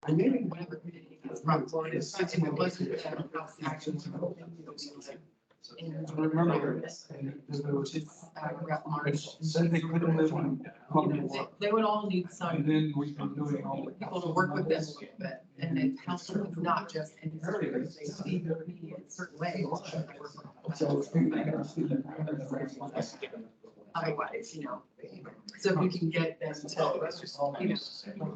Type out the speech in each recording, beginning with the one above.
whatever committee is probably, it wasn't the House Actions. And Remember, which is Rep. March. said they couldn't live on. They would all need And some then we've been doing all. people to work with this a little bit, and it helps with not just in service, they see me in certain ways. Otherwise, so if we can get them to,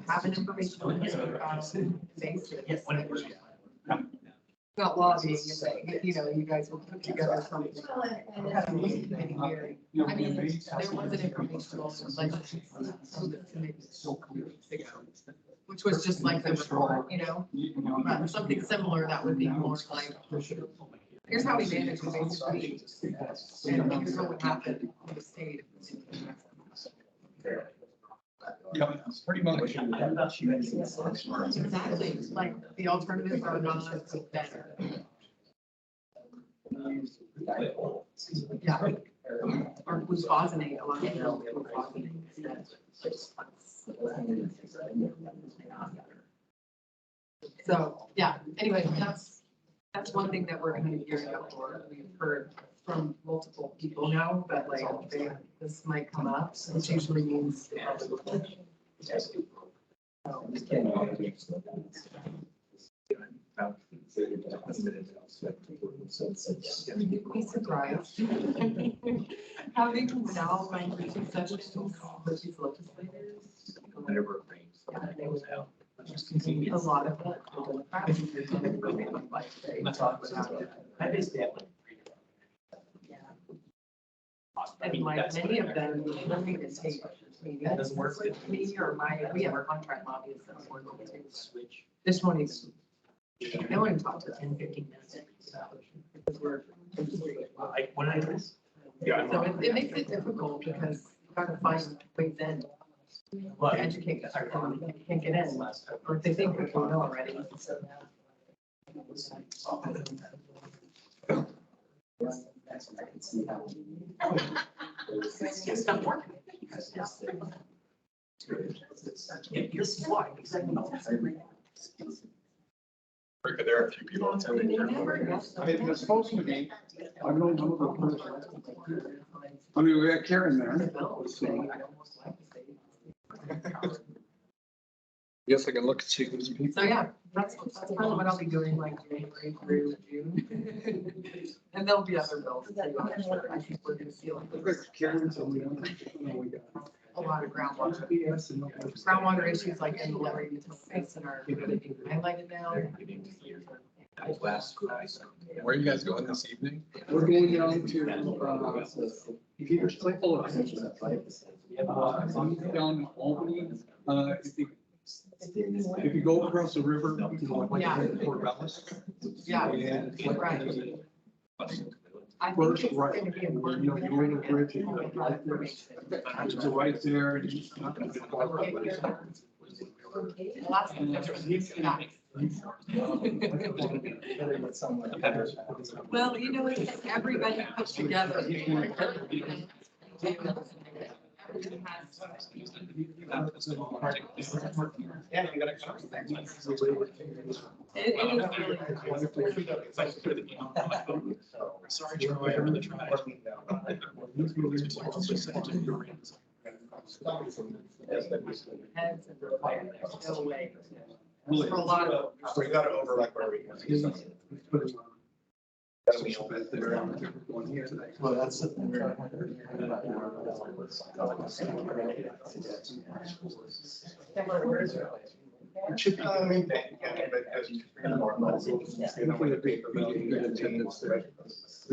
have an information basis. Not lobbying, you guys will put together something. I mean, there was an informational legislation from the committee which was just like the report, but something similar that would be more like, here's how we manage the basically, and here's what would happen in the state. Yeah, pretty much. Exactly, like the alternatives are not better. Yeah. Or glufosinate, a lot of them glufosinate instead. So, yeah, anyway, that's one thing that we're kind of gearing up for. We've heard from multiple people now, but this might come up, which usually means. You'd be surprised. Having now my meeting sessions with these legislators. A lot of it. And like many of them, they don't even take meetings with me or we have a contract lobbyist that's working to this one is. They won't even talk to 10, 15 minutes. Because we're. So it makes it difficult because you gotta find ways in to educate us. If you can't get in, or if they think we don't know already. It's not working. This is why. There are a few people attending. It's supposed to be, I don't know the person. I mean, we got Karen there. So. Guess I can look and see who's people. So yeah, that's kind of what I'll be doing like January through June. And there'll be other bills too, I'm sure. I think we're gonna see like Karen, so we don't know we got. a lot of groundwater issues like in the letter space that are being highlighted now. Where are you guys going this evening? We're going down to, Peter's Place. Down in Albany, if you go across the river, like Fort Bellis. Yeah, And right. I think first, it's right, going to be a where, you're in the bridge, and you're right there. It's right there. And you just not gonna be well, it's everybody put together. Yeah, you gotta. Sorry, Troy, I really tried. No way. For a lot of. So you gotta overlap where we can. Well, that's. It should be.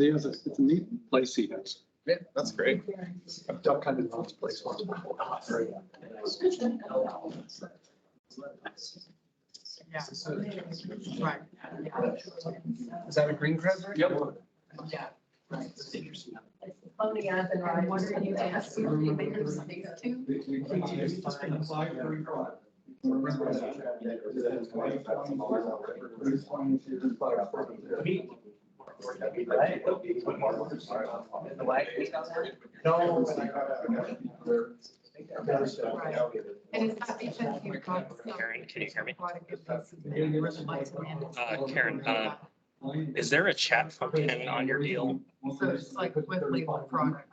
It's a neat place he has. Yeah, that's great. I've done kind of this place once before. Yeah. Right. Is that a green crab? Yep. Yeah. Right. Funny, I wonder, you asked if you made your space too? Right. And is that because you've got? Karen, can you hear me? Karen, Karen, is there a chat function on your deal? So it's like with label products.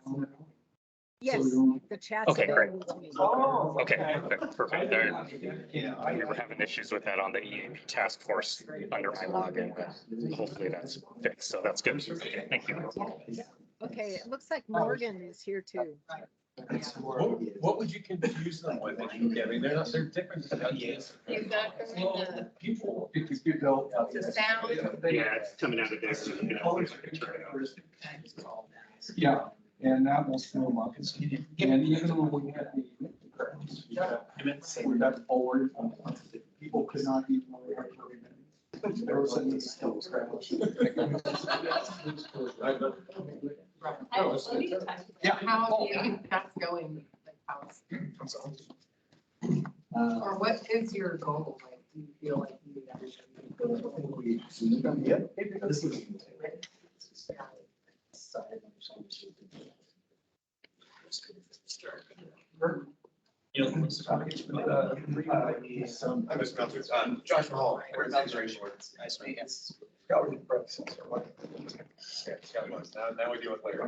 Yes, the chat's Okay, great. available to me. Oh. Okay, perfect. We were having issues with that on the EAP task force under my login, but hopefully that's fixed, so that's good. Thank you. Okay, it looks like Morgan is here too. What would you confuse them with? I mean, they're different. Is that the, People. the sound? Yeah, it's coming out of there. Yeah, and that will still up. And even when we had we got forward, people could not be more. There was a still scratch. Yeah. How do you, that's going, like, how's, or what is your goal? Like, do you feel like you Josh Hall, we're about to reach. Nice to meet you. Scouting process or what? Yeah, scouting was. Now we do it later.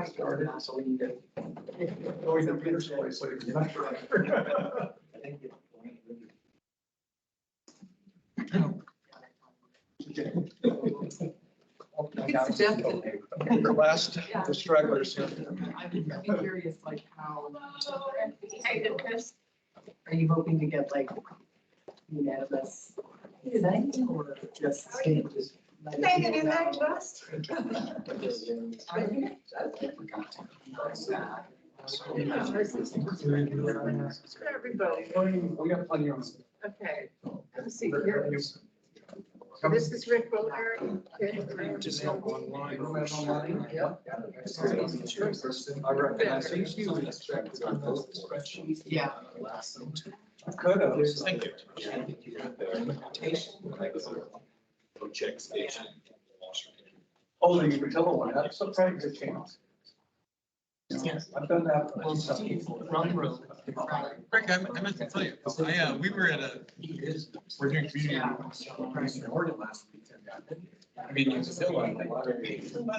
Started, so we need to. Going to Peter's place, so it's not sure. It's definitely. The last, the stragglers. I'm curious, like, how. Are you hoping to get like unanimous? Or just? Megan, is that just? Everybody, We got plenty on. okay. Let's see here. So this is Rick Roller. Just help online. Yeah. I recognize these. Yeah. Could have. Thank you. Check station. Oh, the Utila one, that's a pretty good chance. I've done that. Run the road. Rick, I meant to tell you, we were at we're doing community. Oregon last week. I mean, you still like. By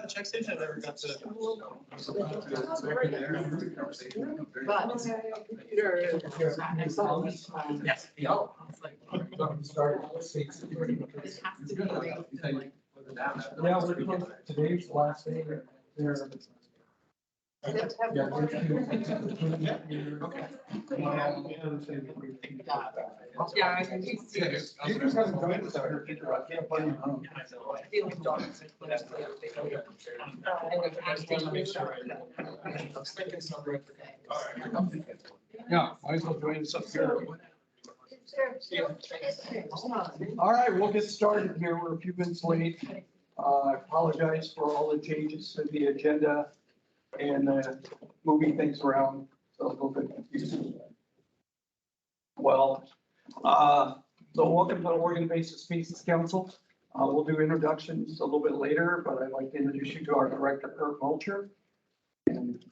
the check station, I never got to. Yes. Yeah, today's the last day. There. Yeah, I can see it. You just haven't joined us out here, Peter. I can't blame you. I feel like dogs are close to the- Yeah, might as well join us up here. All right, we'll get started here. We're a few minutes late. I apologize for all the changes to the agenda and moving things around. So a little bit confusing. Well, so welcome to the Oregon Invasive Species Council. We'll do introductions a little bit later, but I'd like to introduce you to our director, Kurt Mulcher. And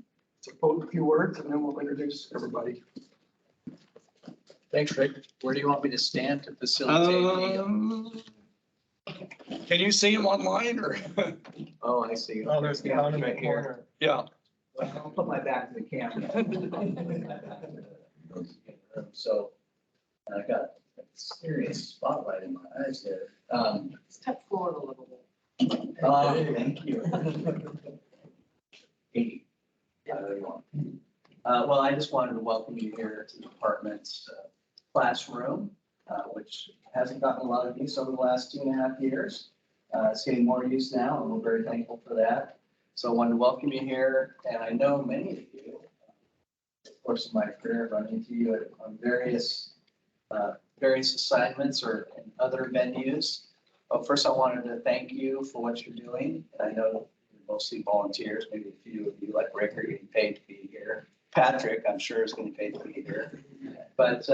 to quote a few words, and then we'll introduce everybody. Thanks, Rick. Where do you want me to stand to facilitate? Can you see him online or? Oh, I see. Oh, there's the Yeah, one in the right here. corner. Yeah. I'll put my back to the camera. So I got a serious spotlight in my eyes there. Step forward a little bit. Thank you. 80. There you go. Well, I just wanted to welcome you here to the department's classroom, which hasn't gotten a lot of use over the last 2.5 years. It's getting more use now, and we're very thankful for that. So I wanted to welcome you here, and I know many of you, of course, in my career, run into you on various assignments or in other venues. But first, I wanted to thank you for what you're doing. And I know you're mostly volunteers, maybe a few of you like Rick are getting paid to be here. Patrick, I'm sure, is getting paid to be here. But,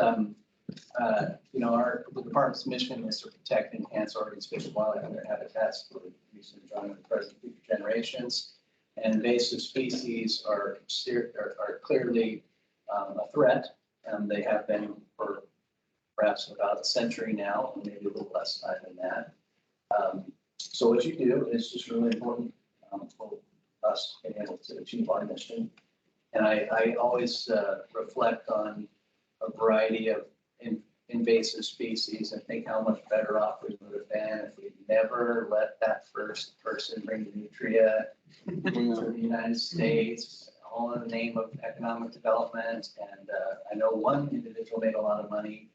the department's mission is to protect and enhance Oregon's fish and wildlife and their habitats for the use and enjoyment of present and future generations. And invasive species are clearly a threat, and they have been for perhaps about a century now, and maybe a little less time than that. So what you do is just really important for us being able to achieve our mission. And I always reflect on a variety of invasive species and think how much better off we would have been if we'd never let that first person bring the nutria to the United States, all in the name of economic development. And I know one individual made a lot of money,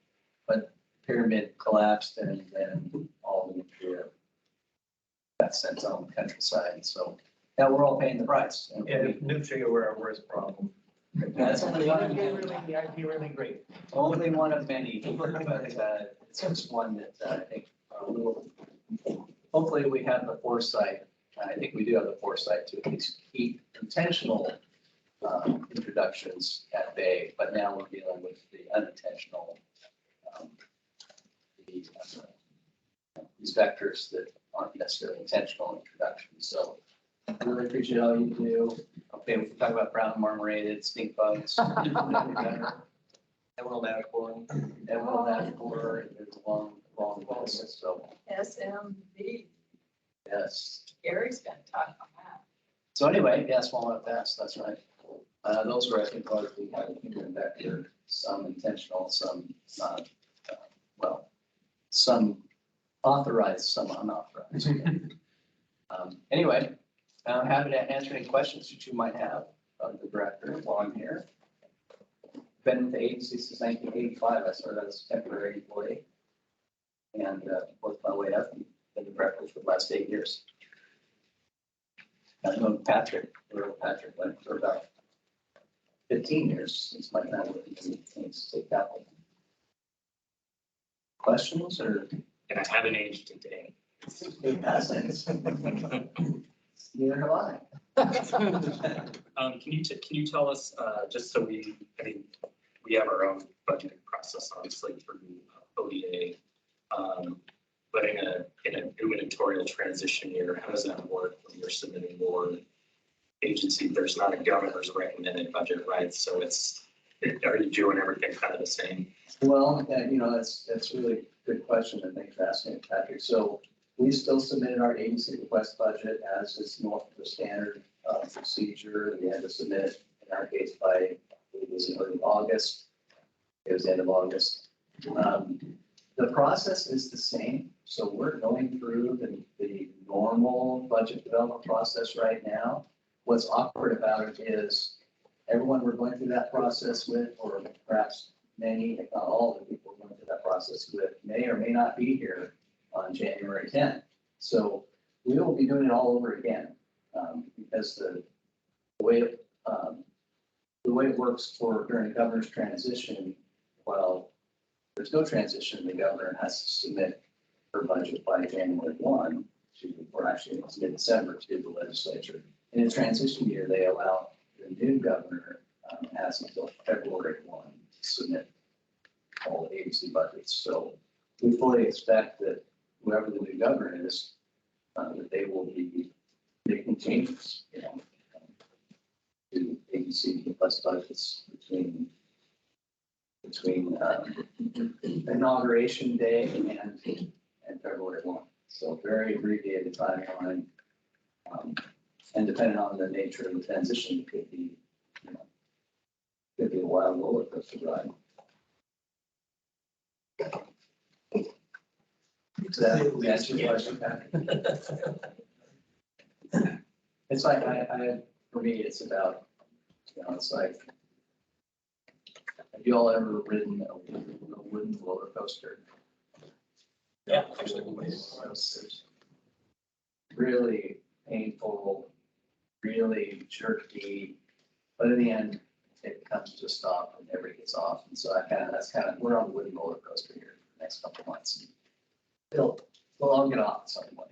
but pyramid collapsed and then all the nutria got sent on the countryside. So now we're all paying the price. And And nutria were our worst problem. that's only one of That'd many. be really great. Only one of many, but it's just one that I think hopefully we have the foresight. I think we do have the foresight to at least keep intentional introductions at bay, but now we're dealing with the unintentional, these vectors that aren't necessarily intentional introductions. So I really appreciate all you do. Okay, we can talk about brown marmorated, stink bugs. Emerald Matterport, there's a long list, so, SMB, yes. Gary's gonna talk on that. So anyway, yeah, small pests, that's right. Those were, I think, largely had a human vector, some intentional, some not, some authorized, some unauthorized. Anyway, I'm happy to answer any questions that you might have of the director while I'm here. Been with the agency since 1985. I started as a temporary employee and worked my way up and been the director for the last 8 years. I've known Patrick went for about 15 years since my time with the state capital. Questions or? And I haven't aged today. Neither have I. Can you tell us, just so we have our own budgeting process, obviously, for ODA. But in a gubernatorial transition year, how does that work when you're submitting more agency? There's not a governor's recommended budget, right? So are you doing everything kind of the same? Well, that's really a good question, and thanks for asking it, Patrick. So we still submitted our agency request budget as is normal the standard procedure. We had to submit it in our case by, it was in early August. It was the end of August. The process is the same. So we're going through the normal budget development process right now. What's awkward about it is everyone we're going through that process with, or perhaps many, if not all the people we're going through that process with, may or may not be here on January 10th. So we will be doing it all over again because the way it works for during governor's transition, well, there's no transition. The governor has to submit her budget by January 1 or actually it's mid-December to the legislature. In a transition year, they allow the new governor has until February 1 to submit all the agency budgets. So we fully expect that whoever the new governor is, that they will be making changes, to agency plus budgets between inauguration day and February 1. So very abbreviated timeline. And depending on the nature of the transition, it could be, a wild roller coaster ride. So that answers your question, Patrick. It's like, for me, it's about, it's like, have you all ever ridden a wooden roller coaster? Yeah. It's really painful, really jerky, but in the end, it comes to a stop and everybody gets off. And so we're on the wooden roller coaster here for the next couple of months. We'll all get off at some point.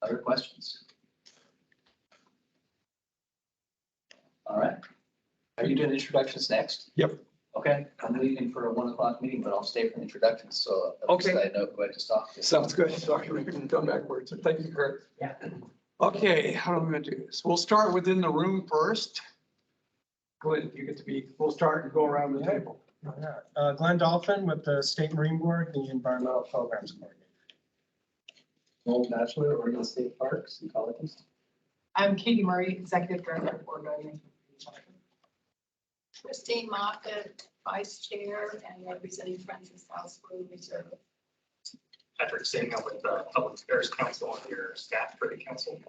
Other questions? All right. Are you doing introductions next? Yep. Okay, I'm leaving for a 1 o'clock meeting, but I'll stay for the introduction, so at least Okay. I know who I just talked to. Sounds good. Sorry, we can come backwards. Thank you, Kurt. Yeah. Okay, how are we gonna do this? We'll start within the room first. Glenn, you get to be, we'll start and go around the table. Glenn Dolphin with the State Marine Board, the Environmental Programs Coordinator. Old Bachelor, Oregon State Parks and Colleges. I'm Katie Murray, Executive Director of Oregon. Christine Moffett, Vice Chair and representing Friends of South Florida Reserve. Patrick Singh, I'm with the Public Affairs Council on your staff for the council.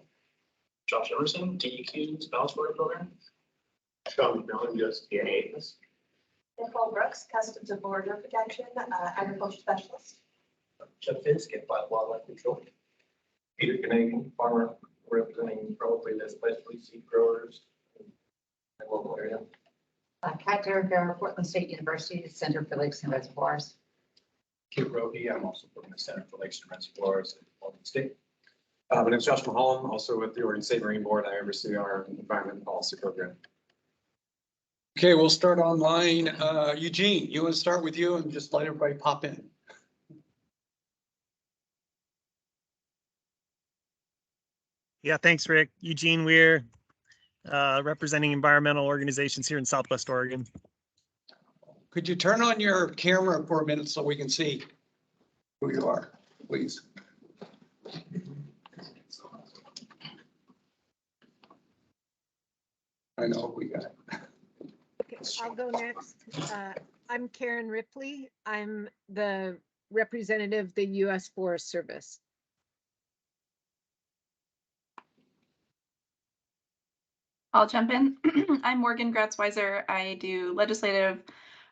Josh Emerson, DEQ Spellsbury Program. Sean McMillan, USDA. Nicole Brooks, Customs and Border Protection, Agriculture Specialist. Jeff Finsky, Wildlife Control. Peter Canadian, farmer, representing probably the especially seed growers in the local area. Kat Rivera, Portland State University, Center for Lakes and Reservoirs. Kip Roby, I'm also from the Center for Lakes and Reservoirs at Oregon State. My name is Josh Mulholland, also with the Oregon State Marine Board. I oversee our environment policy program. Okay, we'll start online. Eugene, you want to start with you and just let everybody pop in? Yeah, thanks, Rick. Eugene Weir, representing environmental organizations here in Southwest Oregon. Could you turn on your camera for a minute so we can see who you are, please? I know we got it. Okay, I'll go next. I'm Karen Ripley. I'm the representative of the U.S. Forest Service. I'll jump in. I'm Morgan Gratzweiser. I do legislative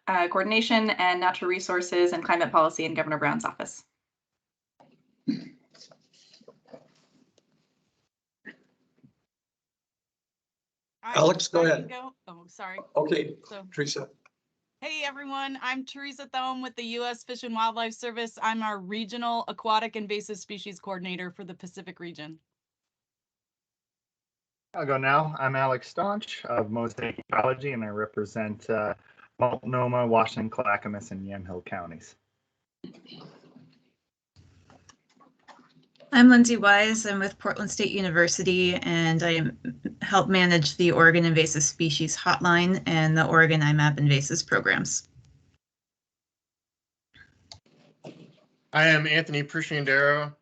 coordination and natural resources and climate policy in Governor Brown's office. Alex, go ahead. Oh, sorry. Okay, So, Teresa. hey everyone, I'm Teresa Thome with the U.S. Fish and Wildlife Service. I'm our Regional Aquatic Invasive Species Coordinator for the Pacific region. I'll go now. I'm Alex Staunch of Mosaic Ecology, and I represent Multnomah, Washington, Clackamas, and Yamhill counties. I'm Lindsay Wise. I'm with Portland State University, and I help manage the Oregon Invasive Species Hotline and the Oregon IMAP Invasives programs. I am Anthony Prusciandero,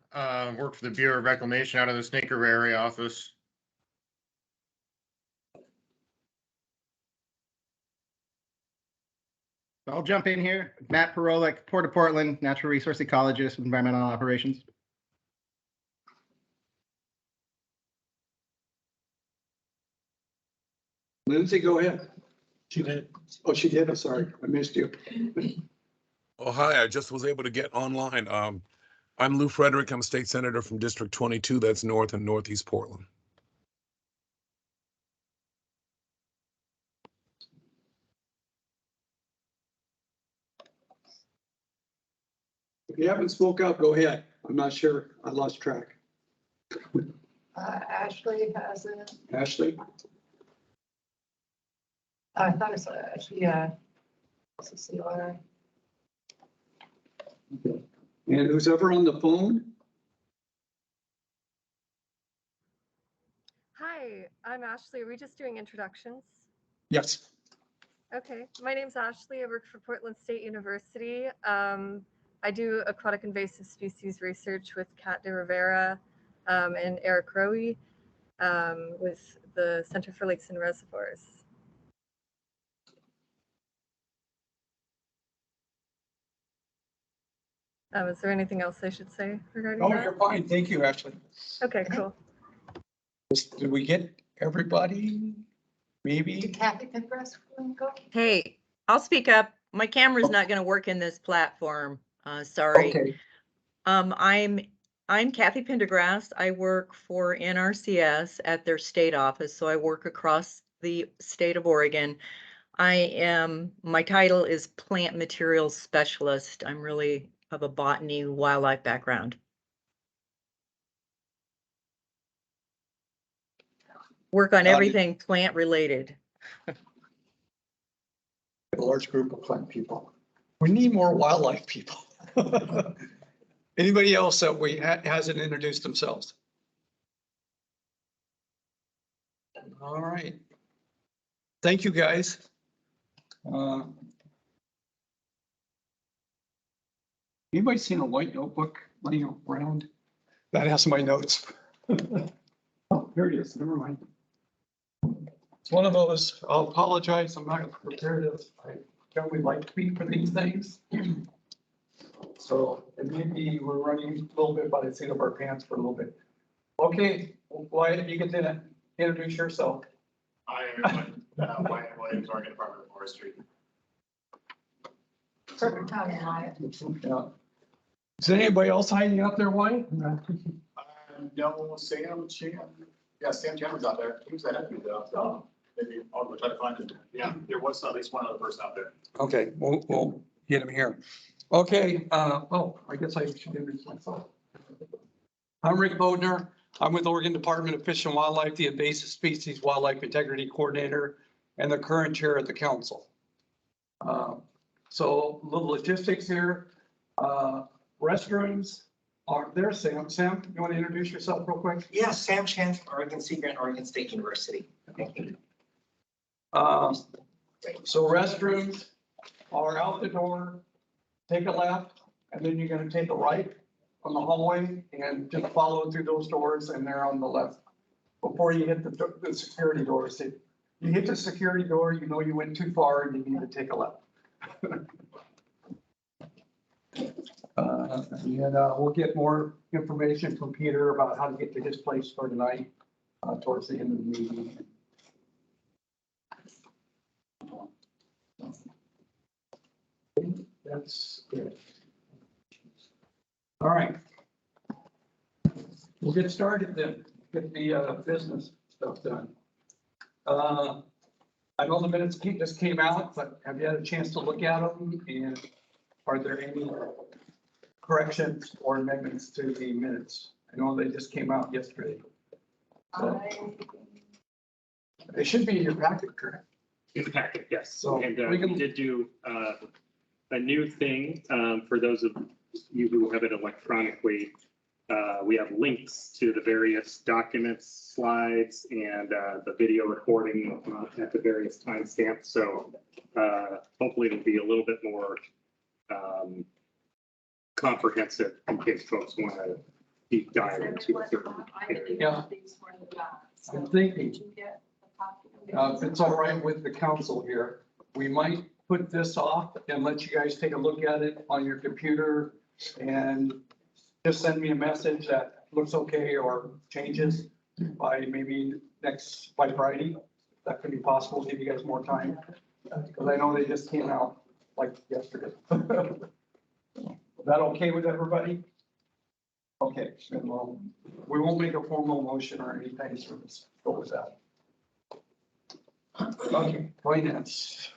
work for the Bureau of Reclamation out of the Snake River area office. I'll jump in here. Matt Perolick, Port of Portland, natural resource ecologist with environmental operations. Lindsay, go ahead. She did. Oh, she did. I'm sorry. I missed you. Oh, hi. I just was able to get online. I'm Lou Frederick. I'm a state senator from District 22. That's North and Northeast Portland. If you haven't spoke up, go ahead. I'm not sure. I lost track. Ashley has it. Ashley? I thought it was Ashley, yeah. Also CLR. Okay. And who's ever on the phone? Hi, I'm Ashley. Are we just doing introductions? Yes. Okay, my name's Ashley. I work for Portland State University. I do aquatic invasive species research with Kat Rivera and Eric Rowe with the Center for Lakes and Reservoirs. Is there anything else I should say regarding Oh, that? you're fine. Thank you, Ashley. Okay, cool. Did we get everybody? Maybe? Did Kathy Pendergrass go? Hey, I'll speak up. My camera's not going to work in this platform. Sorry. Okay. I'm Kathy Pendergrass. I work for NRCS at their state office, so I work across the state of Oregon. My title is Plant Materials Specialist. I'm really of a botany wildlife background. Work on everything plant related. large group of plant people. We need more wildlife people. Anybody else that hasn't introduced themselves? All right. Thank you, guys. Anybody seen a white notebook laying around? That has my notes. Oh, here it is. Never mind. It's one of those, I'll apologize. I'm not prepared. I generally like to be for these things. So it may be we're running a little bit by the seat of our pants for a little bit. Okay, Wyatt, you get to introduce yourself. Hi, everyone. Wyatt Williams, Oregon Department of Forestry. Yeah. Is anybody else hiding out there, Wyatt? No, Sam Chan. Yeah, Sam Chan was out there. He was ahead of me though. Maybe I'll go try to find him. Yeah, there was at least one other person out there. Okay, we'll get him here. Okay, I guess I should introduce myself. I'm Rick Bodner. I'm with Oregon Department of Fish and Wildlife, the Invasive Species Wildlife Integrity Coordinator, and the current chair of the council. So a little logistics here. Restrooms are there. Sam, you want to introduce yourself real quick? Yeah, Sam Chan from Oregon Sea Grant, Oregon State University. Thank you. So restrooms are out the door, take a left, and then you're going to take a right from the hallway and just follow through those doors, and they're on the left. Before you hit the security doors, you hit the security door, you know you went too far and you need to take a left. And we'll get more information from Peter about how to get to his place for tonight towards the end of the meeting. That's good. All right. We'll get started then, get the business stuff done. I know the minutes just came out, but have you had a chance to look at them? And are there any corrections or amendments to the minutes? I know they just came out yesterday. So they should be in your packet, correct? In the packet, yes. So And we we can- did do a new thing for those of you who have it electronically. We have links to the various documents, slides, and the video recording at the various timestamps. So hopefully it'll be a little bit more comprehensive in case folks want to deep dive into a certain area. Yeah. I'm thinking, if it's all right with the council here, we might put this off and let you guys take a look at it on your computer and just send me a message that looks okay or changes by maybe by Friday. That could be possible, give you guys more time. Because I know they just came out like yesterday. Is that okay with everybody? Okay, well, we won't make a formal motion or anything, so let's go with that. Okay, finance.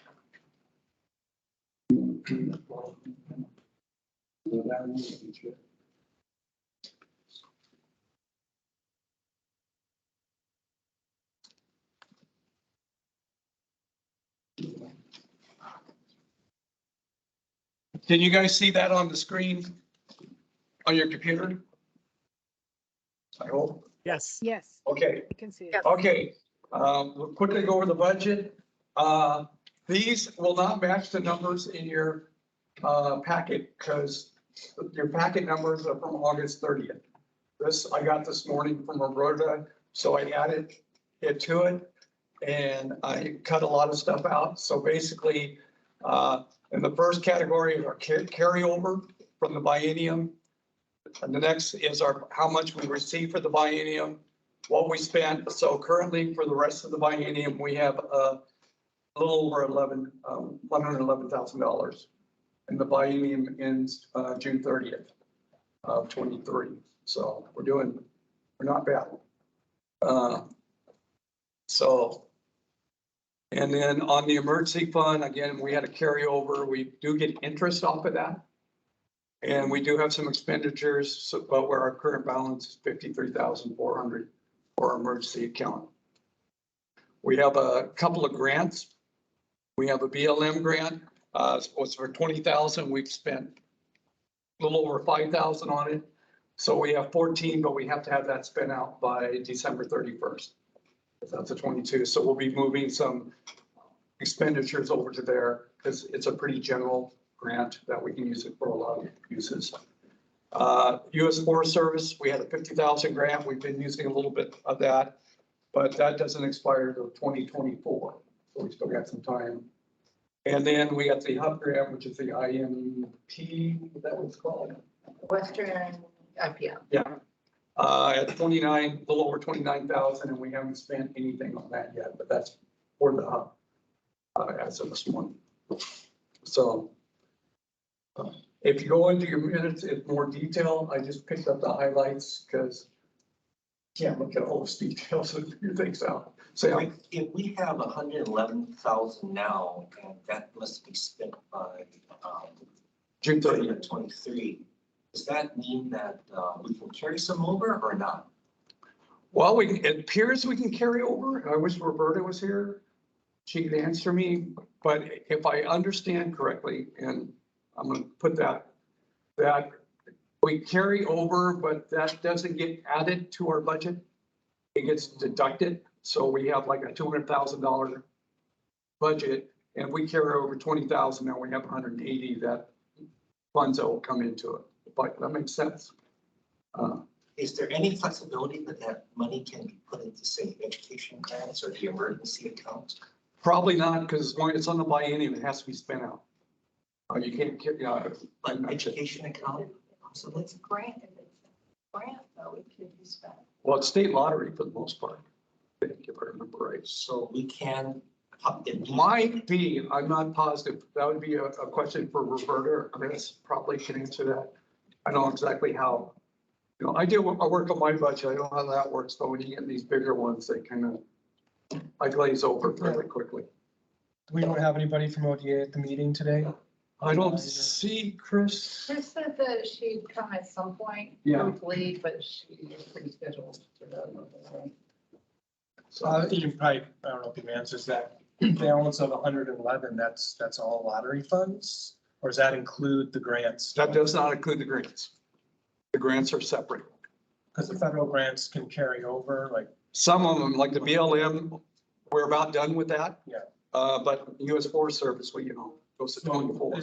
Can you guys see that on the screen on your computer? I hope. Yes. Yes, Okay. I can see it. Okay, we'll quickly go over the budget. These will not match the numbers in your packet because your packet numbers are from August 30th. This I got this morning from Roberta, so I added it to it and I cut a lot of stuff out. So basically, in the first category is our carryover from the biennium. And the next is how much we received for the biennium, what we spent. So currently for the rest of the biennium, we have a little over $111,000. And the biennium ends June 30th of 23. So we're not bad. And then on the emergency fund, again, we had a carryover. We do get interest off of that. And we do have some expenditures, but where our current balance is $53,400 for our emergency account. We have a couple of grants We have a BLM grant, was for 20,000. We've spent a little over 5,000 on it. So we have 14, but we have to have that spent out by December 31st. That's a 22. So we'll be moving some expenditures over to there because it's a pretty general grant that we can use it for a lot of uses. U.S. Forest Service, we had a 50,000 grant. We've been using a little bit of that, but that doesn't expire until 2024. So we still got some time. And then we got the HUB grant, which is the IMP, what that was called. Western IPM. Yeah. At 29, a little over 29,000, and we haven't spent anything on that yet, but that's for the HUB as of this morning. So if you go into your minutes in more detail, I just picked up the highlights because can't look at all those details and figure things out. So if we have 111,000 now, and that must be spent by June 30th, 23, does that mean that we can carry some over or not? Well, it appears we can carry over. I wish Roberta was here. She could answer me, but if I understand correctly, and I'm going to put that we carry over, but that doesn't get added to our budget. It gets deducted. So we have like a $200,000 budget, and we carry over 20,000. Now we have 180 that funds that will come into it. But that makes sense. Is there any flexibility that that money can be put into, say, education grants or the emergency account? Probably not, because it's on the biennium, it has to be spent out. You can't, like education account. So it's a grant, if it's a grant, though, it could be spent. Well, it's state lottery for the most part, I think, if I remember right. So we can. It might be, I'm not positive. That would be a question for Roberta or Chris, probably can answer that. I don't know exactly how, I work on my budget. I don't know how that works, but when you get these bigger ones, they kind of, I glaze over fairly quickly. We don't have anybody from ODA at the meeting today. I don't see Chris. Chris said that she'd come at some point, Yeah. briefly, but she is pretty scheduled for the. So you can probably, I don't know if you answers that, balance of 111, that's all lottery funds? Or does that include the grants? That does not include the grants. The grants are separate. Because the federal grants can carry over, like. Some of them, like the BLM, we're about done with that. Yeah. But US Forest Service, goes to 24.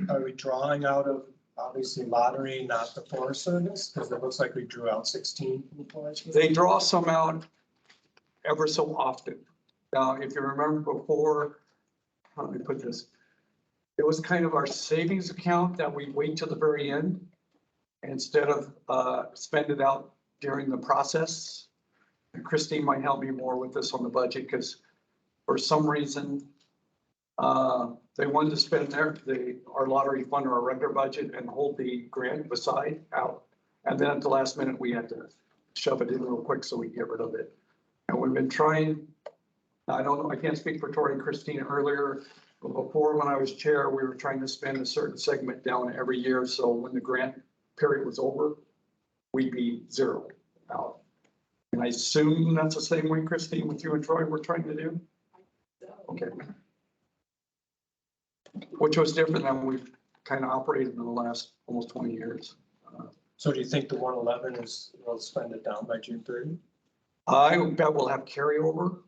Are we drawing out of, obviously, lottery, not the Forest Service? Because it looks like we drew out 16 from the Forest Service. They draw some out ever so often. Now, if you remember before, how do I put this? It was kind of our savings account that we wait till the very end instead of spend it out during the process. And Christine might help me more with this on the budget because for some reason, they wanted to spend our lottery fund or our regular budget and hold the grant beside out. And then at the last minute, we had to shove it in real quick so we get rid of it. And we've been trying, I don't know, I can't speak for Tori and Christine earlier, but before when I was chair, we were trying to spend a certain segment down every year. So when the grant period was over, we'd be zero out. And I assume that's the same way, Christine, with you and Troy, we're trying to do? Okay. Which was different than we've kind of operated in the last almost 20 years. So do you think the 111 we'll spend it down by June 30? I bet we'll have carryover,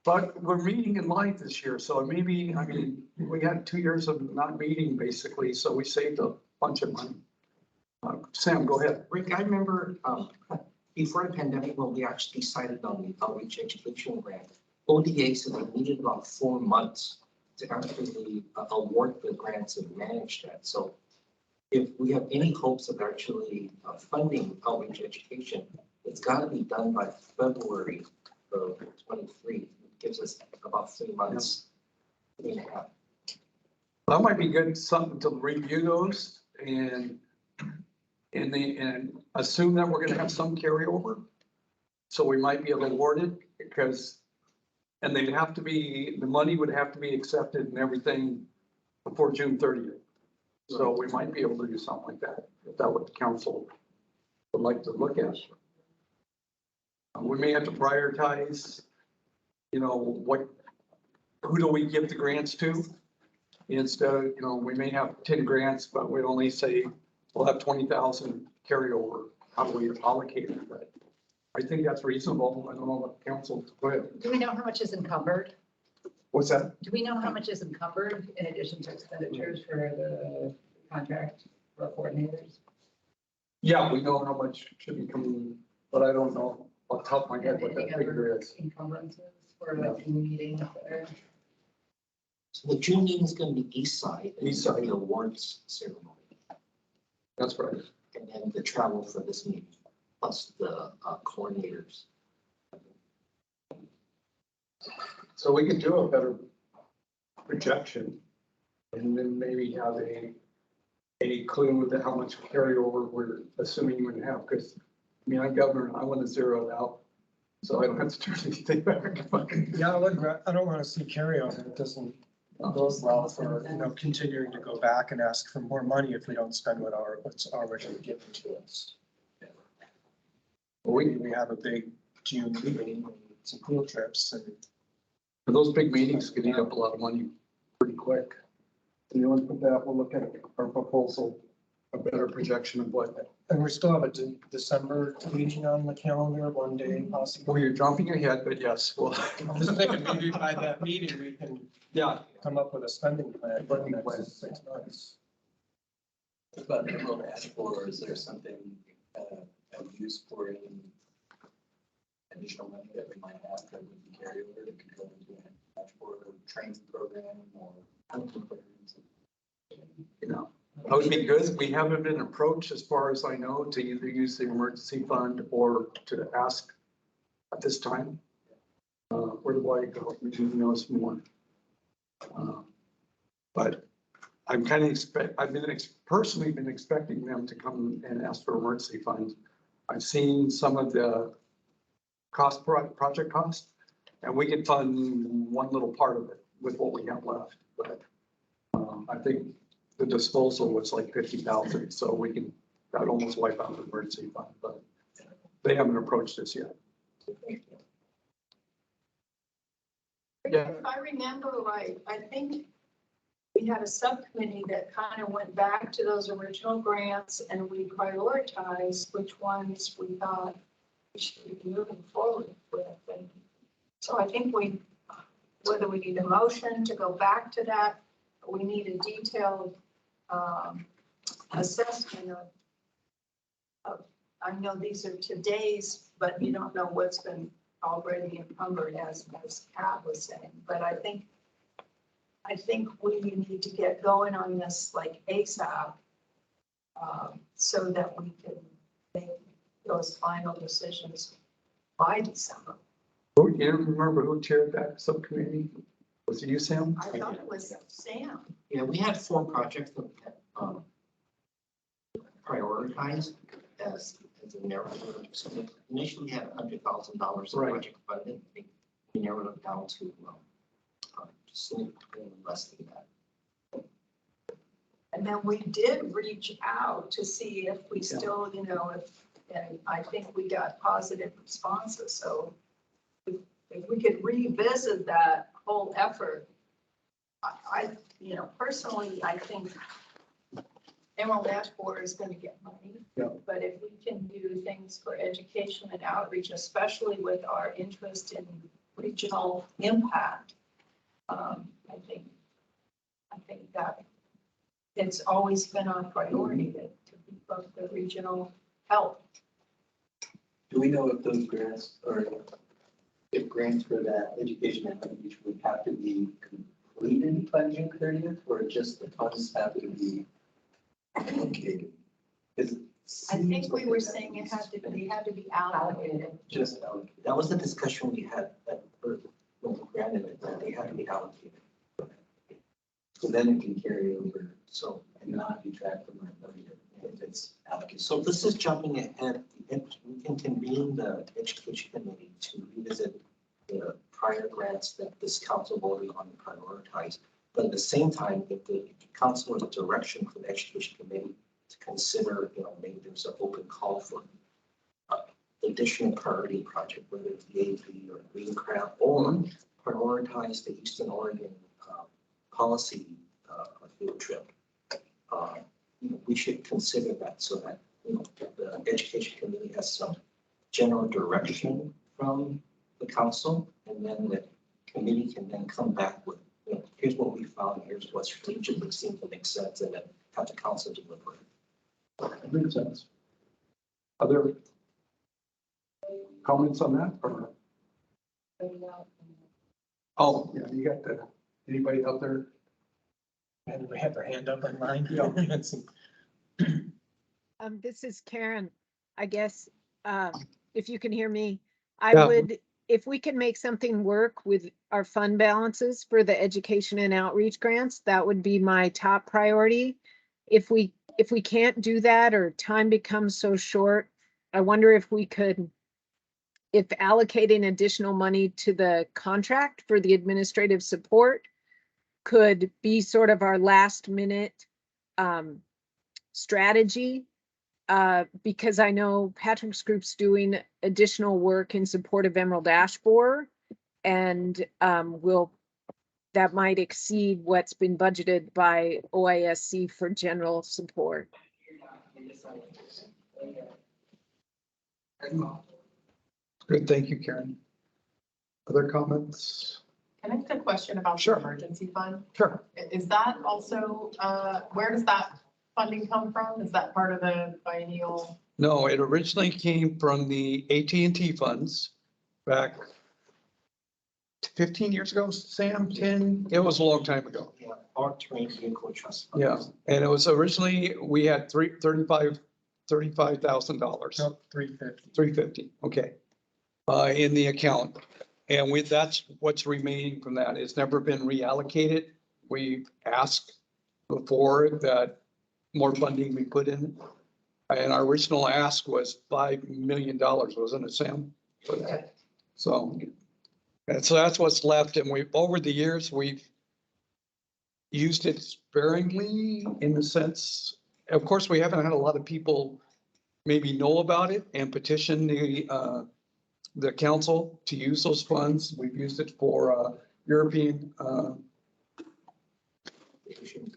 but we're meeting in life this year. So maybe, we had 2 years of not meeting basically, so we saved a bunch of money. Sam, go ahead. Rick, I remember before the pandemic, when we actually decided on the outreach education grant, ODA said they needed about 4 months to actually award the grants and manage that. So if we have any hopes of actually funding outreach education, it's got to be done by February of 23. It gives us about 3 months, 3.5. That might be good, something to review those and assume that we're going to have some carryover. So we might be able to award it because, and they'd have to be, the money would have to be accepted and everything before June 30th. So we might be able to do something like that, if that what the council would like to look at. We may have to prioritize, what who do we give the grants to? Instead of, we may have 10 grants, but we only say we'll have 20,000 carryover. How do we allocate it? But I think that's reasonable. I don't know what council, go ahead. Do we know how much is encumbered? What's that? Do we know how much is encumbered in addition to expenditures for the contract for coordinators? Yeah, we know how much should be coming, but I don't know off the top of my head what that Any figure other is. encumbrances for like June meetings or? So the June meeting is going to be east side. and East side. The awards ceremony. That's right. And then the travel for this meeting, plus the coordinators. So we can do a better projection and then maybe have a clue that how much carryover we're assuming we're gonna have, because I'm governor, I want to zero it out. So I don't have to turn anything back. Yeah, I don't want to see carryover. It doesn't bode well for, continuing to go back and ask for more money if we don't spend what's already given to us. We have a big June meeting, some field trips and. Those big meetings can eat up a lot of money pretty quick. And you want to put that, we'll look at our proposal, a better projection of what. And we still have a December meeting on the calendar, one day possibly. Well, you're jumping ahead, but yes, well. I'm just thinking maybe by that meeting, we can come up with a spending plan for the next 6 months. What about emerald ash borer? Is there something used for any additional money that we might have that we can carry over that could go into an ash borer training program or hunting programs? That would be good. We haven't been approached, as far as I know, to either use the emergency fund or to ask at this time. Where do I go? Who knows more? But I'm kind of I've been personally been expecting them to come and ask for emergency funds. I've seen some of the project cost, and we can fund one little part of it with what we have left. But I think the disposal was like 50,000, so we can, that almost wipe out the emergency fund, but they haven't approached us yet. Yeah. If I remember right, I think we had a subcommittee that kind of went back to those original grants and we prioritized which ones we thought we should be moving forward with. And so I think whether we need a motion to go back to that, we need a detailed assessment of, I know these are today's, but you don't know what's been already encumbered as Kat was saying, but I think we need to get going on this like ASAP so that we can make those final decisions by December. You remember who chaired that subcommittee? Was it you, Sam? I thought it was Sam. Yeah, we had 4 projects that prioritized as a narrative. So we initially had $100,000 of project funding. We narrowed it down to just less than that. And then we did reach out to see if we still, and I think we got positive responses. So if we could revisit that whole effort, I personally, I think Emerald Ash Borer is going to get money. Yeah. But if we can do things for education and outreach, especially with our interest in regional impact, I think that it's always been our priority to beef up the regional health. Do we know if those grants or if grants for that education and outreach would have to be completed by June 30th, or just the funds have to be allocated? I think we were saying it had to be allocated. Just allocated. That was the discussion we had when we granted it, that they had to be allocated. So then it can carry over, so, and not be tracked from our budget if it's allocated. So this is jumping ahead. We can convene the education committee to revisit the prior grants that this council voted on and prioritize. But at the same time, if the council has a direction for the education committee to consider, maybe there's an open call for additional priority project, whether it's the AV or Green Craft or prioritize the Eastern Oregon policy field trip. We should consider that so that, the education committee has some general direction from the council, and then the committee can then come back with, here's what we found, here's what strategically seems to make sense, and then have the council deliver it. That makes sense. Other comments on that? Or? Oh, yeah, you got anybody out there? Anybody have their hand up online? Yeah. This is Karen. I guess, if you can hear me, I Yeah. would, if we can make something work with our fund balances for the education and outreach grants, that would be my top priority. If we can't do that or time becomes so short, I wonder if we could, if allocating additional money to the contract for the administrative support could be sort of our last minute strategy. Because I know Patrick's group's doing additional work in support of Emerald Ash Borer, and that might exceed what's been budgeted by OISC for general support. Good, thank you, Karen. Other comments? Can I ask a question about Sure. the emergency fund? Sure. Is that also, where does that funding come from? Is that part of the biennial? No, it originally came from the AT&T funds back 15 years ago, Sam, 10? It was a long time ago. Yeah, our terrain vehicle trust. Fund. Yeah, and it was originally, we had $35,000. Nope, 350. 350, okay. In the account. And that's what's remaining from that. It's never been reallocated. We've asked before that more funding be put in. And our original ask was $5 million, wasn't it, Sam? For that. So that's what's left. And over the years, we've used it sparingly in the sense, of course, we haven't had a lot of people maybe know about it and petition the council to use those funds. We've used it for European.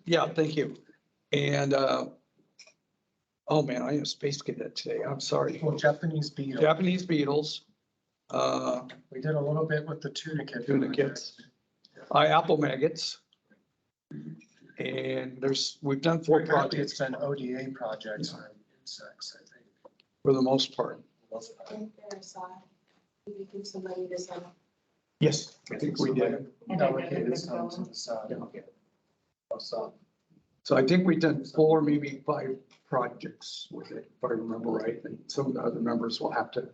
Yeah, thank you. And oh man, I am space cadet today. I'm sorry. Well, Japanese beetle. Japanese beetles. We did a little bit with the tunicate. Tunicates. Apple maggots. And we've done 4 projects. It's been ODA projects on insects, I think. For the most part. Yes, I think we did. Allocated some to the side. So I think we've done 4, maybe 5 projects with it, if I remember right. And some of the other members will have to,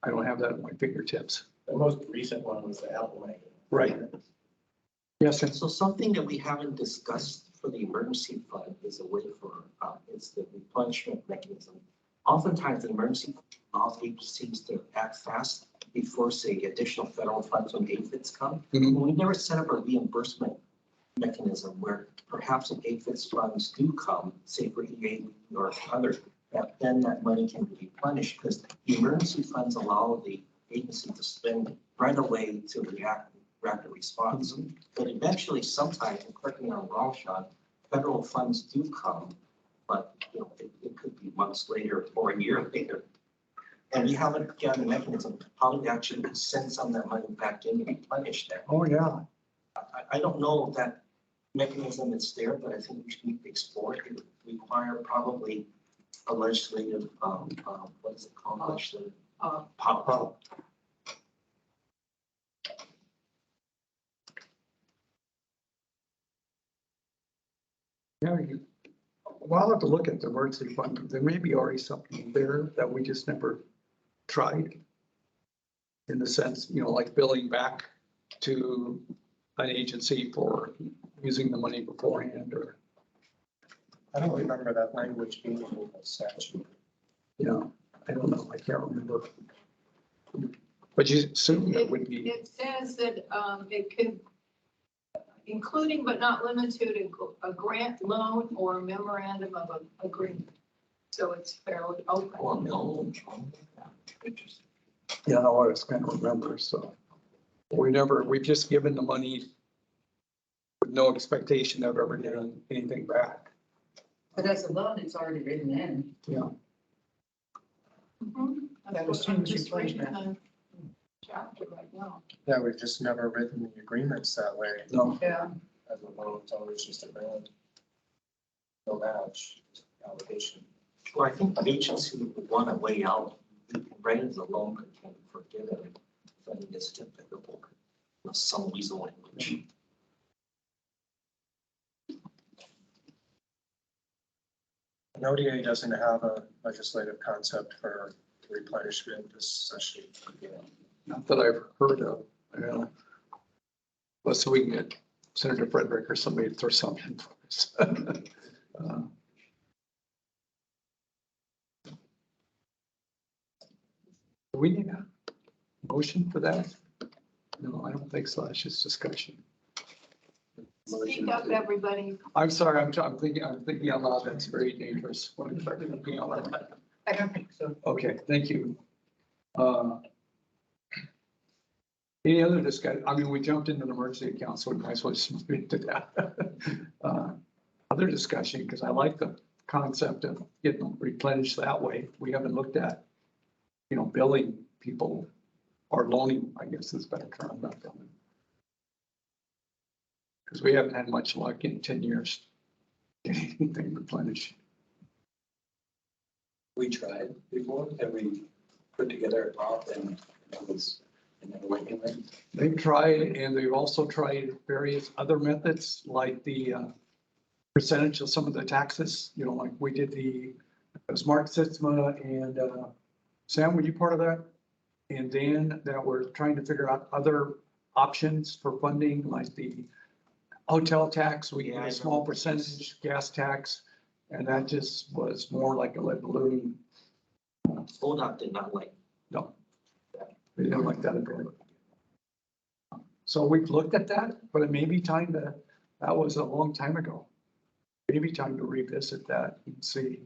I don't have that at my fingertips. The most recent one was the apple maggot. Right. Yes, sir. So something that we haven't discussed for the emergency fund is a way for, it's the replenishment mechanism. Oftentimes, the emergency fund seems to act fast before, say, additional federal funds when APHIDs come. Mhm. We never set up a reimbursement mechanism where perhaps if APHIDs funds do come, say for EA or other, then that money can be replenished, because the emergency funds allow the agency to spend right away to react rapid response. But eventually, sometimes, and correct me if I'm wrong, Sean, federal funds do come, but it could be months later or a year later. And we haven't got a mechanism how to actually send some of that money back in and replenish that. Oh, yeah. I don't know if that mechanism is there, but I think we should explore it. It would require probably a legislative, what is it called? Legislative, power. Yeah, well, I'll have to look at the emergency fund. There may be already something there that we just never tried. In the sense, like billing back to an agency for using the money beforehand or. I don't remember that language being in the statute. I don't know. I can't remember. But you assume that would be. It says that it could, including but not limited to a grant, loan, or memorandum of agreement. So it's fairly open. Or no. Yeah, I was kind of remember, so. we've just given the money with no expectation of ever getting anything back. But as a loan, it's already written in. Yeah. That was changed just replacement. written in the chapter right now. Yeah, we've just never written the agreements that way. No. Yeah. As a loan, it's always just a grant. No match, allocation. Well, I think the agency would want to weigh out, rather the loan can forgive it. If it gets difficult, some weasel language. An ODA doesn't have a legislative concept for replenishment this session. Not that I've heard of, yeah. Let's see, we can get Senator Frederick or somebody to throw something for us. Do we need a motion for that? No, I don't think so. That's just discussion. Speak up, everybody. I'm sorry, I'm thinking out loud. That's very dangerous. What if I'm thinking out loud? I don't think so. Okay, thank you. Any other discussion? I mean, we jumped into an emergency account, so we might as well just move into that. Other discussion, because I like the concept of getting replenished that way. We haven't looked at, billing people or loaning, I guess is a better term, not billing. Because we haven't had much luck in 10 years getting anything replenished. We tried before, and we put together a top and it was, it never went anywhere. They've tried, and they've also tried various other methods, like the percentage of some of the taxes, like we did it was Mark Sitzma and Sam, were you part of that? And Dan, that were trying to figure out other options for funding, like the hotel tax, we had a small percentage, gas tax, and that just was more like a lead balloon. ODOT did not like. No, they didn't like that at all. So we've looked at that, but it may be time that was a long time ago. Maybe time to revisit that and see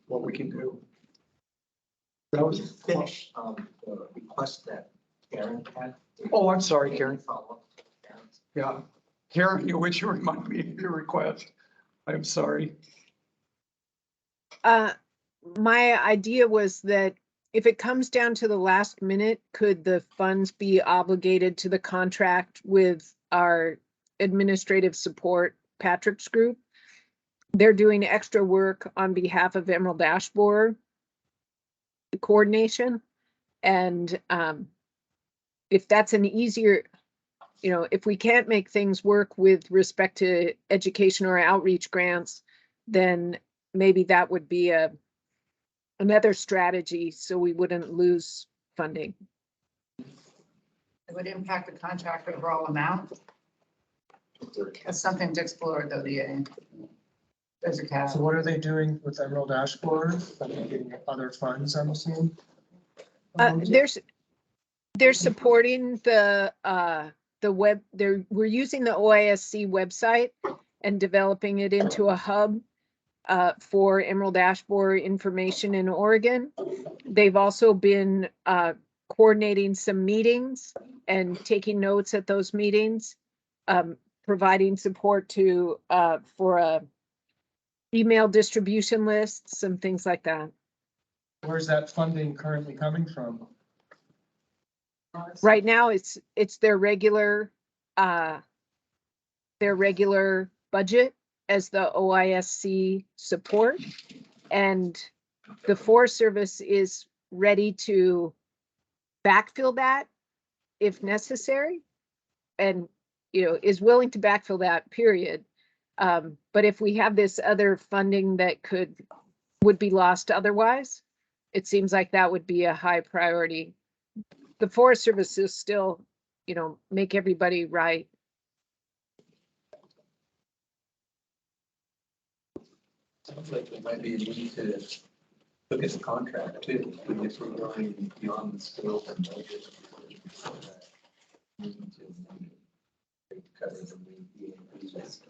what we can do. That We was, finished the request that Karen had. oh, I'm sorry, Karen. Follow-up. Yeah, Karen, would you remind me of your request? I'm sorry. My idea was that if it comes down to the last minute, could the funds be obligated to the contract with our administrative support, Patrick's group? They're doing extra work on behalf of Emerald Ash Borer coordination. And if that's an easier, if we can't make things work with respect to education or outreach grants, then maybe that would be another strategy so we wouldn't lose funding. It would impact the contract overall amount. That's something to explore though, there's a cap. So what are they doing with Emerald Ash Borer? Are they getting other funds, I'm assuming? They're supporting the web, we're using the OISC website and developing it into a hub for Emerald Ash Borer information in Oregon. They've also been coordinating some meetings and taking notes at those meetings, providing support for a email distribution list, some things like that. Where's that funding currently coming from? Right now, it's their regular budget as the OISC support, and the Forest Service is ready to backfill that if necessary, and is willing to backfill that, period. But if we have this other funding that would be lost otherwise, it seems like that would be a high priority. The Forest Service is still, make everybody right. Sounds like there might be a need to look at the contract too, if we're going beyond the scope and budget. Cover the increases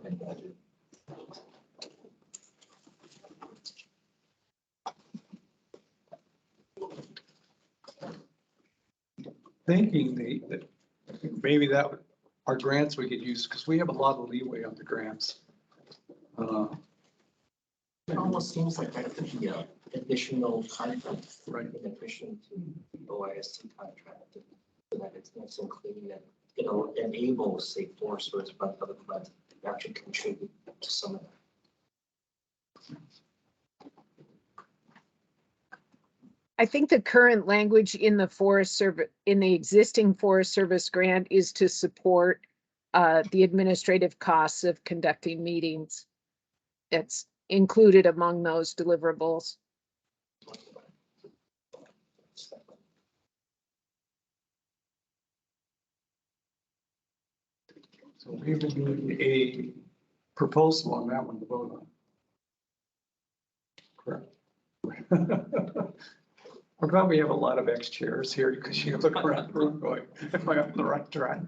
in budget. thinking that maybe our grants we could use, because we have a lot of leeway on the grants. It almost seems like that could be a additional contract, Right. in addition to the OIST contract. So that it's nice and clean that, you know, enables, say, Forest Service, but other funds to actually contribute to some of that. I think the current language in the Forest Service, in the existing Forest Service grant is to support the administrative costs of conducting meetings. It's included among those deliverables. So we would need a proposal on that one to vote on. Correct. I'm glad we have a lot of X chairs here because you look around the room going, am I on the right track?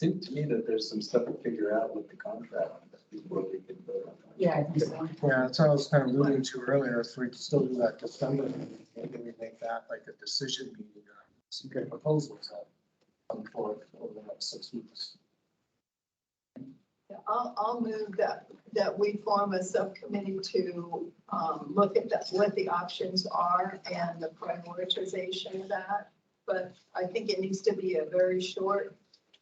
Seems to me that there's some stuff to figure out with the contract before we can vote on it. Yeah, I think so. Yeah, that's what I was kind of alluding to earlier. If we still do that December, meeting, maybe we make that like a decision meeting, some good proposals that come forward over the next 6 weeks. Yeah, I'll move that we form a subcommittee to look at what the options are and the prioritization of that. But I think it needs to be a very short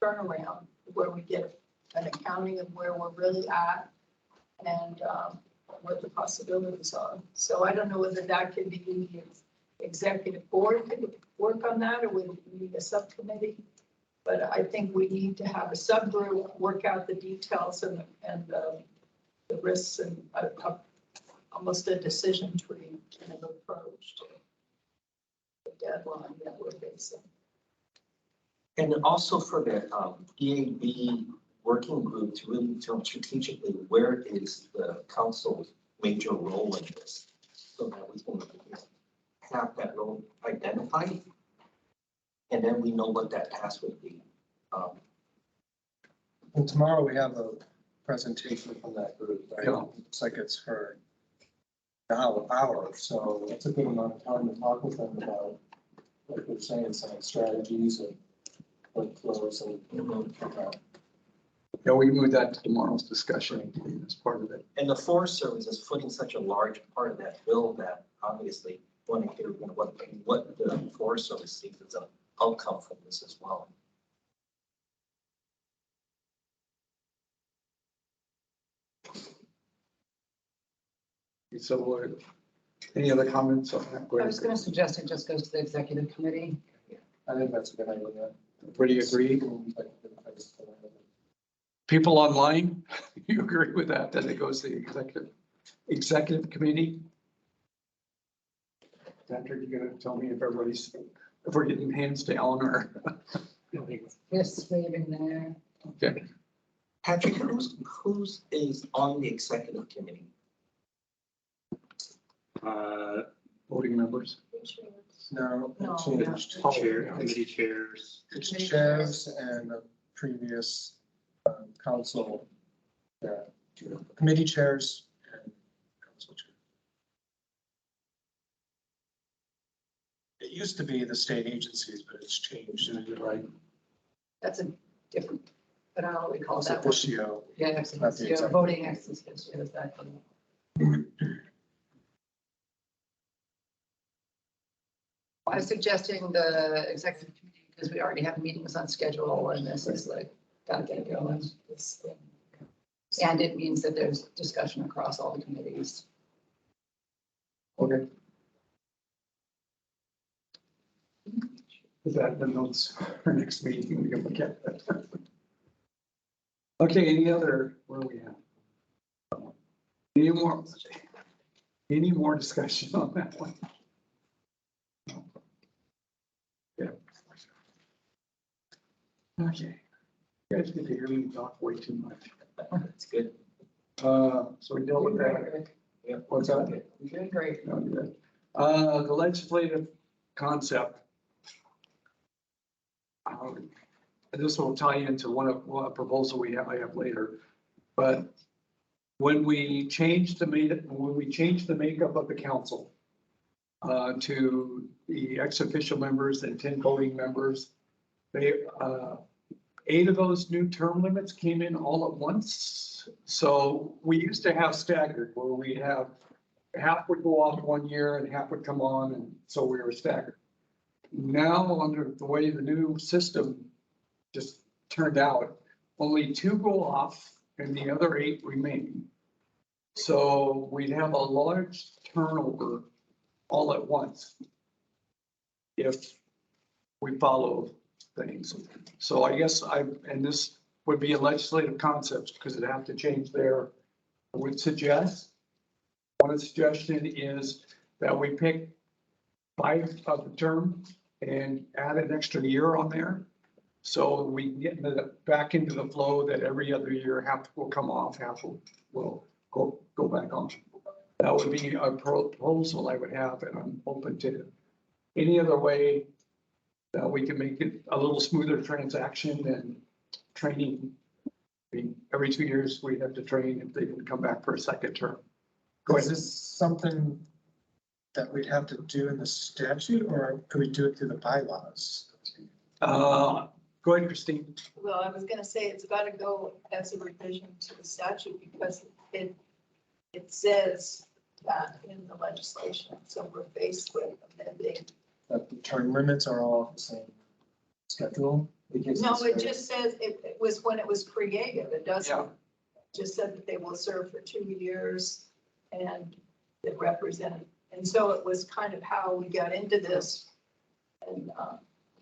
turnaround where we get an accounting of where we're really at and what the possibilities are. So I don't know whether that could be the executive board could work on that, or would we need a subcommittee? But I think we need to have a subgroup, work out the details and the risks and almost a decision tree kind of approach to the deadline that we're facing. And also for the EAB working group to really determine strategically where is the council's major role in this, so that we can have that role identified. And then we know what that task would be. And tomorrow we have a presentation from that group, right? Yeah. Looks like it's for an hour, so it's a good amount of time to talk with them about, like we're saying, some strategies and workflows and. Yeah, we move that to tomorrow's discussion as part of it. And the Forest Service is footing such a large part of that bill that obviously want to hear what the Forest Service sees as an outcome from this as well. So any other comments on that? I was going to suggest it just goes to the executive committee. I think that's a good idea. Everybody agree? People online, you agree with that it goes to the executive committee? Patrick, you gonna tell me if we're getting hands down or? Yes, waving there. Okay. Patrick, who's is on the executive committee? Voting members. No, No. it changed. Committee chairs. It's chairs and the previous council, committee chairs and council chair. It used to be the state agencies, but it's changed, and you're right. That's a different, but I don't recall It's that one. officio. Yeah, Not the executive, executive. voting executive is that. I was suggesting the executive committee because we already have meetings on schedule and this is like, gotta get it going. And it means that there's discussion across all the committees. Okay. Is that the notes for next meeting? We can look at that. Okay, any other, where are we at? Any more discussion on that one? Yeah. Okay. You guys get to hear me talk way too much. That's good. So we dealt with that. Yeah. What's that? You're doing great. No, you're good. The legislative concept. This will tie into one proposal I have later, but when we changed the makeup of the council, to the ex official members and 10 voting members. They, 8 of those new term limits came in all at once. So we used to have staggered where we have half would go off 1 year and half would come on, and so we were staggered. Now, under the way the new system just turned out, only 2 go off and the other 8 remain. So we'd have a large turnover all at once if we follow things. So I guess and this would be a legislative concept because it'd have to change there. I would suggest, one suggestion is that we pick 5 of the term and add an extra year on there. So we can get back into the flow that every other year half will come off, half will go back on. That would be a proposal I would have, and I'm open to any other way that we can make it a little smoother transaction and training. I mean, every 2 years we have to train if they can come back for a second term. Go Is ahead. this something that we'd have to do in the statute, or could we do it through the bylaws? Go ahead, Christine. Well, I was gonna say it's gotta go as a revision to the statute because it says that in the legislation, so we're faced with amending. That the term limits are all the same schedule? No, it just says, it was when it was created, it doesn't, just said that they will serve for 2 years and it represented, and so it was kind of how we got into this. And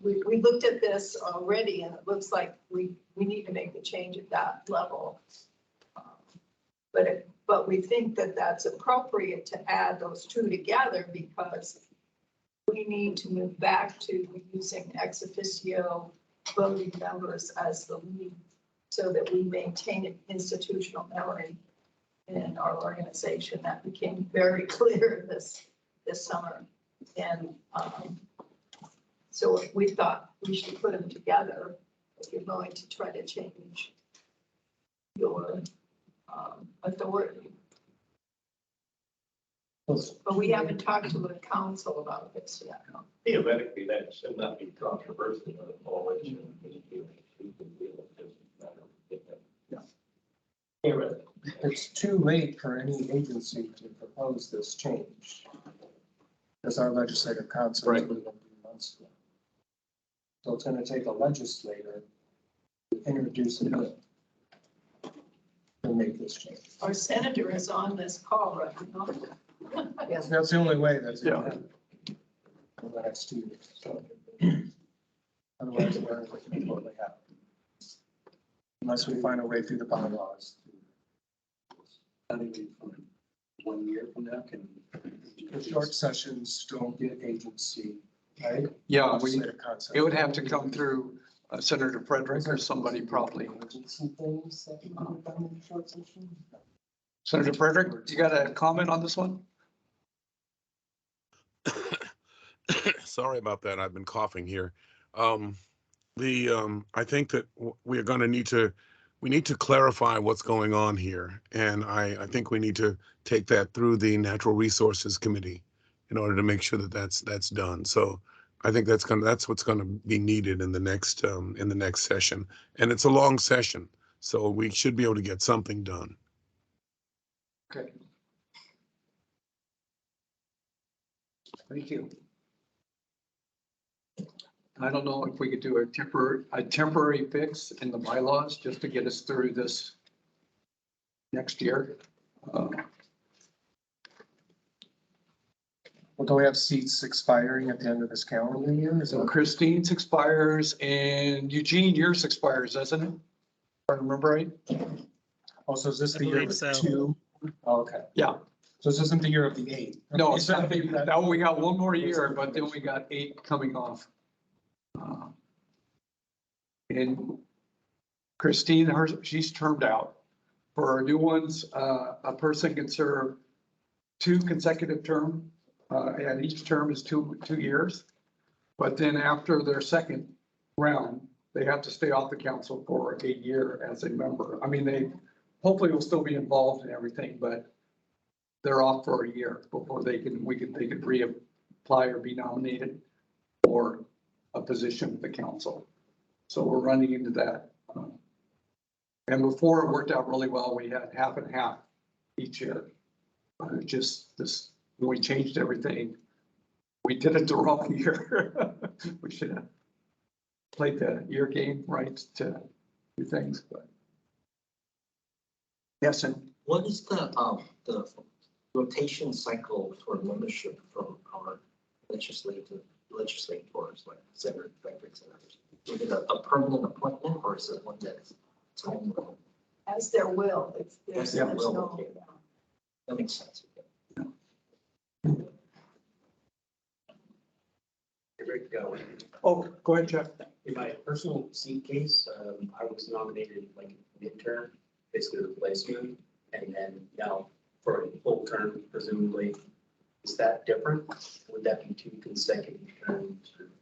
we looked at this already and it looks like we need to make the change at that level. But we think that that's appropriate to add those 2 together because we need to move back to using ex officio voting members as the lead so that we maintain an institutional memory in our organization. That became very clear this summer. And so we thought we should put them together if you're going to try to change your authority. But we haven't talked to the council about this yet. Theoretically, that should not be controversial at all. It shouldn't be. Theoretically. It's too late for any agency to propose this change. Because our legislative council is moving a few months ago. So it's gonna take a legislator to introduce a bill to make this change. Our senator is on this call right now. Yes, that's the only way that's gonna happen. For the next 2 years. So, otherwise, we're going to totally happen. Unless we find a way through the bylaws. 1 year from now, can. The short sessions don't get agency, right? Yeah, Legislative concept. it would have to come through Senator Frederick or somebody probably. Agency things that can be done in short session? Senator Frederick, you got a comment on this one? Sorry about that. I've been coughing here. I think that we're going to need to clarify what's going on here. And I think we need to take that through the Natural Resources Committee in order to make sure that that's done. So I think that's what's going to be needed in the next session. And it's a long session, so we should be able to get something done. Okay. Thank you. I don't know if we could do a temporary fix in the bylaws just to get us through this next year. Well, do we have seats expiring at the end of this calendar year? So Christine's expires and Eugene, yours expires, doesn't it? If I remember right? Oh, so is this I the year believe with so. 2? Oh, okay. Yeah. So this isn't the year of the 8? No, it's not. Now we got 1 more year, but then we got 8 coming off. And Christine, she's termed out. For our new ones, a person can serve 2 consecutive terms, and each term is 2 years. But then after their second round, they have to stay off the council for a year as a member. I mean, they hopefully will still be involved in everything, but they're off for a year before they can apply or be nominated for a position with the council. So we're running into that. And before it worked out really well, we had half and half each year. Just this, when we changed everything, we did it the wrong year. We should have played the year game right to do things, but. Yes, and What is the rotation cycle for membership from our legislators like Senator Frederick and others? Is it a permanent appointment or is it one that's time? As their will, it's, As there's their no. will, okay. That makes sense. Oh, go ahead, Jeff. In my personal seat case, I was nominated like midterm, basically replacement, and then now for a full term presumably. Is that different? Would that be 2 consecutive terms or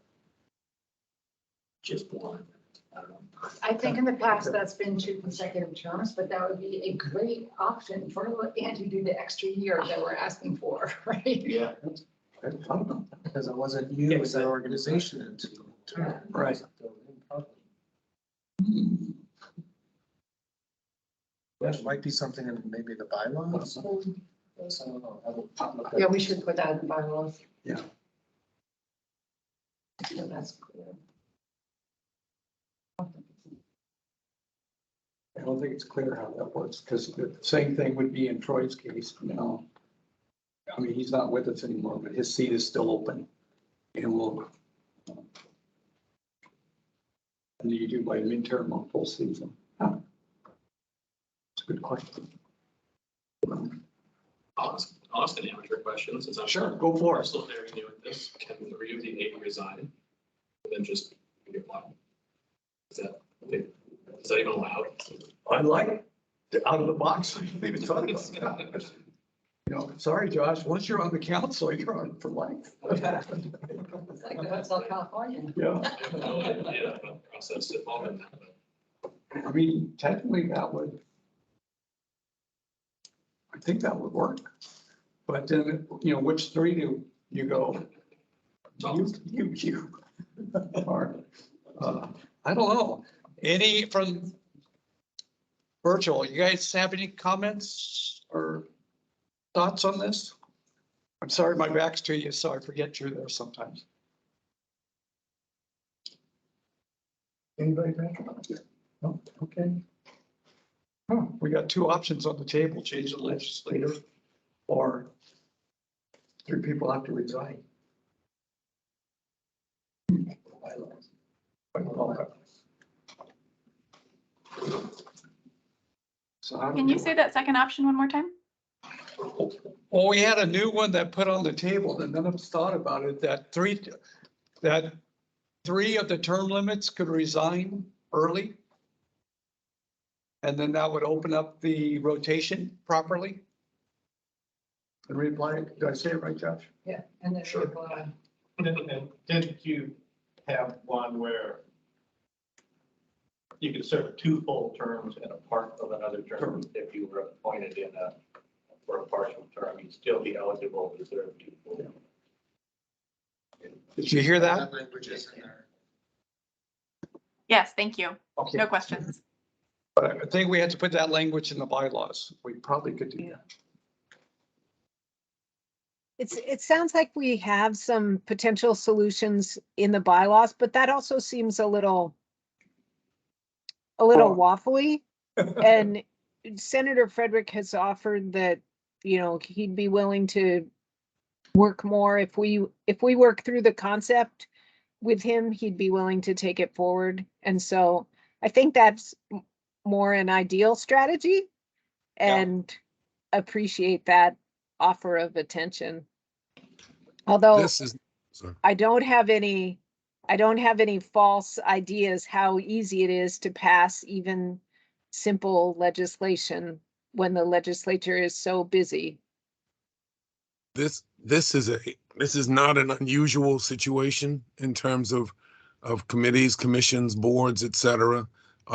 just one? I don't know. I think in the past that's been 2 consecutive terms, but that would be a great option for Andy to do the extra year that we're asking for, right? Yeah. Because it wasn't you as an organization until. Right. That might be something in maybe the bylaws. Yeah, we should put that in the bylaws. Yeah. So that's clear. I don't think it's clear how that works, because the same thing would be in Troy's case now. I mean, he's not with us anymore, but his seat is still open. And we'll. And you do by midterm or full season. It's a good question. I'll ask an amateur question since I'm. Sure, go for it. I'm still very new at this. Can 3 of the 8 resign? And then just reapply? Is that even allowed? I like the out of the box. You know, sorry, Josh, once you're on the council, you're on for life. It's like that's all California. Yeah. Yeah, process involved in that. I mean, technically that would. I think that would work. But then, you know, which 3 do you go? You. Or, I don't know. Any from virtual, you guys have any comments or thoughts on this? I'm sorry, my back's to you, so I forget you're there sometimes. Anybody back? No, okay. Huh, we got 2 options on the table, change the legislator or 3 people have to resign. So Can you say that second option one more time? Well, we had a new one that put on the table and none of us thought about it, that 3 of the term limits could resign early. And then that would open up the rotation properly. And reapply, did I say it right, Josh? Yeah, and then Sure. And didn't you have one where you could serve 2 full terms and a part of another term if you were appointed for a partial term, you'd still be eligible to serve 2 full. Did you hear that? Language is in there. Yes, thank you. Okay. No questions. But I think we had to put that language in the bylaws. We probably could do that. It sounds like we have some potential solutions in the bylaws, but that also seems a little waffly. And Senator Frederick has offered that, you know, he'd be willing to work more. If we work through the concept with him, he'd be willing to take it forward. And so I think that's more an ideal strategy and appreciate that offer of attention. Although I don't have any false ideas how easy it is to pass even simple legislation when the legislature is so busy. This is not an unusual situation in terms of committees, commissions, boards, et cetera.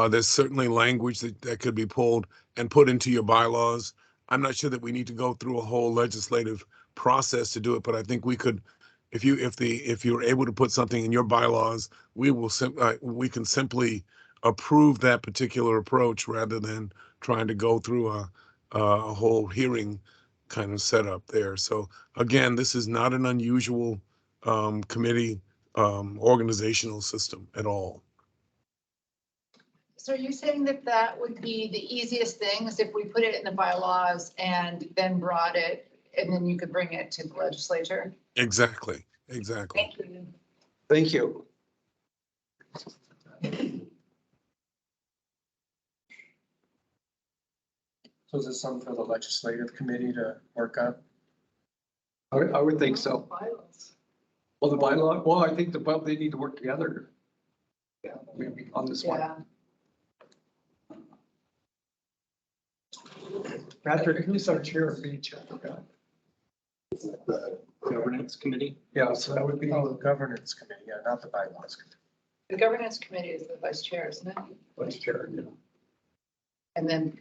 There's certainly language that could be pulled and put into your bylaws. I'm not sure that we need to go through a whole legislative process to do it, but I think we could if you're able to put something in your bylaws, we can simply approve that particular approach rather than trying to go through a whole hearing kind of setup there. So again, this is not an unusual committee organizational system at all. So are you saying that that would be the easiest thing is if we put it in the bylaws and then brought it, and then you could bring it to the legislature? Exactly. Thank you. Thank you. So is this something for the legislative committee to work on? I would think so. Well, the bylaw, well, I think they need to work together. Yeah, maybe on this one. Yeah. Patrick, who's our chair of each? I forgot. The governance committee. Yeah, so that would be. Oh, the governance committee, yeah, not the bylaws committee. The governance committee is the vice chair, isn't it? Vice chair, yeah. And then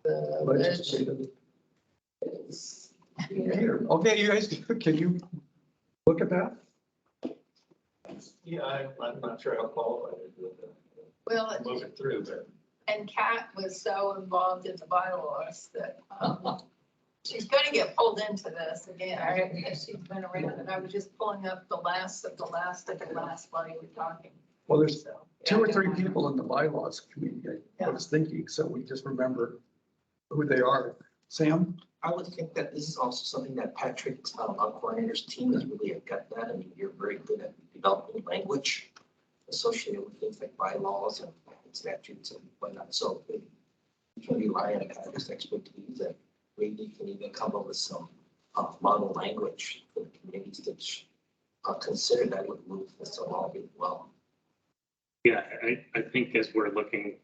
the Legislative. Okay, you guys, can you look at that? Yeah, I'm not sure how qualified it is. Well, Move it through, but. And Kat was so involved in the bylaws that she's going to get pulled into this again. She's been around, and I was just pulling up the last of the last of the last while you were talking. Well, there's 2 or 3 people in the bylaws committee, I was thinking, so we just remember who they are. Sam? I would think that this is also something that Patrick's coordinator's team is really adept at. I mean, you're very good at developing language associated with things like bylaws and statutes and whatnot. So you can rely on Patrick's expertise, and maybe you can even come up with some model language for the communities that consider that would move this along as well. Yeah, I think as we're looking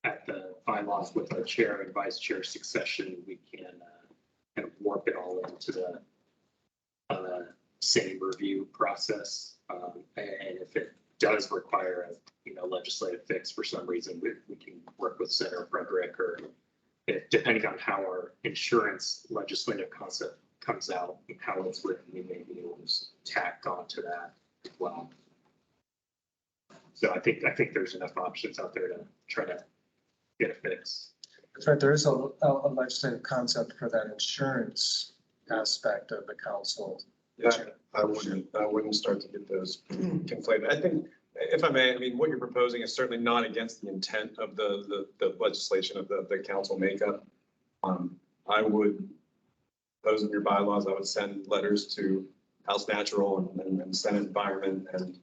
at the bylaws with the chair and vice chair succession, we can kind of warp it all into the same review process. And if it does require a legislative fix for some reason, we can work with Senator Frederick, or depending on how our insurance legislative concept comes out and how it's written, we may be able to tack onto that as well. So I think there's enough options out there to try to get a fix. That's right, there is a legislative concept for that insurance aspect of the council. Yeah, I wouldn't start to get those conflated. I think, if I may, I mean, what you're proposing is certainly not against the intent of the legislation of the council makeup. I would, those in your bylaws, I would send letters to House Natural and Senate Environment, and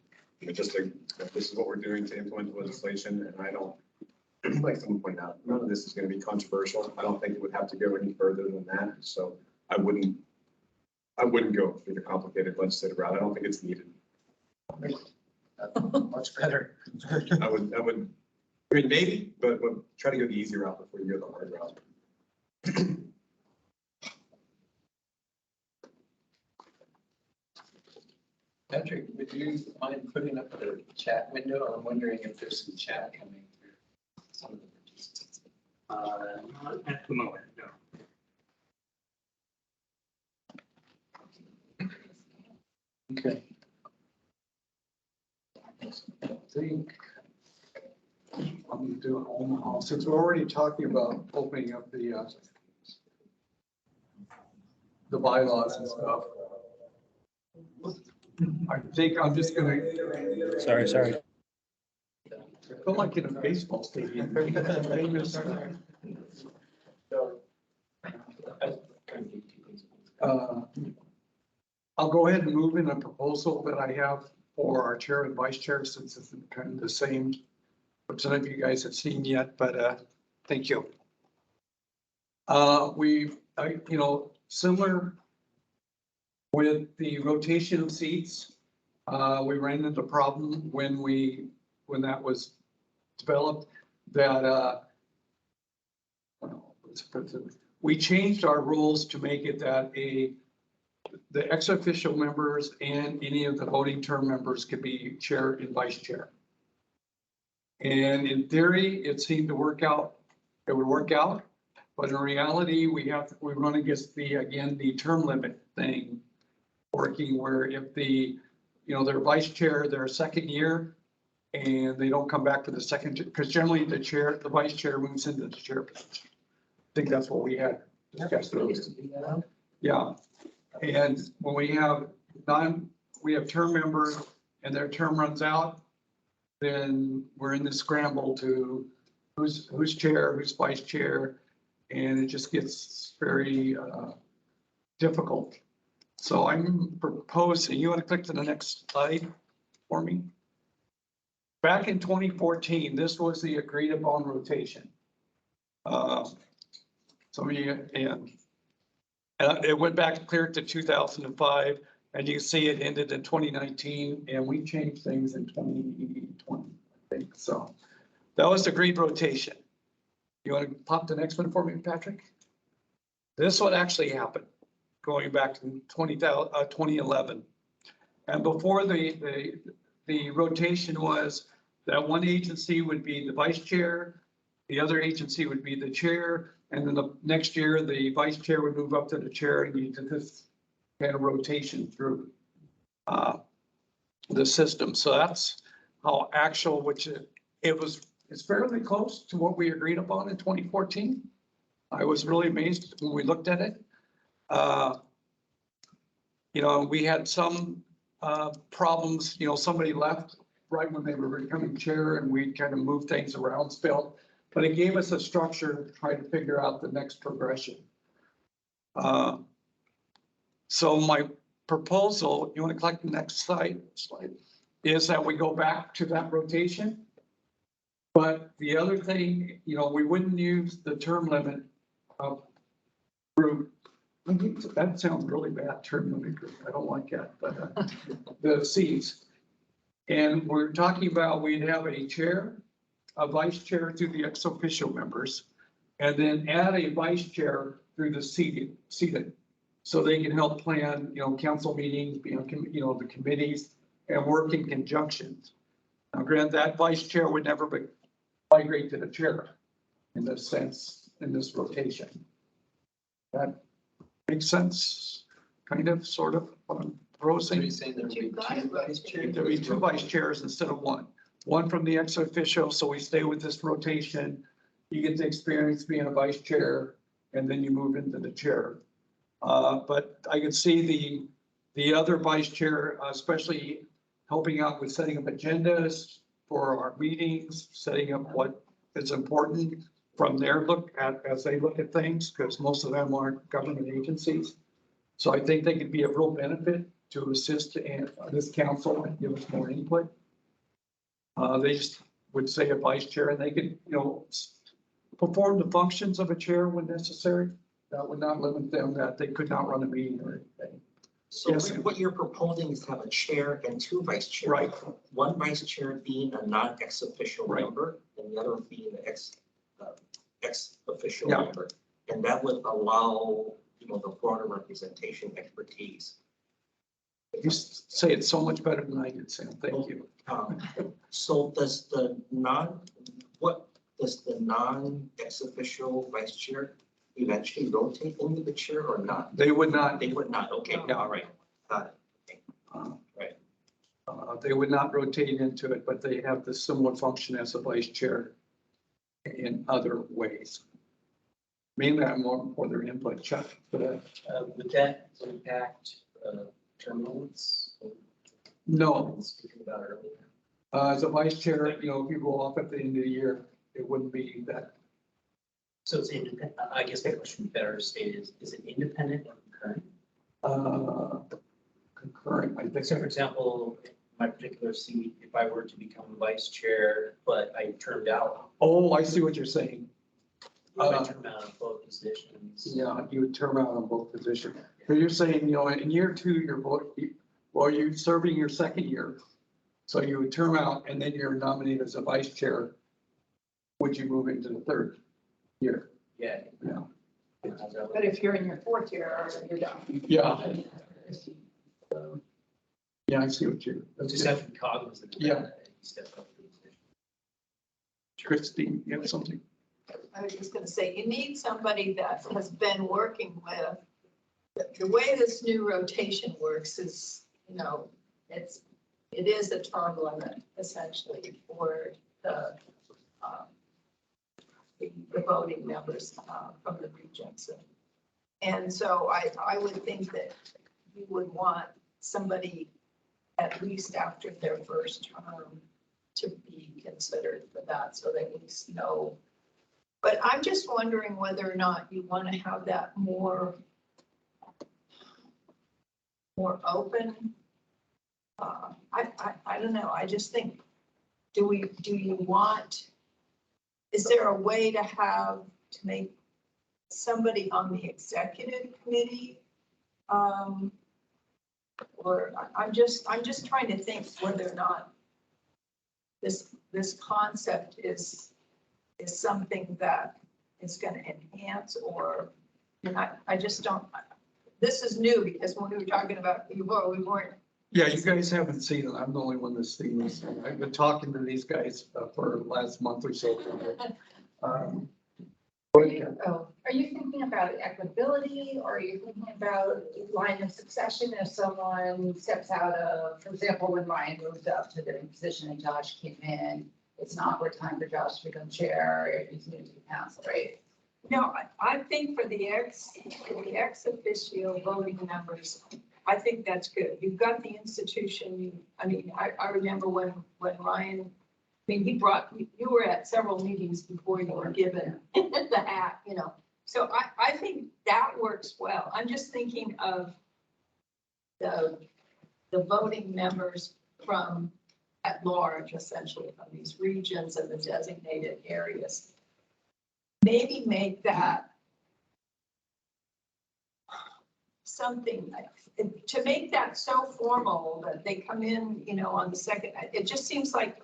just to, this is what we're doing to implement the legislation. And I don't, like someone pointed out, none of this is going to be controversial. I don't think it would have to go any further than that. So I wouldn't go through the complicated legislative route. I don't think it's needed. Much better. I would, I mean, maybe, but try to go the easy route before you go the hard route. Patrick, would you mind putting up the chat window? I'm wondering if there's some chat coming through some of the participants. Not at the moment, no. Okay. I think I'm gonna do it Omaha, since we're already talking about opening up the bylaws and stuff. I think I'm just gonna. Sorry. I feel like in a baseball stadium. I'll go ahead and move in a proposal that I have for our chair and vice chair, since it's kind of the same, which none of you guys have seen yet, but thank you. Similar with the rotation of seats, we ran into a problem when that was developed, that we changed our rules to make it that the ex officio members and any of the voting term members could be chair and vice chair. And in theory, it seemed to work out. It would work out, But in reality, we run against the term limit thing working where if their vice chair, their second year, and they don't come back to the second, because generally the vice chair moves into the chair position. I think that's what we had discussed earlier. Yeah, and when we have term members and their term runs out, then we're in the scramble to who's chair, who's vice chair, and it just gets very difficult. So I'm proposing, you want to click to the next slide for me? Back in 2014, this was the agreed upon rotation. It went back clear to 2005, and you can see it ended in 2019, and we changed things in 2020, I think. So that was the agreed rotation. You want to pop the next one for me, Patrick? This one actually happened going back to 2011. And before the rotation was that one agency would be the vice chair, the other agency would be the chair, and then the next year, the vice chair would move up to the chair, and you did this kind of rotation through the system. So that's how actual, it's fairly close to what we agreed upon in 2014. I was really amazed when we looked at it. We had some problems, somebody left right when they were becoming chair, and we kind of moved things around still, but it gave us a structure to try to figure out the next progression. So my proposal, you want to click the next slide, is that we go back to that rotation. But the other thing, we wouldn't use the term limit group. That sounds really bad, term limit group. I don't like that, but the seats. And we're talking about we'd have a chair, a vice chair through the ex officio members, and then add a vice chair through the seated, so they can help plan, council meetings, be on, the committees, and work in conjunction. Now, granted, that vice chair would never migrate to the chair in this sense, in this rotation. That makes sense, kind of, sort of, what I'm proposing. There'd be two vice chairs instead of one. One from the ex officio, so we stay with this rotation. You get the experience being a vice chair, and then you move into the chair. But I could see the other vice chair, especially helping out with setting up agendas for our meetings, setting up what is important from their look at, as they look at things, because most of them aren't government agencies. So I think they could be a real benefit to assist in this council and give us more input. They just would say a vice chair, and they could, perform the functions of a chair when necessary. That would not limit them, that they could not run a meeting or anything. So Yes. what you're proposing is to have a chair and two vice chairs. Right. One vice chair being a non-ex official member, and the other being an ex official member. And that would allow, the broader representation expertise. You say it so much better than I did, Sam. Thank you. So does the non-ex official vice chair eventually rotate into the chair or not? They would not. They would not. Okay. Yeah. All right. Got it. Right. They would not rotate into it, but they have the similar function as a vice chair in other ways. Mainly, I'm more for their input. Chuck, for that. Would that impact term limits? No. Speaking about earlier. As a vice chair, if you go off at the end of the year, it wouldn't be that. So it's independent. I guess the question better stated is it independent or concurrent? Concurrent, I think. So for example, my particular seat, if I were to become vice chair, but I turned out. Oh, I see what you're saying. If I turned out on both positions. Yeah, you would term out on both positions. But you're saying, in year two, you're serving your second year. So you would term out and then you're nominated as a vice chair. Would you move into the third year? Yeah. Yeah. But if you're in your fourth year, you're done. Yeah. Yeah, I see what you're. Just have to be cognizant of Yeah. that. Step up to the position. Christine, you have something? I was just gonna say, you need somebody that has been working with, the way this new rotation works is, you know, it is a term limit essentially for the voting members from the regions. And so I would think that you would want somebody at least after their first term to be considered for that, so they at least know. But I'm just wondering whether or not you want to have that more open. I don't know. I just think, do you want, is there a way to make somebody on the executive committee? Or I'm just trying to think whether or not this concept is something that is going to enhance, or, and I just don't, this is new because when we were talking about Evo, we weren't. Yeah, you guys haven't seen it. I'm the only one that's seen this. I've been talking to these guys for the last month or so. Are you thinking about equitability, or are you thinking about line of succession if someone steps out of, for example, when Ryan moved up to the position and Josh came in, it's an awkward time for Josh to become chair if he's new to the council, right? No, I think for the ex officio voting members, I think that's good. You've got the institution. I mean, I remember when Ryan, I mean, you were at several meetings before you were given the hat, you know. So I think that works well. I'm just thinking of the voting members from at large, essentially, from these regions and the designated areas. Maybe make that something, to make that so formal that they come in, you know, on the second, it just seems like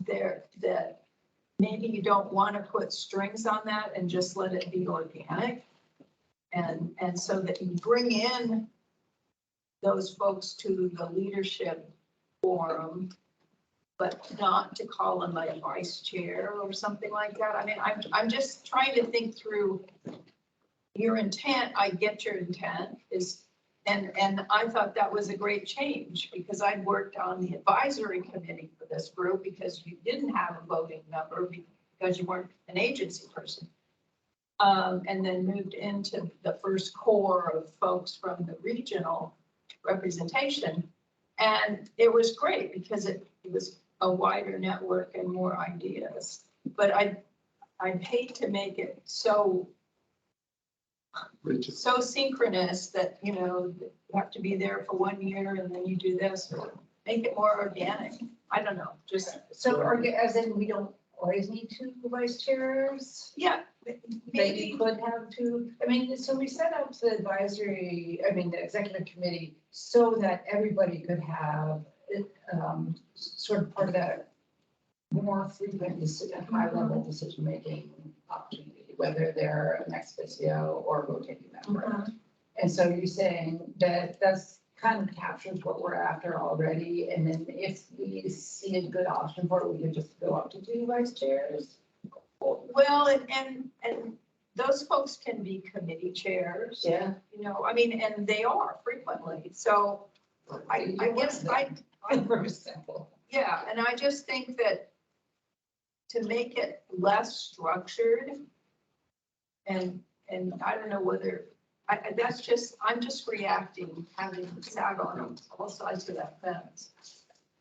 that maybe you don't want to put strings on that and just let it be organic. And so that you bring in those folks to the leadership forum, but not to call them a vice chair or something like that. I mean, I'm just trying to think through your intent. I get your intent is, and I thought that was a great change because I'd worked on the advisory committee for this group because you didn't have a voting member because you weren't an agency person. And then moved into the first core of folks from the regional representation. And it was great because it was a wider network and more ideas. But I'd hate to make it so synchronous that, you know, you have to be there for 1 year and then you do this. Make it more organic. I don't know, just. So, as in, we don't always need 2 vice chairs? Yeah. Maybe could have 2. I mean, so we set up the advisory, the executive committee so that everybody could have sort of part of that more frequent high-level decision-making opportunity, whether they're an ex officio or rotating member. And so you're saying that that's kind of captures what we're after already. And then if we see a good option for it, we could just go up to 2 vice chairs. Well, and those folks can be committee chairs. Yeah. You know, I mean, and they are frequently. So I guess I'm very simple. Yeah, and I just think that to make it less structured, and I don't know whether, I'm just reacting, having sat on all sides of that fence.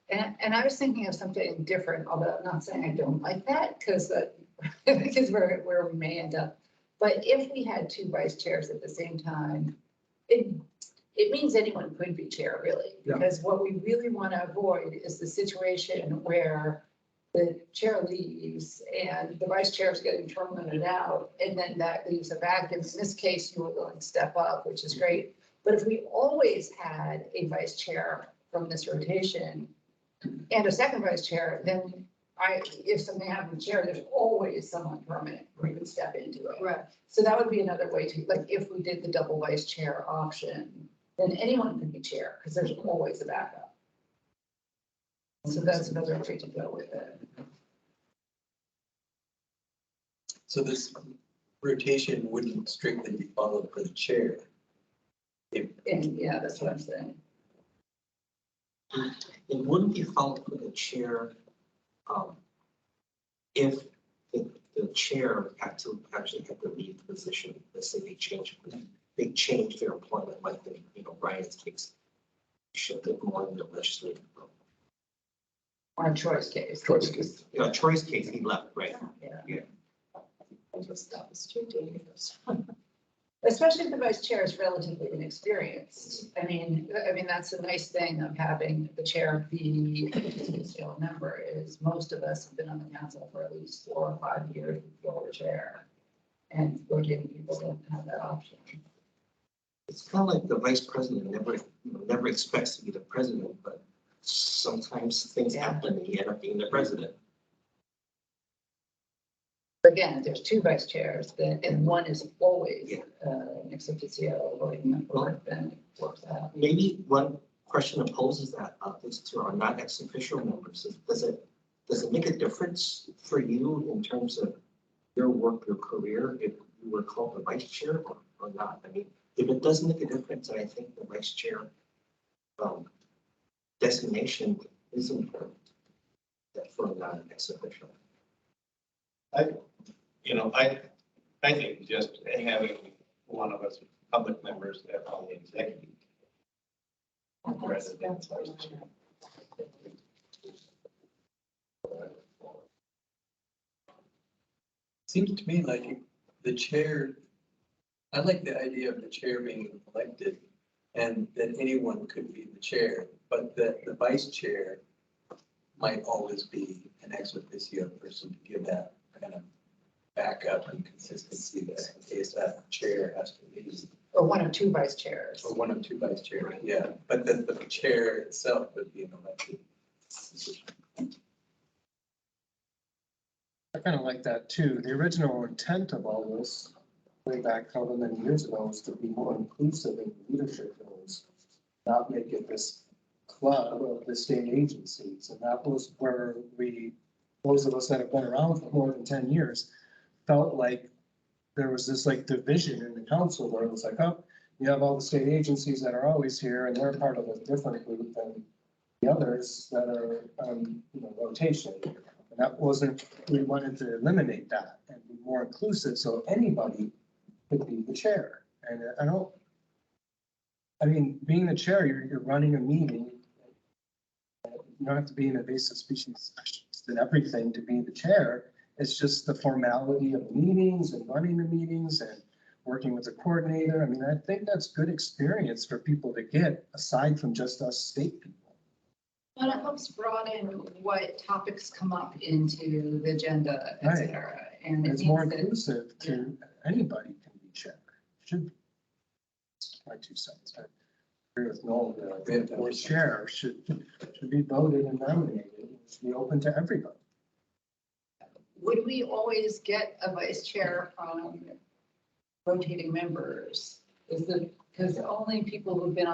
And I was thinking of something different, although I'm not saying I don't like that, because where we may end up. But if we had 2 vice chairs at the same time, it means anyone could be chair, really. Because what we really want to avoid is the situation where the chair leaves and the vice chair is getting terminated out, and then that leaves a vacuum. In this case, you were willing to step up, which is great. But if we always had a vice chair from this rotation and a second vice chair, then if something happened with the chair, there's always someone permanent who can step into it. Right. So that would be another way to, like, if we did the double vice chair option, then anyone can be chair because there's always a backup. So that's another way to go with it. So this rotation wouldn't strictly be followed for the chair. And yeah, that's what I'm saying. It wouldn't be followed for the chair, if the chair had to actually have to leave the position, let's say they change their employment, like in, Ryan's case. Should have more in the legislative role. Or in Troy's case. Troy's case, he left, right? Yeah. I just thought it was too dangerous. Especially if the vice chair is relatively inexperienced. I mean, that's a nice thing of having the chair be a member is most of us have been on the council for at least 4 or 5 years before we're chair. And rotating people don't have that option. It's kind of like the vice president never expects to be the president, but sometimes things happen and you end up being the president. Again, there's 2 vice chairs, and one is always an ex officio voting member, then it works out. Maybe one question that poses that is to our not ex officio members. Does it make a difference for you in terms of your work, your career, if you were called the vice chair or not? I mean, if it doesn't make a difference, I think the vice chair designation is important for a non ex officio. I think just having one of us public members that on the executive. Seems to me like the chair, I like the idea of the chair being elected and that anyone could be the chair, but that the vice chair might always be an ex officio person to give that kind of backup and consistency that in case that chair has to leave. Or 1 or 2 vice chairs. Or 1 or 2 vice chairs, yeah, but then the chair itself would be an elected position. I kind of like that too. The original intent of all this, way back however many years ago, was to be more inclusive in leadership roles, not make it this club of the state agencies. And that was where those of us that have been around for more than 10 years, felt like there was this like division in the council where it was like, oh, you have all the state agencies that are always here and they're part of a different group than the others that are on rotation. And that wasn't, we wanted to eliminate that and be more inclusive so anybody could be the chair. And being the chair, you're running a meeting. You don't have to be an invasive species specialist and everything to be the chair. It's just the formality of meetings and running the meetings and working with the coordinator. I mean, I think that's good experience for people to get aside from just us state people. And it helps broaden what topics come up into the agenda, et cetera. And it's more inclusive to anybody can be chair. Should be. My 2 cents. I agree with Noel. The chair should be voted and nominated. It should be open to everybody. Would we always get a vice chair from rotating members? Because only people who've been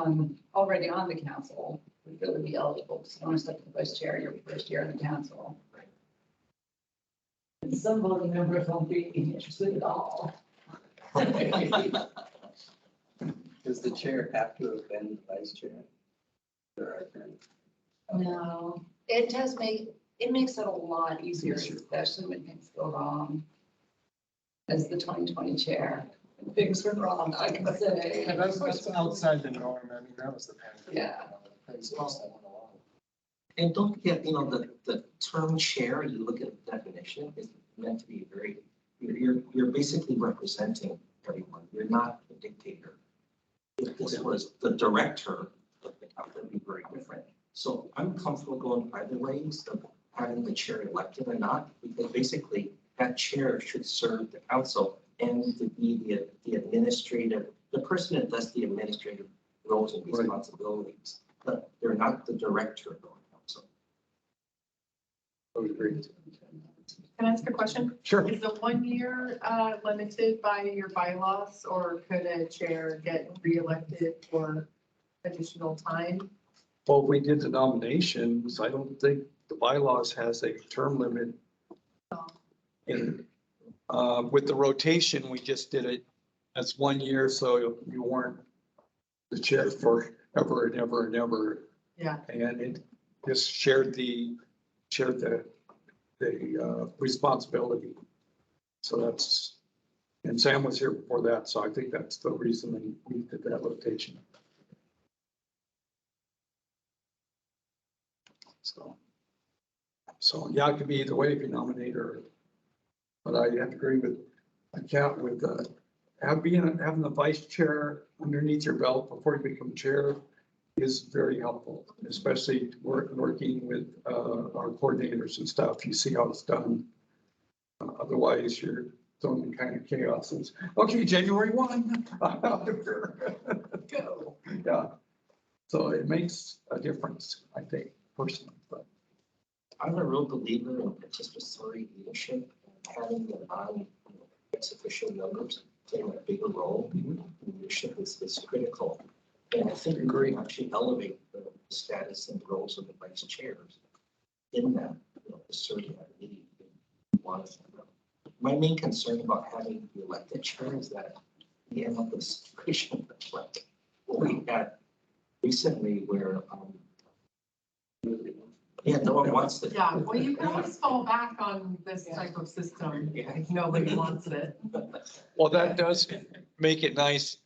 already on the council would really be eligible. Because you want to step to the vice chair your first year in the council. And some voting members won't be interested at all. Does the chair have to have been the vice chair? No, it does it makes it a lot easier, especially when things go wrong. As the 2020 chair, when things went wrong, I can say. Yeah, that's outside the norm. I mean, that was the pandemic. Yeah. And don't forget, the term chair, you look at the definition, is meant to be you're basically representing everyone. You're not a dictator. If this was the director, that would be very different. So I'm comfortable going either ways of having the chair elected or not, because basically that chair should serve the council and to be the administrative, the person that does the administrative roles and responsibilities. But they're not the director of the council. I would agree. Can I ask a question? Sure. Is the 1 year limited by your bylaws, or could a chair get reelected for additional time? Well, if we did the nominations, I don't think the bylaws has a term limit in With the rotation, we just did it as 1 year, so you weren't the chair for ever and ever and ever. Yeah. And it just shared the responsibility. So that's, and Sam was here before that, so I think that's the reason we did that rotation. So yeah, it could be either way if you nominate her. But I have to agree with Kat with having the vice chair underneath your belt before you become chair is very helpful, especially working with our coordinators and stuff. You see how it's done. Otherwise, you're thrown in kind of chaos. It's, okay, January 1, I'm out of here. Go. Yeah. So it makes a difference, I think, personally. But I'm a real believer in participatory leadership, having the ex-official members playing a bigger role. Leadership is critical. And I think we can actually elevate the status and roles of the vice chairs in that, asserting our need. My main concern about having the elected chair is that we end up with a situation like what we had recently where, yeah, no one wants it. Yeah, well, you can always fall back on this type of system if nobody wants it. well, that does make it nice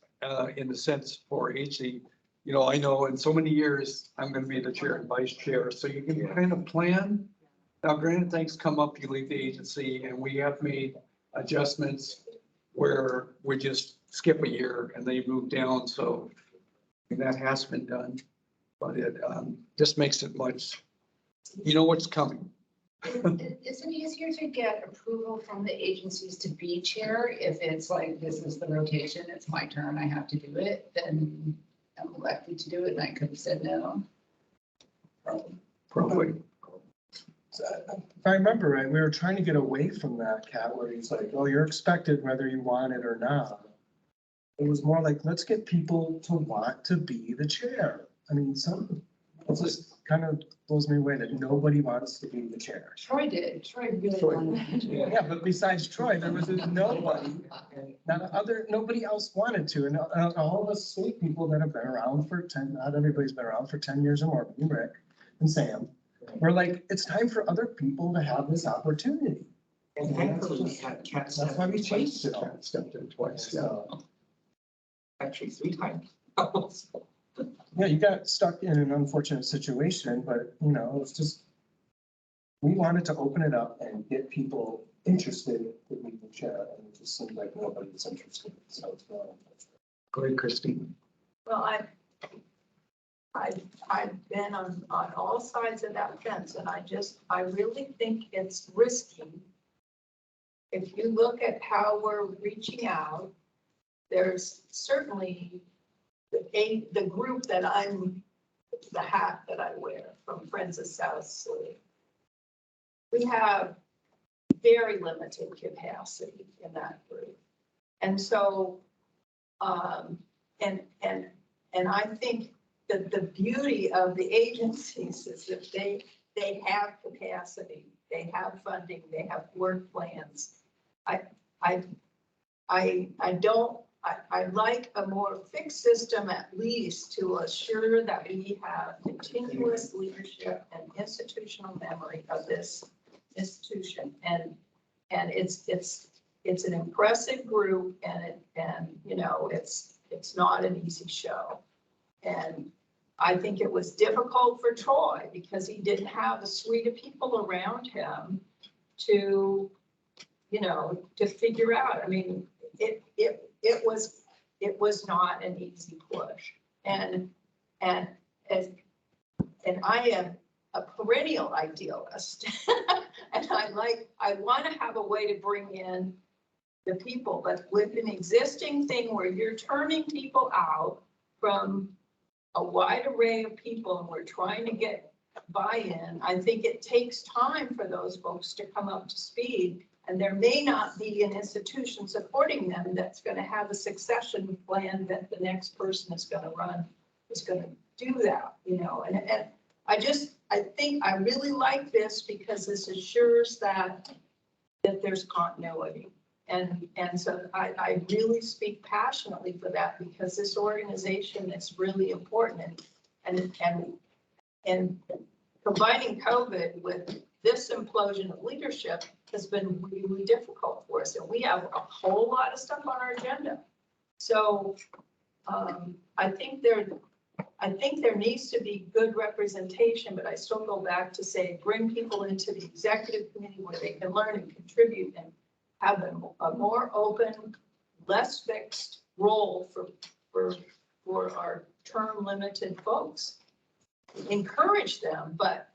in the sense for HC. I know in so many years, I'm going to be the chair and vice chair, so you can kind of plan. Now, granted, things come up, you leave the agency, and we have made adjustments where we just skip a year and they move down. So that has been done, but it just makes it much, what's coming. Isn't it easier to get approval from the agencies to be chair if it's like, this is the rotation, it's my turn, I have to do it, then I'm elected to do it and I could have said no? Probably. If I remember right, we were trying to get away from that, Kat, where he's like, oh, you're expected whether you want it or not. It was more like, let's get people to want to be the chair. I mean, it just kind of blows me away that nobody wants to be the chair. Troy did. Troy really wanted to. Yeah, but besides Troy, there was nobody, nobody else wanted to. And all of us sweet people that have been around for 10, not everybody's been around for 10 years or more, me, Rick and Sam, we're like, it's time for other people to have this opportunity. And thankfully, we had Kat. That's why we changed it. Kat stepped in twice, yeah. Actually, 3 times. Yeah, you got stuck in an unfortunate situation, but it's just, we wanted to open it up and get people interested in being the chair, and it just seemed like nobody's interested. So it's not. Go ahead, Christine. Well, I've been on all sides of that fence, and I really think it's risky. If you look at how we're reaching out, there's certainly the group that the hat that I wear from Friends of South Sleep. We have very limited capacity in that group. And so, and I think that the beauty of the agencies is that they have capacity, they have funding, they have work plans. I like a more fixed system at least to assure that we have continuous leadership and institutional memory of this institution. And it's an impressive group, and it's not an easy show. And I think it was difficult for Troy because he didn't have a suite of people around him to figure out. I mean, it was not an easy push. And I am a perennial idealist. And I want to have a way to bring in the people, but with an existing thing where you're turning people out from a wide array of people and we're trying to get buy-in, I think it takes time for those folks to come up to speed. And there may not be an institution supporting them that's going to have a succession plan that the next person is going to run, is going to do that, and I think I really like this because this assures that there's continuity. And so I really speak passionately for that because this organization is really important and combining COVID with this implosion of leadership has been really difficult for us. And we have a whole lot of stuff on our agenda. So I think there needs to be good representation, but I still go back to say, bring people into the executive committee where they can learn and contribute and have a more open, less fixed role for our term limited folks. Encourage them, but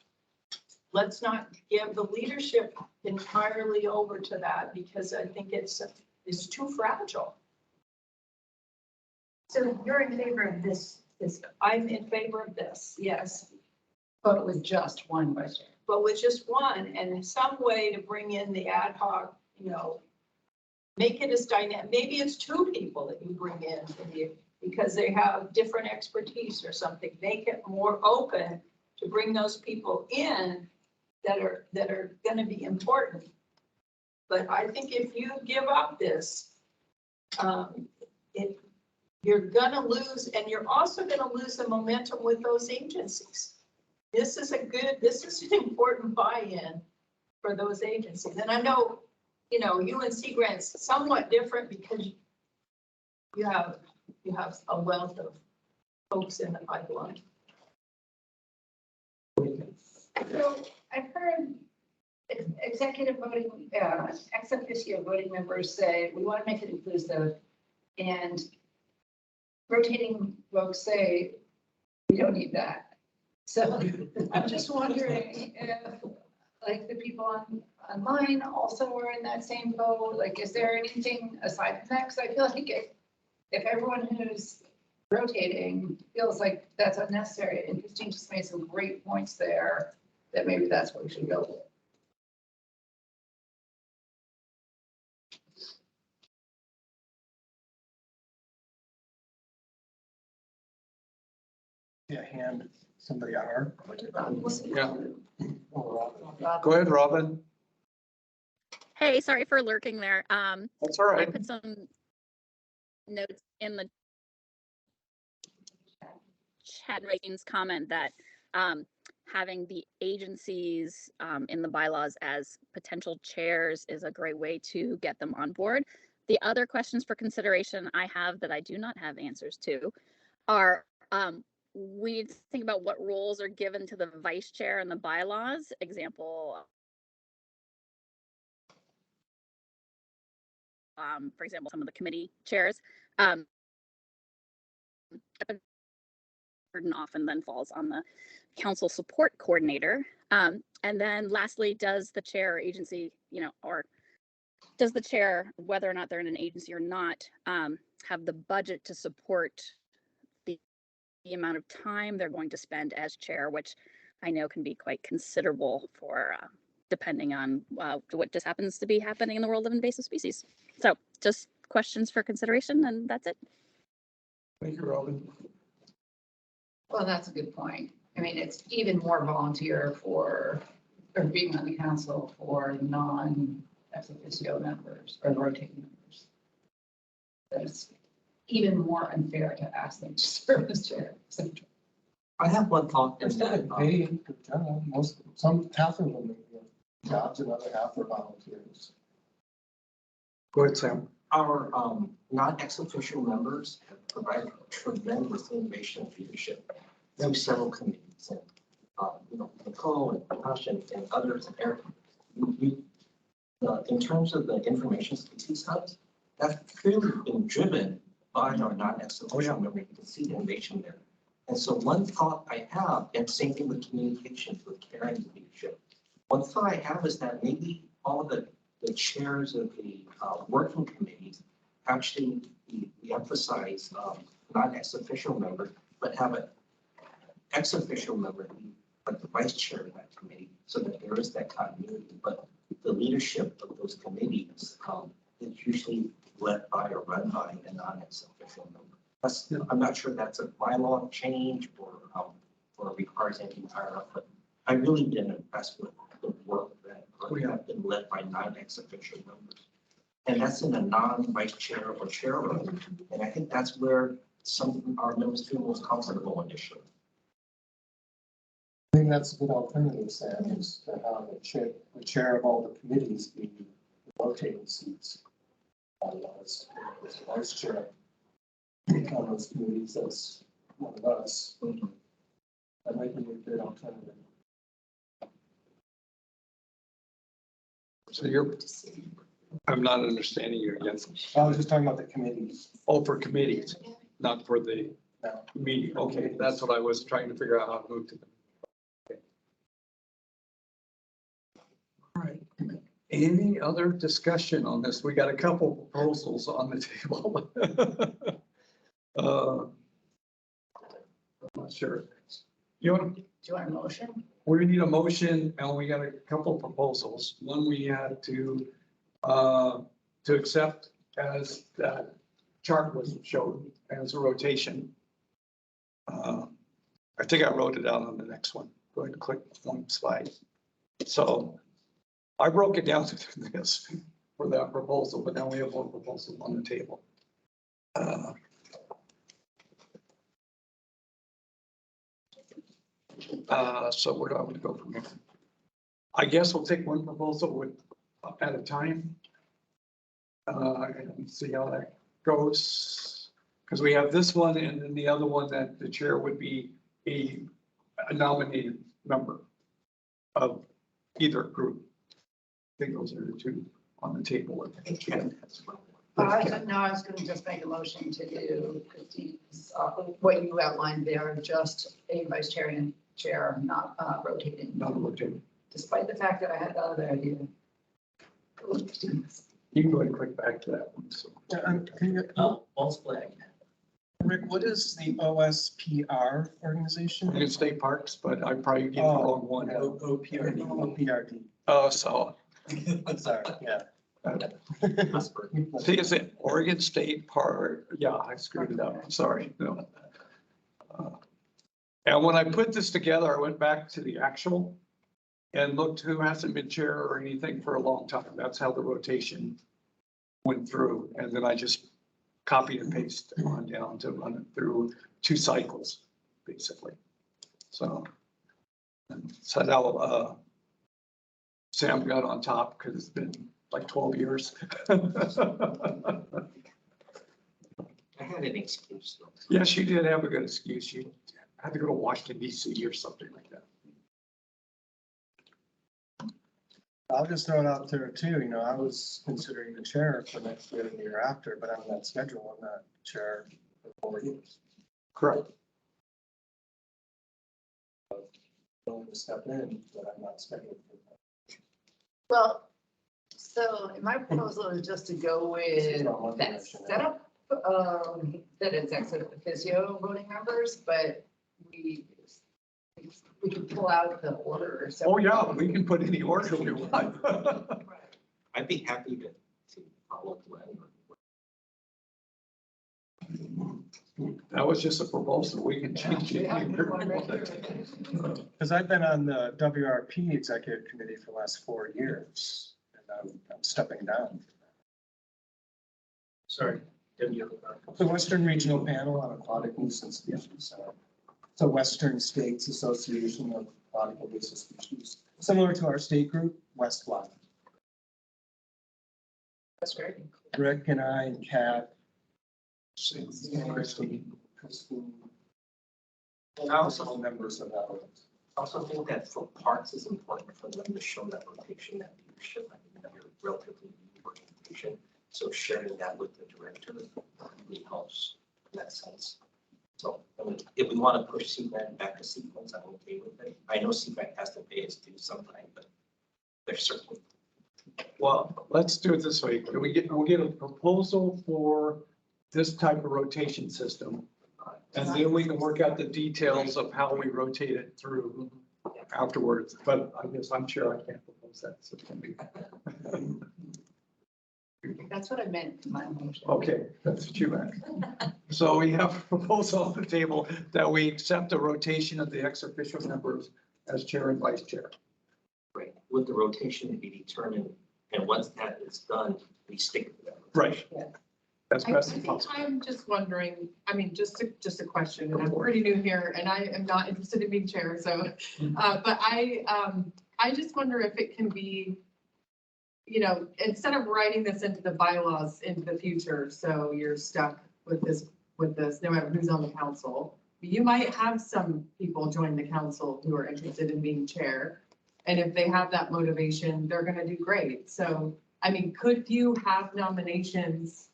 let's not give the leadership entirely over to that because I think it's too fragile. So you're in favor of this? I'm in favor of this, yes. But with just one vice chair. But with just one, and some way to bring in the ad hoc, make it as dynamic. Maybe it's two people that you bring in because they have different expertise or something. Make it more open to bring those people in that are going to be important. But I think if you give up this, you're going to lose, and you're also going to lose the momentum with those agencies. This is an important buy-in for those agencies. And I know, UNC grants somewhat different because you have a wealth of folks in the pipeline. So I've heard executive voting, ex officio voting members say, we want to make it inclusive, and rotating folks say, we don't need that. So I'm just wondering if, like, the people online also were in that same boat. Like, is there anything aside from that? Because I feel like if everyone who's rotating feels like that's unnecessary, and Christine just made some great points there, that maybe that's what we should go with. Yeah, hand somebody on our. Yeah. Go ahead, Robin. Hey, sorry for lurking there. That's all right. I put some notes in the chat. Rating's comment that having the agencies in the bylaws as potential chairs is a great way to get them on board. The other questions for consideration I have that I do not have answers to are we need to think about what roles are given to the vice chair in the bylaws. Example, for example, some of the committee chairs. Burden often then falls on the council support coordinator. And then lastly, does the chair or agency, or does the chair, whether or not they're in an agency or not, have the budget to support the amount of time they're going to spend as chair, which I know can be quite considerable for depending on what just happens to be happening in the world of invasive species. So just questions for consideration, and that's it. Thank you, Robin. Well, that's a good point. I mean, it's even more volunteer or being on the council for non-ex officio members or rotating members. That's even more unfair to ask them to serve as chair. I have one thought. There's not a paid job. Half of them are jobs and other half are volunteers. Go ahead, Sam. Our non-ex official members have provided tremendous innovation and leadership through several committees, and Nicole and Natasha and others, and Eric. In terms of the information species hubs, that's clearly been driven by our non-ex official member. You can see the innovation there. And so one thought I have, and same thing with communications with Karen's leadership. One thought I have is that maybe all the chairs of the working committees actually we emphasize not ex official member, but have an ex official member, like the vice chair of that committee, so that there is that continuity. But the leadership of those committees is usually led by or run by a non-ex official member. I'm not sure that's a bylaw change or requires anything higher up, but I really been impressed with the work that have been led by non-ex official members. And that's in a non-vice chair or chair role. And I think that's where some, our members feel most comfortable initially. I think that's a good alternative, Sam, is to have the chair of all the committees be rotating seats. As vice chair on those committees, as one of us. That might be a good alternative. So you're, I'm not understanding you again. I was just talking about the committees. Oh, for committees, not for the No. meeting. Okay, that's what I was trying to figure out how to move to them. Okay. All right. Any other discussion on this? We got a couple proposals on the table. I'm not sure. You want, Do you want a motion? we need a motion and we got a couple proposals. One we had to accept as that chart was showed as a rotation. I think I wrote it down on the next one. Go ahead and click one slide. So I broke it down to this for that proposal, but now we have one proposal on the table. So where do I want to go from here? I guess we'll take one proposal at a time. And see how that goes. Because we have this one and then the other one that the chair would be a nominated member of either group. I think those are the two on the table. I was going to just make a motion to do Christine's, what you outlined there, just a vice chair and chair, not rotating. Not rotating. Despite the fact that I had the other idea. You can go ahead and click back to that one. So. I'll split. Rick, what is the OSPR organization? Oregon State Parks, but I probably gave the wrong one. OPRD. OPRD. Oh, so. Sorry, yeah. See, is it Oregon State Park? Yeah, I screwed it up. I'm sorry. No. And when I put this together, I went back to the actual and looked who hasn't been chair or anything for a long time. That's how the rotation went through. And then I just copied and pasted on down to run it through 2 cycles, basically. So now Sam got on top because it's been like 12 years. I had an excuse though. Yes, you did have a good excuse. You had to go to Washington DC or something like that. I'll just throw it out there too, you know, I was considering the chair for next year and the year after, but on that schedule, I'm not chair for 4 years. Correct. Willing to step in, but I'm not scheduled for that. Well, so my proposal is just to go with that setup, that it's ex officio voting members, but we could pull out the order. Oh, yeah, we can put any order we want. I'd be happy to follow Glenn. That was just a proposal. We can change it. Because I've been on the WRP executive committee for the last 4 years, and I'm stepping down. Sorry. The Western Regional Panel on Aquatic Nuisance Species. It's a Western States Association of Aquatic Invasive Species, similar to our state group, Westlaw. That's great. Rick and I and Kat. Christine. And I also all members of that. also think that for parks is important for them to show that rotation, that leadership. I mean, you're relatively new organization, so sharing that with the director really helps in that sense. So, I mean, if we want to push CPAC back to sequence, I'm okay with it. I know CPAC has to pay its due sometime, but there's certainly. Well, let's do it this way. Can we'll get a proposal for this type of rotation system. And then we can work out the details of how we rotate it through afterwards. But I guess I'm sure I can't propose that. So it's gonna be. That's what I meant in my motion. Okay, that's what you meant. So we have a proposal on the table that we accept the rotation of the ex officio members as chair and vice chair. Right, with the rotation to be determined And once that is done, we stick to that. Right. That's I best think possible. I'm just wondering, I mean, just a question, and I'm pretty new here and I am not interested in being chair, so, but I just wonder if it can be, you know, instead of writing this into the bylaws into the future, so you're stuck with this, no matter who's on the council. You might have some people join the council who are interested in being chair. And if they have that motivation, they're gonna do great. So, I mean, could you have nominations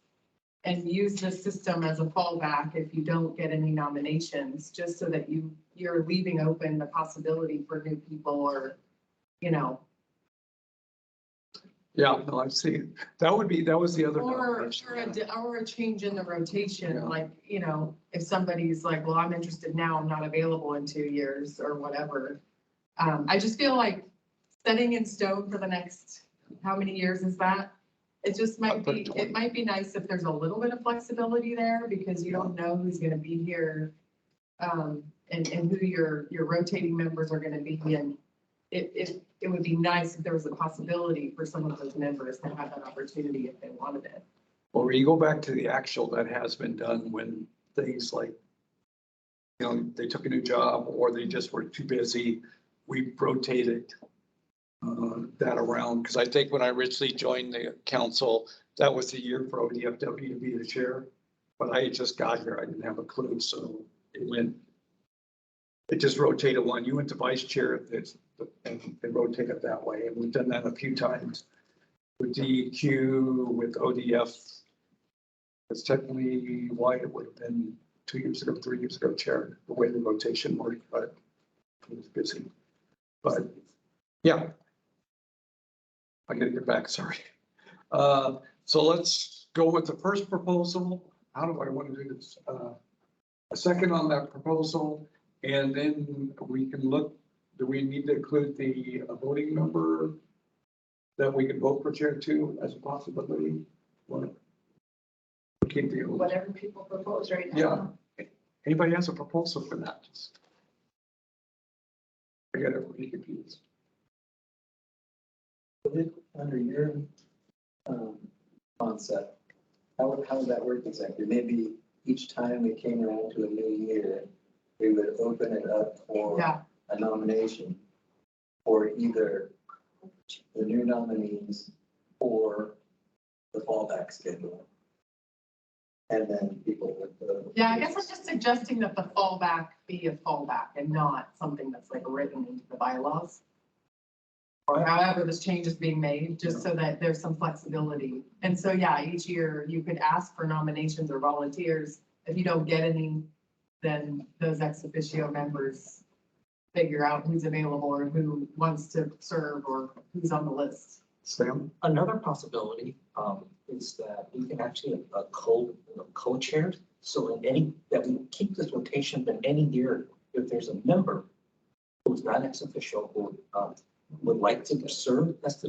and use the system as a fallback if you don't get any nominations, just so that you're leaving open the possibility for new people or, you know, Yeah, no, I see. That was the other. or nomination. or a change in the rotation, Yeah. like, you know, if somebody's like, well, I'm interested now, I'm not available in 2 years or whatever. I just feel like setting in stone for the next, how many years is that? It just might be, it might be nice if there's a little bit of flexibility there, because you don't know who's gonna be here. And who your rotating members are gonna be, and it would be nice if there was a possibility for some of those members to have that opportunity if they wanted it. Or when you go back to the actual that has been done when things like, you know, they took a new job or they just were too busy, we rotated that around. Because I think when I originally joined the council, that was the year for ODFW to be the chair. But I had just got here, I didn't have a clue, so it just rotated one. You went to vice chair, and they rotated that way. And we've done that a few times with DEQ, with ODF. That's technically why it would have been 2 years ago, 3 years ago, chair, the way the rotation worked, but it was busy. But yeah. I gotta get back, sorry. So let's go with the first proposal. How do I want to do this? A second on that proposal, and then we can look, do we need to include the voting member that we can vote for chair too as a possibility? What? Keep the. Whatever people propose right now. Yeah. Anybody has a proposal for that? I got everybody confused. Under your concept, how would that work exactly? Maybe each time we came around to a new year, we would open it up for a nomination for either the new nominees or the fallback schedule. And then people would. Yeah, I guess I'm just suggesting that the fallback be a fallback and not something that's like written into the bylaws. Or however this change is being made, just so that there's some flexibility. And so, yeah, each year you could ask for nominations or volunteers. If you don't get any, then those ex officio members figure out who's available or who wants to serve or who's on the list. Sam? Another possibility is that we can actually co-chair. So in any, that we keep this rotation, but any year, if there's a member who's not ex officio who would like to serve as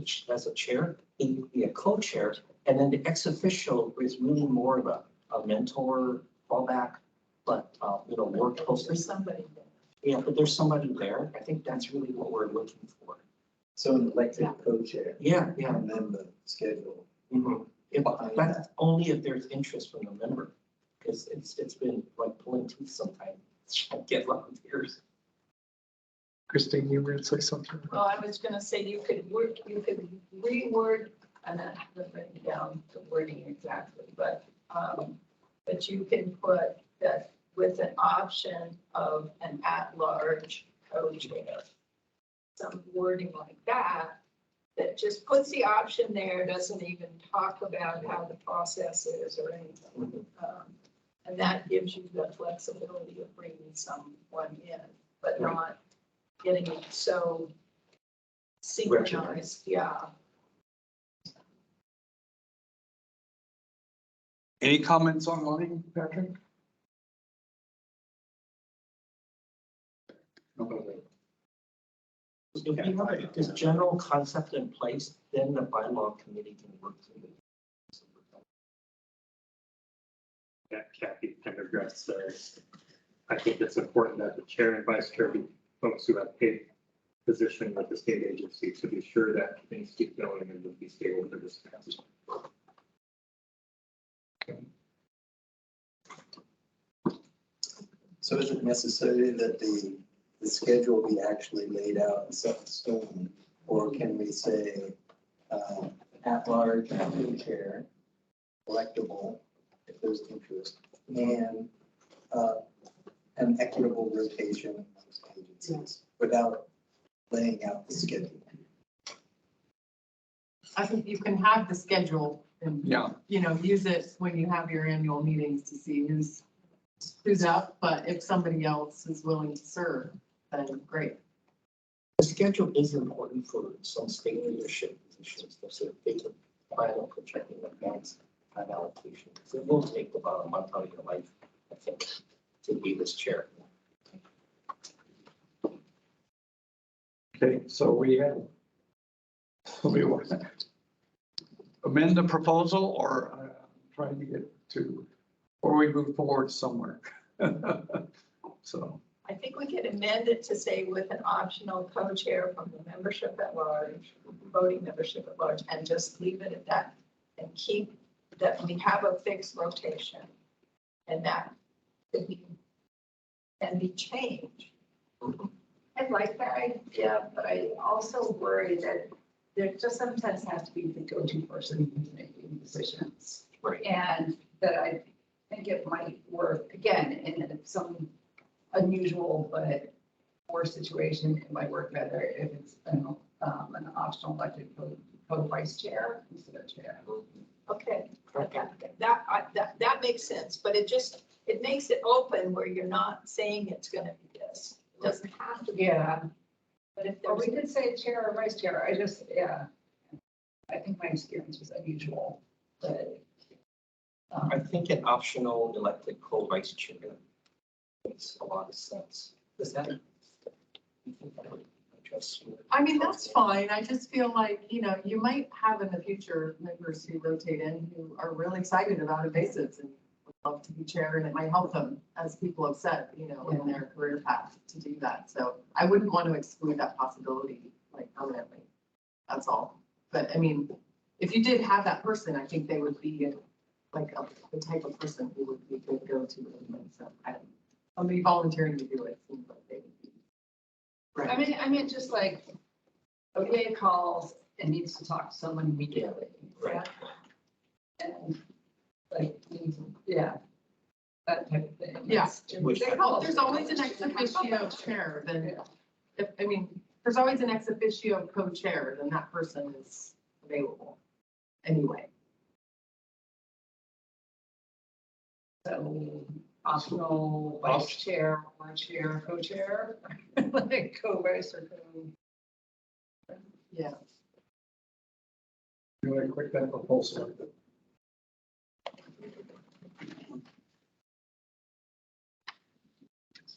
a chair, he would be a co-chair. And then the ex officio is really more of a mentor, fallback, but work closely. There's somebody there. Yeah, but there's somebody there. I think that's really what we're looking for. So an elected co-chair. Yeah. And then the schedule. Mm-hmm. Yeah, but that's only if there's interest from the member, because it's been like pulling teeth sometimes. I get volunteers. Christine, you were to say something? Well, I was gonna say you could reword, and I haven't written down the wording exactly, but you can put that with an option of an at-large co-chair. Some wording like that, that just puts the option there, doesn't even talk about how the process is or anything. And that gives you the flexibility of bringing someone in, but not getting it so synchronized, yeah. Any comments on mine, Patrick? If you have this general concept in place, then the bylaw committee can work through it. That Kathy Pendergrass says, I think it's important that the chair and vice chair be folks who have paid position with the state agency to be sure that things keep going and will be stable for this council. So is it necessary that the schedule be actually laid out and set in stone? Or can we say, at large, chair, electable, if there's interest, and an equitable rotation amongst agencies without laying out the schedule? I think you can have the schedule and, use it when you have your annual meetings to see who's up, but if somebody else is willing to serve, then great. The schedule is important for some state leadership positions, so they can plan on projecting advance time allocation. So it will take about a month out of your life, I think, to be this chair. Okay, so we want to amend the proposal or trying to get to, or we move forward somewhere. So. I think we could amend it to say with an optional co-chair from the membership at large, voting membership at large, and just leave it at that and keep that we have a fixed rotation and that can be changed. I like that idea, but I also worry that there just sometimes has to be the go-to person who's making decisions. Right. And that I think it might work, again, in some unusual but poor situation, it might work better if it's an optional elected co-vice chair instead of chair. Okay, that makes sense, but it makes it open where you're not saying it's gonna be this. It doesn't have to be. Yeah. But if Or there's. we could say chair or vice chair. I think my experience was unusual, but. I think an optional elected co-vice chair makes a lot of sense. Does that? You think that would address your- I mean, that's fine. I just feel like, you might have in the future members who rotate in who are really excited about invasives and would love to be chair, and it might help them, as people have said, in their career path to do that. So I wouldn't want to exclude that possibility, like, permanently. That's all. But I mean, if you did have that person, I think they would be the type of person who would be good go-to. So somebody volunteering to do it seems like they would be. Right. I mean, just like ODA calls and needs to talk to someone immediately. Right. And that type of thing. Yeah. There's always an ex officio chair, then, there's always an ex officio co-chair, then that person is available anyway. So optional vice chair or chair, co-chair, like co-vice or co. Yeah. Really quick, that proposal.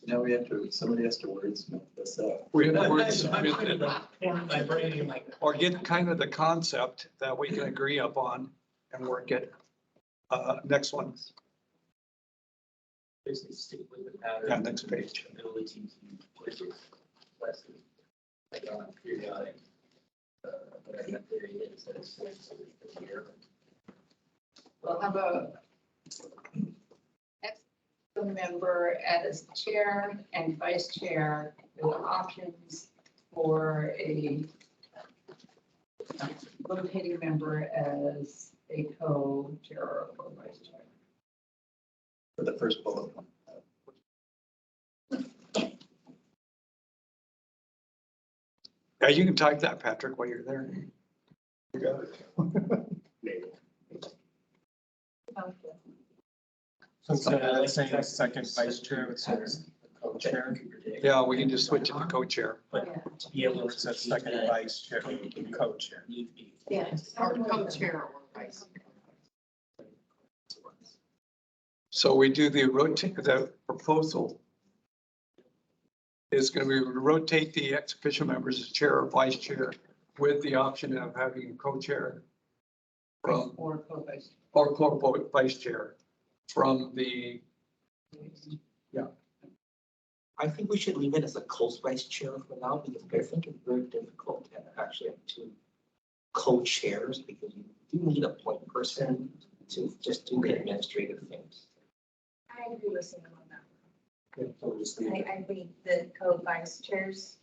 Now somebody has to wordsmith this up. We have to wordsmith or get kind of the concept that we can agree upon and work it. Next one. Basically stick with the pattern. Yeah, next page. Ability to push it less like on periodic. But I think there is a sense of the year. We'll have a member as chair and vice chair with options for a rotating member as a co-chair or co-vice chair. For the first bullet. Yeah, you can type that, Patrick, while you're there. You got it. Instead of saying a second vice chair, it says co-chair. Yeah, we can just switch it to co-chair. But to be able It says second vice chair, co-chair. Yes, or co-chair or vice. So we do the proposal is going to be rotate the ex officio members as chair or vice chair with the option of having a co-chair Or co-vice. or co-vice chair from the, I think we should leave it as a co-vice chair for now, because I think it's very difficult to actually have two co-chairs, because you do need a point person to just do the administrative things. I agree with Sam on that. Yeah, so just leave it. I think the co-vice chairs,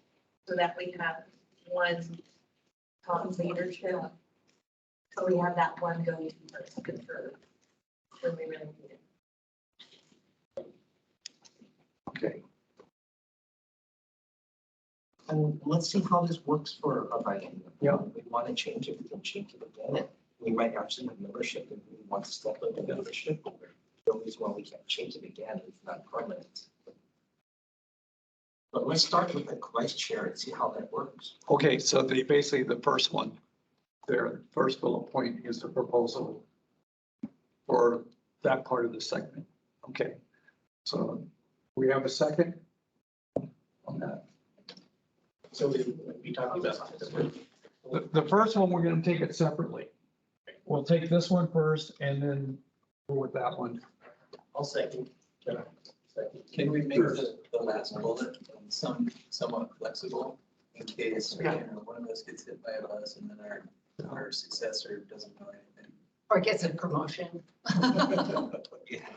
so that we have one top leadership. So we have that one go-to person for when we really need it. Okay. And let's see how this works for a biennium. Yeah. If we want to change it, we can change it again. We might actually have membership if we want to step into membership. The reason why we can't change it again, it's not permanent. But let's start with the vice chair and see how that works. Okay, so basically the first one, their first bullet point is the proposal for that part of the segment. Okay, so we have a second on that. So we talking about The first one, we're gonna take it separately. We'll take this one first and then go with that one. I'll second. Can we make the last bullet somewhat flexible in case, you know, one of us gets hit by a bus and then our successor doesn't know anything? Or gets a promotion.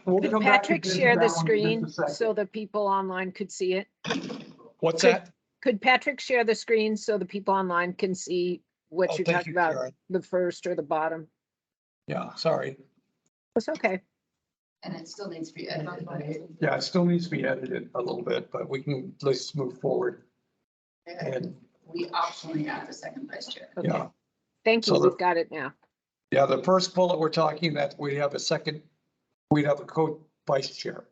We'll Could come back to Patrick this- share that the one in screen just a second. so the people online could see it? What's Could- that? Could Patrick share the screen so the people online can see what Oh, you're thank talking you, about, Karen. the first or the bottom? Yeah, sorry. It's okay. And it still needs to be edited, right? Yeah, it still needs to be edited a little bit, but we can, let's move forward. And, We optionally add the second vice chair. yeah, Thank you. So the- We've got it now. yeah, the first bullet, we're talking that we have a second, we'd have a co-vice chair.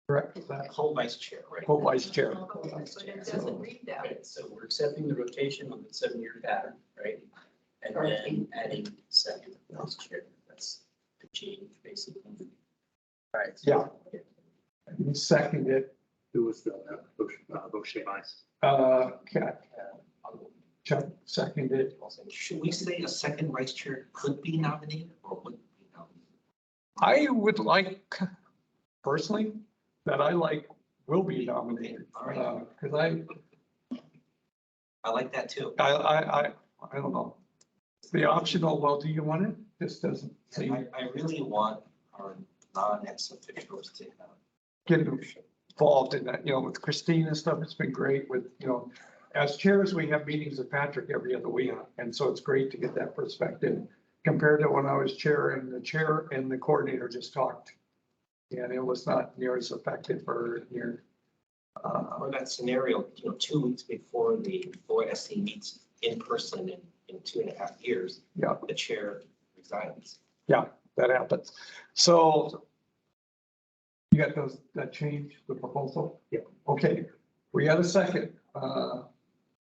Correct? Is that Co-vice chair, right? co-vice chair? But it doesn't read that. Right, so we're accepting the rotation on the 7-year pattern, right? And then adding second vice chair. That's the change, basically. Right. Yeah. You second it, Who was the Boucher Mice? Cat. Chuck seconded. Should we say a second vice chair could be nominated or would be nominated? I would like, personally, that I like will be nominated. All right. Cause I like that too. I don't know. The optional, well, do you want it? This doesn't I, seem, I really want our non-ex officials to get involved in that, you know, with Christine and stuff, it's been great with, you know, as chairs, we have meetings with Patrick every other week. And so it's great to get that perspective compared to when I was chair and the coordinator just talked. And it was not near as effective or near. or that scenario, you know, 2 weeks before the OSC meets in person in 2.5 years. Yeah. The chair resigns. Yeah, that happens. So you got those, that change, the proposal? Yeah. Okay, we had a second.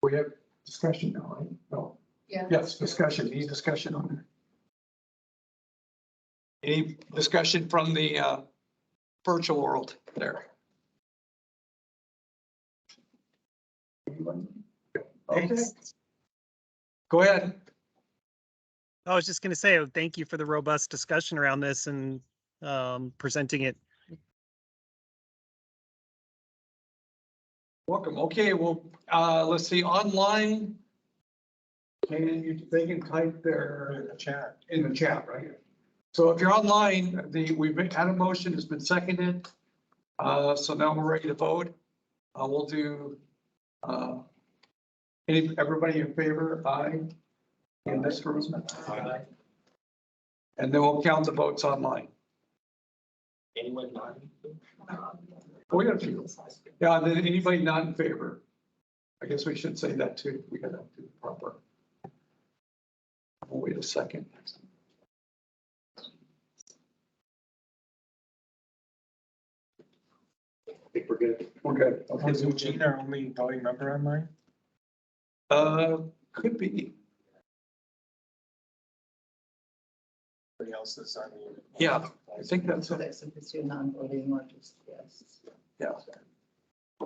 We have discussion now, right? No. Yeah. Yes, discussion, any discussion on it? Any discussion from the virtual world there? Okay. Go ahead. I was just going to say, thank you for the robust discussion around this and presenting it. Welcome. Okay, well, let's see, online. They can type their in the chat, right? So if you're online, we've had a motion, it's been seconded. So now we're ready to vote. We'll do, everybody in favor, aye, in this room? Aye. And then we'll count the votes online. Anyone not? We got a few. Yeah, and then anybody not in favor? I guess we should say that too. We gotta do the proper. We'll wait a second. I think we're good. We're good. Okay, Is so Eugene our only voting member online? could be. Everybody else is on the. Yeah, I think that's So it. that's if it's your non-voting or just, yes. Yeah.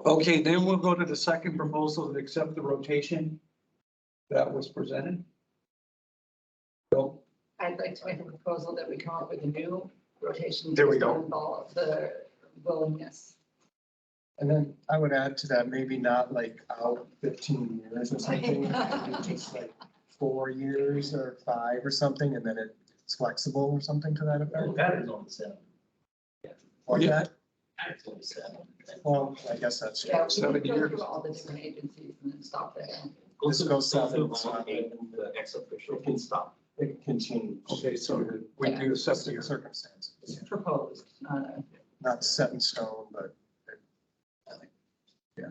Okay, then we'll go to the second proposal to accept the rotation that was presented. So, I'd like to make a proposal that we come up with a new rotation. There we go. Based on all of the willingness. And then I would add to that, maybe not like out 15 years or something, maybe just like 4 years or 5 or something, and then it's flexible or something to that effect. Patterns on the 7. Or that, Patterns on the 7. well, I guess that's. Yeah, we Seven can go years. through all the different agencies and then stop there. This goes seven, The ex official can stop. it can change. Okay, so we do a 7 year. Circumstances, It's proposed, not set in stone, but. Yeah.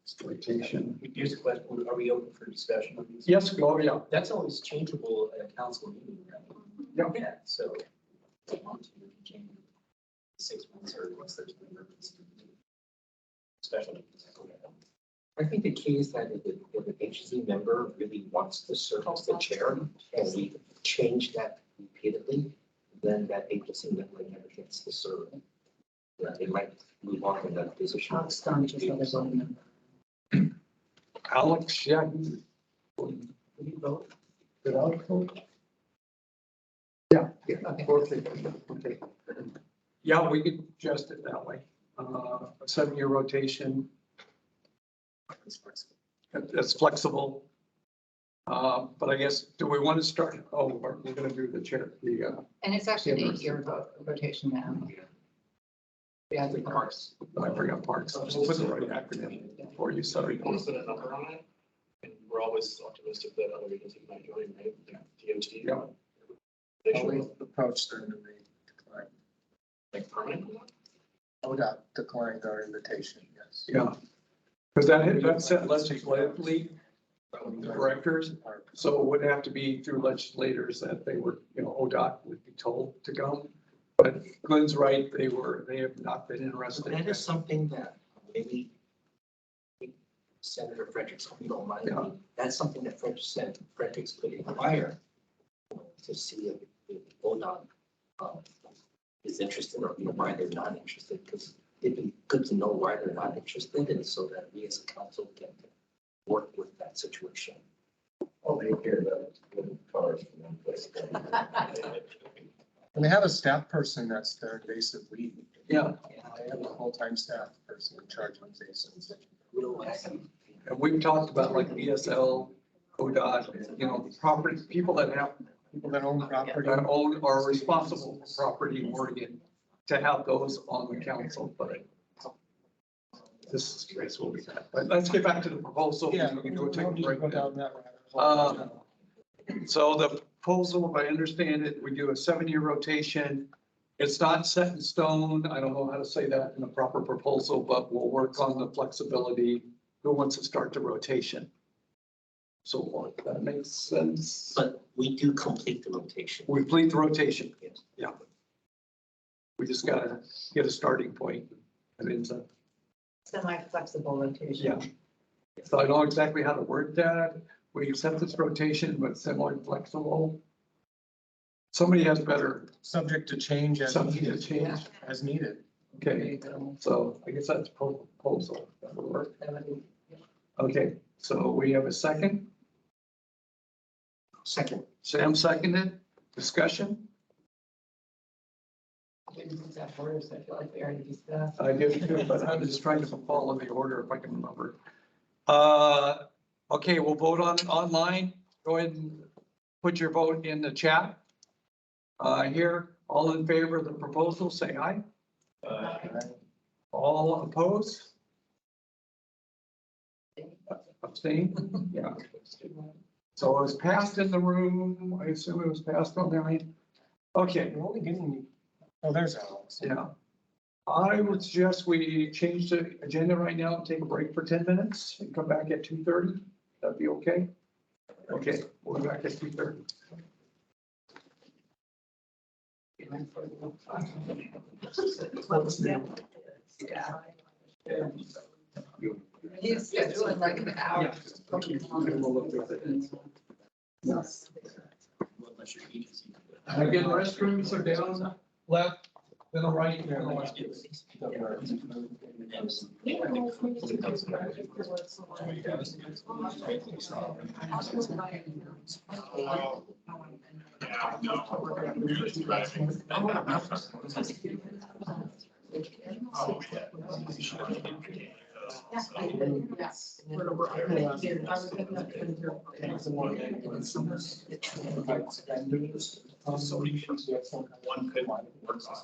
Exploitation. Here's a question, are we open for discussion on these? Yes, oh, yeah. That's always changeable at a council meeting, right? Yeah. So if you want to, you can change it 6 months or once there's an emergency. Special. I think the key is that if an agency member really wants to serve as the chair, and we change that repeatedly, then that agency member never gets to serve. Yeah, they might move on from that position. Alex, yeah. Will you vote? Did Alex vote? Yeah. Okay. Yeah, we could adjust it that way. A 7-year rotation. That's flexible. But I guess, do we want to start? Oh, we're going to do the chair, and it's actually an 8-year rotation now. Yeah, the parks. I bring up parks. We'll put the right acronym for you, sorry. Want to put a number on it? And we're always optimistic that other agencies might join, right? DOT. Yeah. They Always should, approach them and they decline. like permanent. ODOT declined our invitation, yes. Yeah. Because that's set legislatively, directors, so it would have to be through legislators that they were, ODOT would be told to go. But Glenn's right, they have not been interested. That is something that maybe Senator Fredericks, if you don't mind, Yeah. that's something that Fredericks could inquire to see if ODOT is interested or why they're not interested, because it'd be good to know why they're not interested, and so that we as a council can work with that situation. All they care about is getting cars from one place. And they have a staff person that's their invasive lead. Yeah. They have a full-time staff person in charge of invasives. And we've talked about like BSL, ODOT, property, people that own property. That own or responsible for property in Oregon, to have those on the council, but this is curious what we have. But let's get back to the proposal. Yeah, We can go take a we'll break. go down that rabbit hole. So the proposal, if I understand it, we do a 7-year rotation. It's not set in stone. I don't know how to say that in a proper proposal, but we'll work on the flexibility. Who wants to start the rotation? So forth. That makes sense. But we do complete the rotation. We complete the rotation. Yes. Yeah. We just gotta get a starting point. And it's semi-flexible rotation. yeah. So I know exactly how to word that. We accept this rotation, but semi-flexible. Somebody has better. Subject to change as Subject to needed. change. As needed. Okay, so I guess that's proposal. That would work. Okay, so we have a second. Second. Sam seconded. Discussion? I feel like we already discussed. I did too, but I'm just trying to follow the order if I can remember. Okay, we'll vote on it online. Go ahead and put your vote in the chat. Here, all in favor of the proposal, say aye. All opposed? Abstain? Yeah. So it was passed in the room. I assume it was passed online. Okay. We're only getting, oh, there's Alex. Yeah. I would suggest we change the agenda right now and take a break for 10 minutes and come back at 2:30. That'd be okay? Okay, we'll be back at 2:30. He's scheduling like an hour. Again, restrooms are down, left, then the right, and the left. Oh, yeah. Yes. One could work on.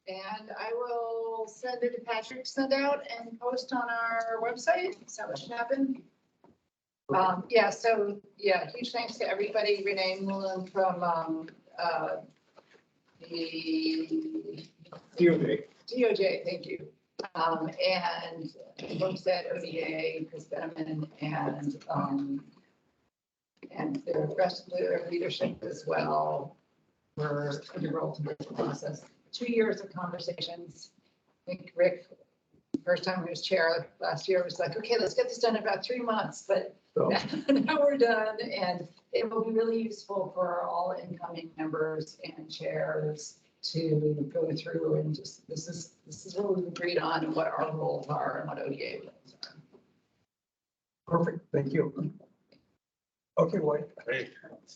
And I will send it to Patrick, send out and post on our website. Is that what should happen? Yeah, so, yeah, huge thanks to everybody. Renee Mullen from, the DOJ, thank you. And folks at ODA, Chris Benjamin, and the rest of the leadership as well were integral to this process. 2 years of conversations. I think Rick, first time he was chair last year, was like, okay, let's get this done in about 3 months, but now we're done. And it will be really useful for all incoming members and chairs to go through and just, this is what we've agreed on and what our roles are and what ODA roles are. Perfect, thank you. Okay, Wyatt, Hey,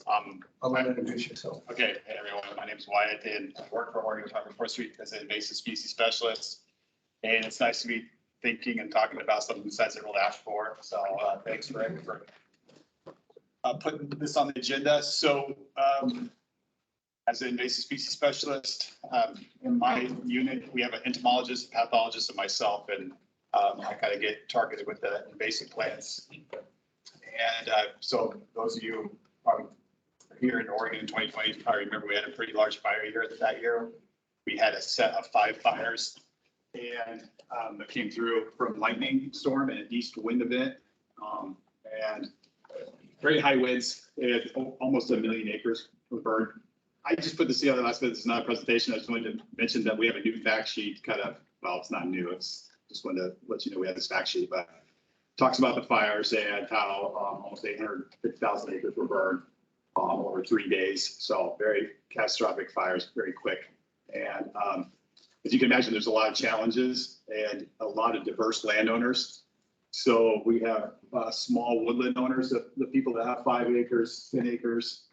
I'll let you introduce yourself. okay, hey everyone, my name is Wyatt and I work for Oregon Department of Forestry as an invasive species specialist. And it's nice to be thinking and talking about something besides the real ash borer. So thanks, Rick, for putting this on the agenda. So as an invasive species specialist, in my unit, we have an entomologist, a pathologist, and myself, and I kind of get targeted with the invasive plants. And so those of you probably here in Oregon in 2020, probably remember we had a pretty large fire year that year. We had a set of 5 fires, and that came through from lightning storm and an east wind event, and very high winds. It had almost 1 million acres were burned. I just put this together last minute. It's not a presentation. I just wanted to mention that we have a new fact sheet kind of, well, it's not new. It's just wanted to let you know we have this fact sheet, but talks about the fires and how almost 850,000 acres were burned over 3 days. So very catastrophic fires, very quick. And as you can imagine, there's a lot of challenges and a lot of diverse landowners. So we have small woodland owners, the people that have 5 acres, 10 acres,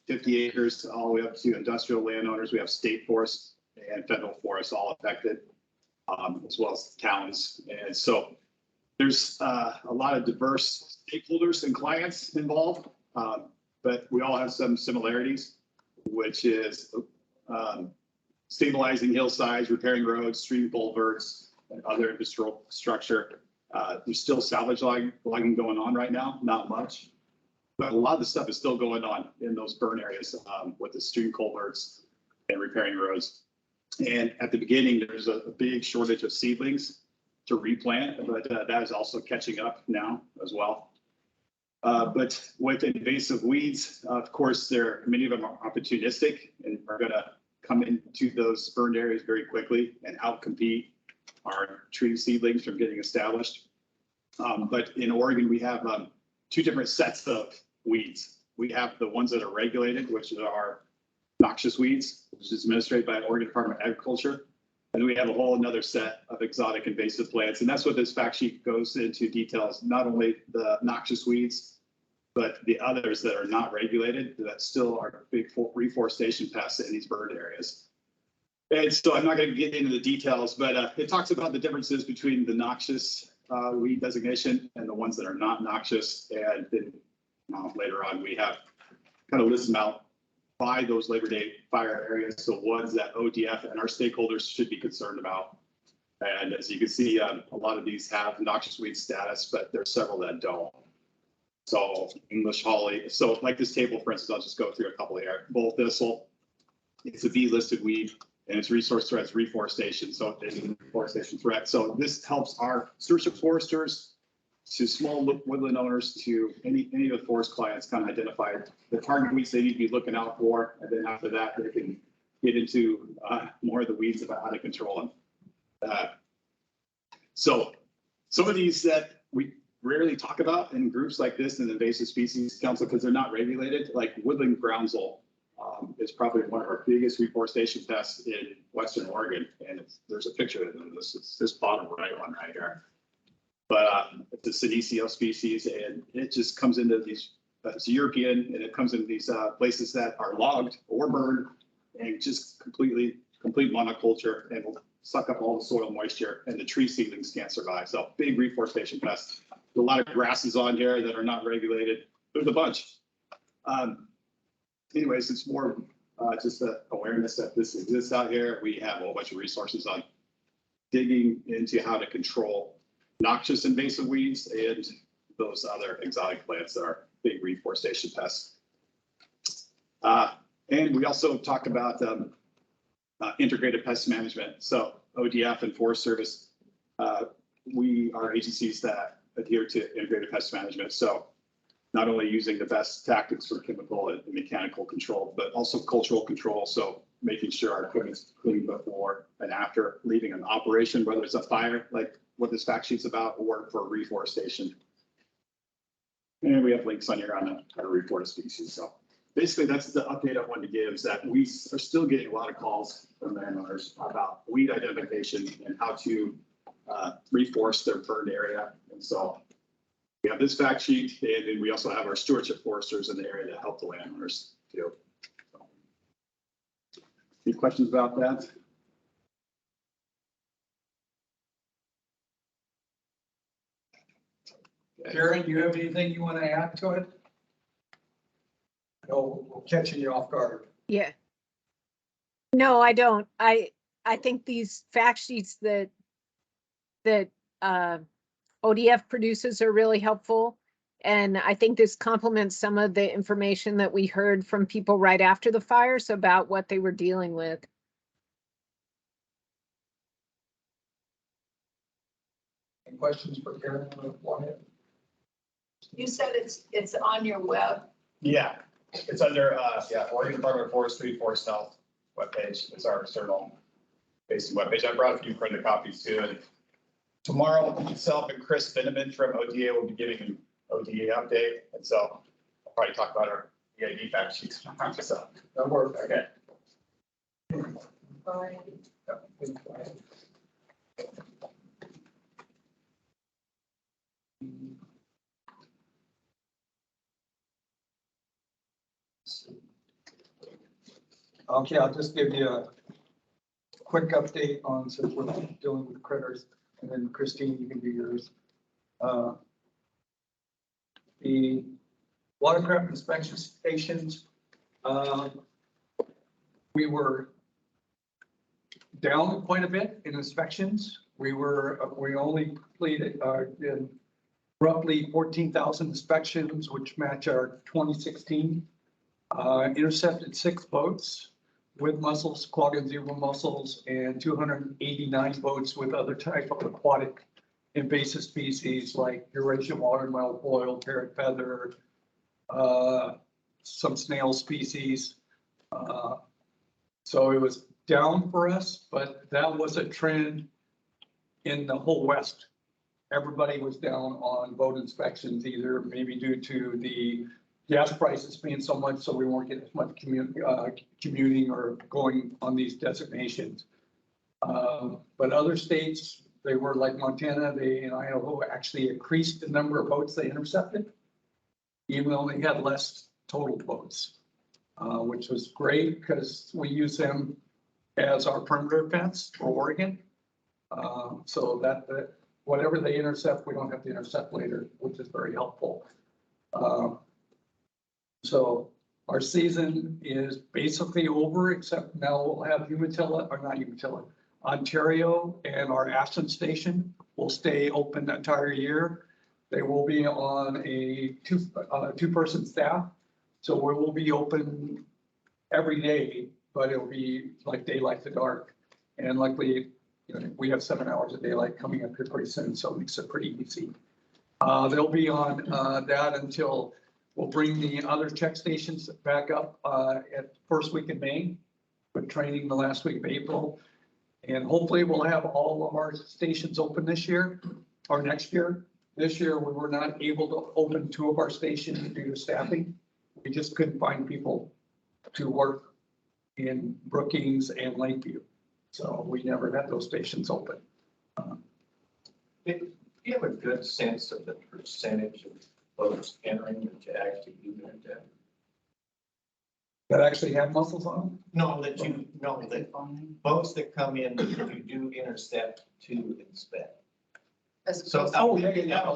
50 acres, all the way up to industrial landowners. We have state forests and federal forests all affected, as well as towns. And so there's a lot of diverse stakeholders and clients involved, but we all have some similarities, which is stabilizing hillsides, repairing roads, stream culverts, and other infrastructure. There's still salvage logging going on right now, not much, but a lot of the stuff is still going on in those burn areas with the stream culverts and repairing roads. And at the beginning, there's a big shortage of seedlings to replant, but that is also catching up now as well. But with invasive weeds, of course, many of them are opportunistic and are going to come into those burned areas very quickly and outcompete our tree seedlings from getting established. But in Oregon, we have 2 different sets of weeds. We have the ones that are regulated, which are noxious weeds, which is administered by Oregon Department of Agriculture. And we have a whole another set of exotic invasive plants. And that's what this fact sheet goes into details, not only the noxious weeds, but the others that are not regulated that still are big reforestation pests in these bird areas. And so I'm not going to get into the details, but it talks about the differences between the noxious weed designation and the ones that are not noxious. And then later on, we have kind of list them out by those Labor Day fire areas. So ones that ODF and our stakeholders should be concerned about. And as you can see, a lot of these have noxious weed status, but there's several that don't. So English holly. So like this table, for instance, I'll just go through a couple here. Bull thistle. It's a B-listed weed, and its resource threat is reforestation. So it's a reforestation threat. So this helps our stewardship foresters, to small woodland owners, to any of the forest clients kind of identify the target weeds they need to be looking out for. And then after that, they can get into more of the weeds about how to control them. So some of these that we rarely talk about in groups like this in the Invasive Species Council, because they're not regulated, like woodland groundsel is probably one of our biggest reforestation pests in Western Oregon. And there's a picture of them. This bottom right one right here. But it's a Senecio species, and it just comes into these, it's European, and it comes into these places that are logged or burned, and just complete monoculture, and will suck up all the soil moisture, and the tree seedlings can't survive. So big reforestation pest. A lot of grasses on here that are not regulated. There's a bunch. Anyways, it's more just a awareness that this exists out here. We have a whole bunch of resources on digging into how to control noxious invasive weeds and those other exotic plants that are big reforestation pests. And we also talk about integrated pest management. So ODF and Forest Service, we are agencies that adhere to integrated pest management. So not only using the best tactics for chemical and mechanical control, but also cultural control. So making sure our equipment's clean before and after leaving an operation, whether it's a fire, like what this fact sheet's about, or for reforestation. And we have links on here on how to report a species. So basically, that's the update I wanted to give, is that we are still getting a lot of calls from landowners about weed identification and how to reforest their burned area. And so we have this fact sheet, and then we also have our stewardship foresters in the area that help the landowners too. So, any questions about that? Karen, do you have anything you want to add to it? No, we're catching you off guard. Yeah. No, I don't. I think these fact sheets that ODF produces are really helpful. And I think this complements some of the information that we heard from people right after the fires about what they were dealing with. Any questions for Karen? You said it's on your web. Yeah, it's under, Oregon Department of Forestry, Forest Health webpage. It's our external facing webpage. I brought a few printed copies too. And tomorrow, myself and Chris Finneman from ODA will be giving an ODA update. And so I'll probably talk about our EID fact sheets. So that works. Okay. Okay, I'll just give you a quick update on, since we're dealing with critters, and then Christine, you can do yours. The watercraft inspection stations, we were down quite a bit in inspections. We only completed in roughly 14,000 inspections, which match our 2016. Intercepted 6 boats with mussels, clog and zebra mussels, and 289 boats with other type of aquatic invasive species like Eurasian water milfoil, parrot feather, some snail species. So it was down for us, but that was a trend in the whole West. Everybody was down on boat inspections, either maybe due to the gas prices being so much, so we weren't getting as much commuting or going on these designations. But other states, they were like Montana, and Idaho actually increased the number of boats they intercepted, even though they had less total boats, which was great because we use them as our perimeter fence for Oregon. So that whatever they intercept, we don't have to intercept later, which is very helpful. So our season is basically over, except now we'll have Umatilla, or not Umatilla, Ontario and our Ashland station will stay open the entire year. They will be on a two-person staff. So we will be open every day, but it'll be like daylight to dark. And luckily, we have 7 hours of daylight coming up here pretty soon, so it makes it pretty easy. They'll be on that until we'll bring the other check stations back up at first week in May, with training the last week of April. And hopefully we'll have all of our stations open this year or next year. This year, we were not able to open 2 of our stations due to staffing. We just couldn't find people to work in Brookings and Lakeview. So we never had those stations open. Do you have a good sense of the percentage of boats entering that actually do that? That actually have mussels on them? No, that you know that boats that come in, that you do intercept to inspect. So, oh, yeah. How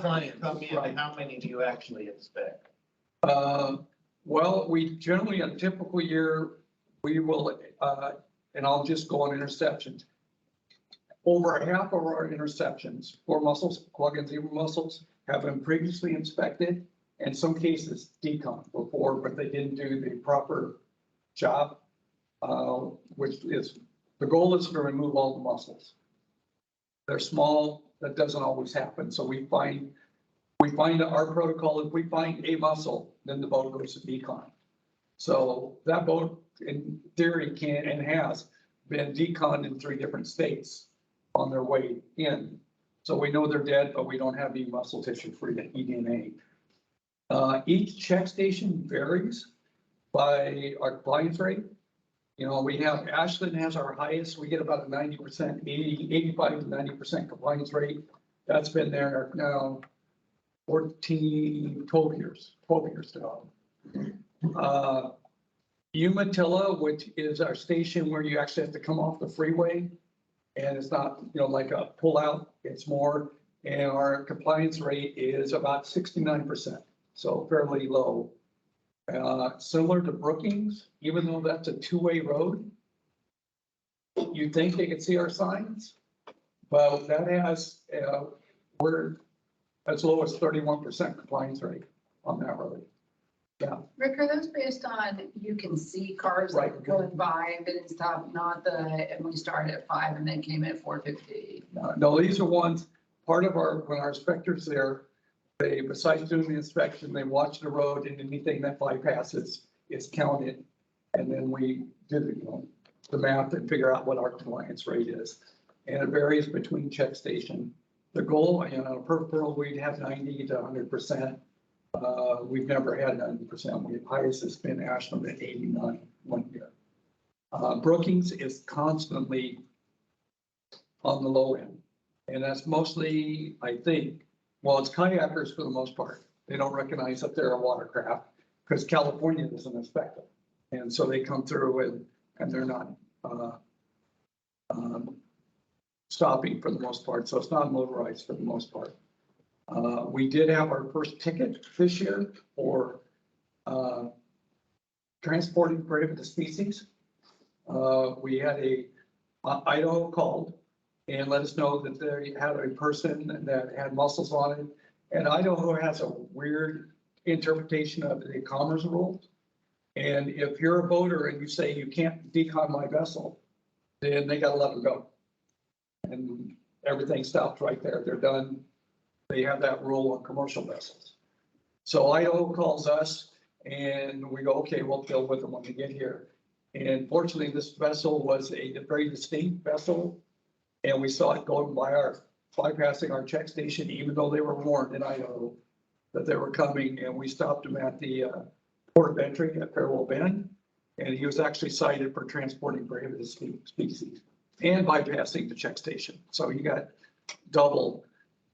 many come in and how many do you actually inspect? Well, we generally, a typical year, we will, and I'll just go on interceptions. Over half of our interceptions for mussels, quag and zebra mussels, have been previously inspected, in some cases decon before, but they didn't do the proper job, which is, the goal is to remove all the mussels. They're small, that doesn't always happen, so we find our protocol, if we find a mussel, then the boat goes to decon. So that boat in theory can and has been deconned in 3 different states on their way in. So we know they're dead, but we don't have any muscle tissue for eDNA. Each check station varies by our compliance rate. You know, we have, Ashland has our highest, we get about a 90%, 85 to 90% compliance rate. That's been there now 12 years now. Umatilla, which is our station where you actually have to come off the freeway, and it's not, you know, like a pull out, it's more, and our compliance rate is about 69%, so fairly low. Similar to Brookings, even though that's a 2-way road, you'd think they could see our signs, but that has, we're as low as 31% compliance rate on that road. Yeah. Rick, are those based on, you can see cars like going by and didn't stop, not the, and we started at 5 and then came in at 4:50? No, these are ones, part of our, when our inspectors there, they, besides doing the inspection, they watch the road, and anything that bypasses is counted. And then we did, you know, the math and figure out what our compliance rate is. And it varies between check station. The goal, you know, per pearl, we'd have 90 to 100%. We've never had 90%. The highest has been Ashland at 89 one year. Brookings is constantly on the low end. And that's mostly, I think, well, it's kayakers for the most part. They don't recognize that they're a watercraft because California doesn't inspect them. And so they come through and they're not stopping for the most part. So it's not motorized for the most part. We did have our first ticket this year for transporting prohibited species. We had Idaho called and let us know that they had a person that had mussels on it. And Idaho has a weird interpretation of the commerce rule. And if you're a boater and you say you can't decon my vessel, then they got to let them go. And everything stops right there. They're done. They have that rule on commercial vessels. So Idaho calls us and we go, okay, we'll deal with them when they get here. And fortunately, this vessel was a very distinct vessel. And we saw it going by bypassing our check station, even though they were warned in Idaho that they were coming. And we stopped him at the port of entry at Farewell Bend. And he was actually cited for transporting prohibited species and bypassing the check station. So he got double.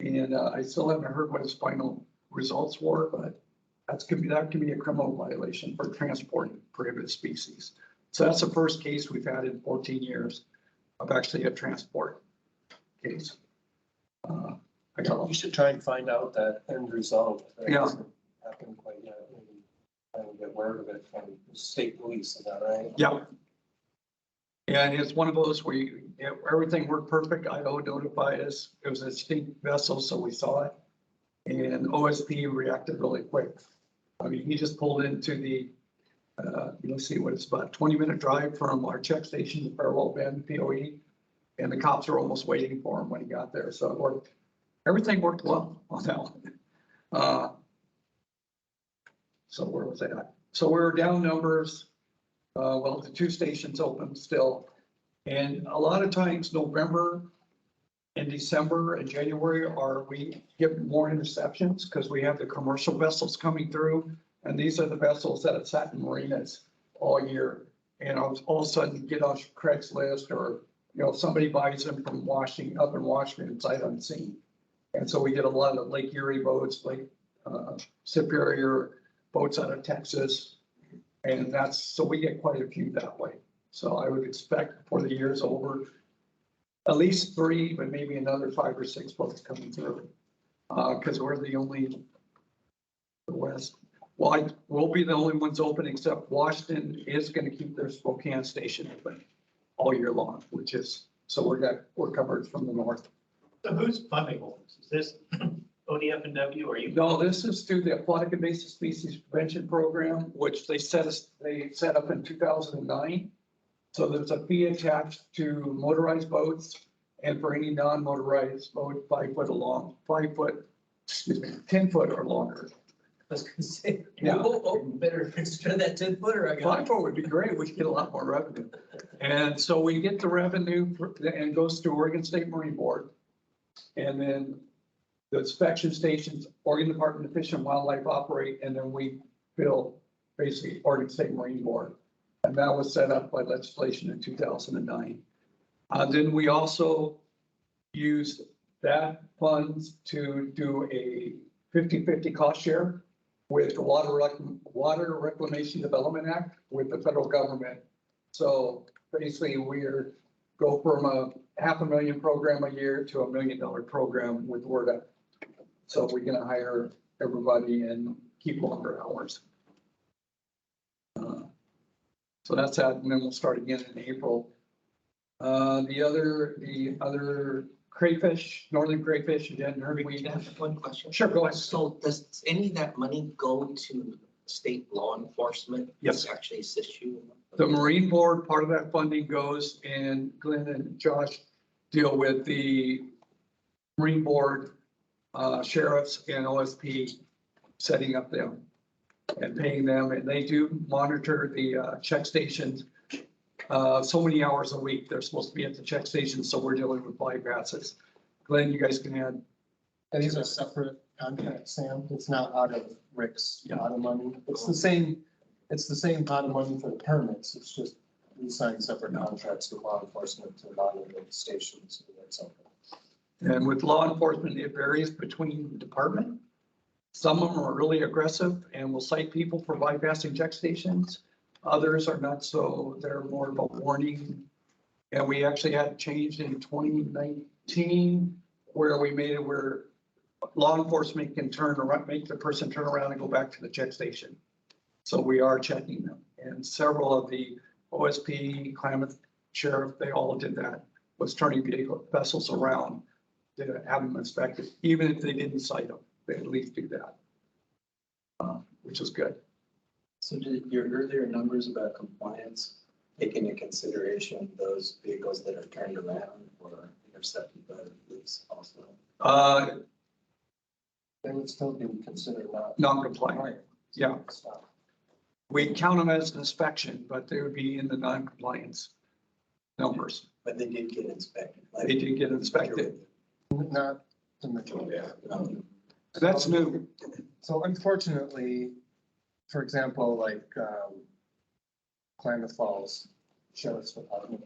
And I still haven't heard what his final results were, but that can be a criminal violation for transporting prohibited species. So that's the first case we've had in 14 years of actually a transport case. We should try and find out that end result. That Yeah. hasn't happened quite yet. Maybe try and get word of it from the state police, is that right? Yeah. And it's one of those where everything worked perfect. Idaho notified us. It was a distinct vessel, so we saw it. And OSP reacted really quick. I mean, he just pulled into the, let's see what it's about 20-minute drive from our check station to Farewell Bend, POE. And the cops were almost waiting for him when he got there. So it worked. Everything worked well on that one. So where was that? So we're down numbers. Well, the 2 stations open still. And a lot of times November and December and January we get more interceptions because we have the commercial vessels coming through. And these are the vessels that have sat in marinas all year. And all of a sudden you get on Craigslist or, you know, somebody buys them from up in Washington sight unseen. And so we get a lot of Lake Erie boats, Lake Superior boats out of Texas. And so we get quite a few that way. So I would expect before the year's over, at least 3, but maybe another 5 or 6 boats coming through. Because we're the only, the West, Well, we'll be the only ones open, except Washington is gonna keep their Spokane station open all year long, which is, so we're covered from the north. So who's funding all this? Is this ODF and W or you? No, this is through the Aquatic Invasive Species Prevention Program, which they set up in 2009. So there's a fee attached to motorized boats, and for any non-motorized boat, 5 foot long, 5 foot, excuse me, 10 foot or longer. I was gonna say, Yeah. better instead that 10-footer I got. 5 foot would be great. We could get a lot more revenue. And so we get the revenue and goes to Oregon State Marine Board. And then the inspection stations, Oregon Department of Fish and Wildlife operate, and then we bill basically Oregon State Marine Board. And that was set up by legislation in 2009. Then we also used that funds to do a 50-50 cost share with the Water Reclamation Development Act with the federal government. So basically go from a $500,000 program a year to $1 million program with WRDA. So we're gonna hire everybody and keep longer hours. So that's that, and then we'll start again in April. The other crayfish, northern crayfish, again, We have one question. Sure, go ahead. So does any of that money go to state law enforcement? Yes. To actually assist you? The Marine Board, part of that funding goes, and Glenn and Josh deal with the Marine Board, sheriffs and OSP, setting up them and paying them, and they do monitor the check stations. So many hours a week they're supposed to be at the check station, so we're dealing with bypasses. Glenn, you guys can add. And these are separate contracts, Sam. It's not out of Rick's pot of money. It's the same pot of money for the permits. It's just we sign separate contracts with law enforcement to monitor the stations and something. And with law enforcement, it varies between department. Some of them are really aggressive and will cite people for bypassing check stations. Others are not so, they're more of a warning. And we actually had changed in 2019 where we made it where law enforcement can make the person turn around and go back to the check station. So we are checking them. And several of the OSP, Klamath Sheriff, they all did that, was turning vessels around to have them inspected, even if they didn't cite them, they at least do that, which is good. So did your earlier numbers about compliance take into consideration those vehicles that are turned around or intercepted by the police also? They would still be considered Non-compliant. Yeah. We count them as an inspection, but they would be in the non-compliance numbers. But they did get inspected. They did get inspected. Not the majority. That's new. So unfortunately, for example, like Klamath Falls Sheriff's Department,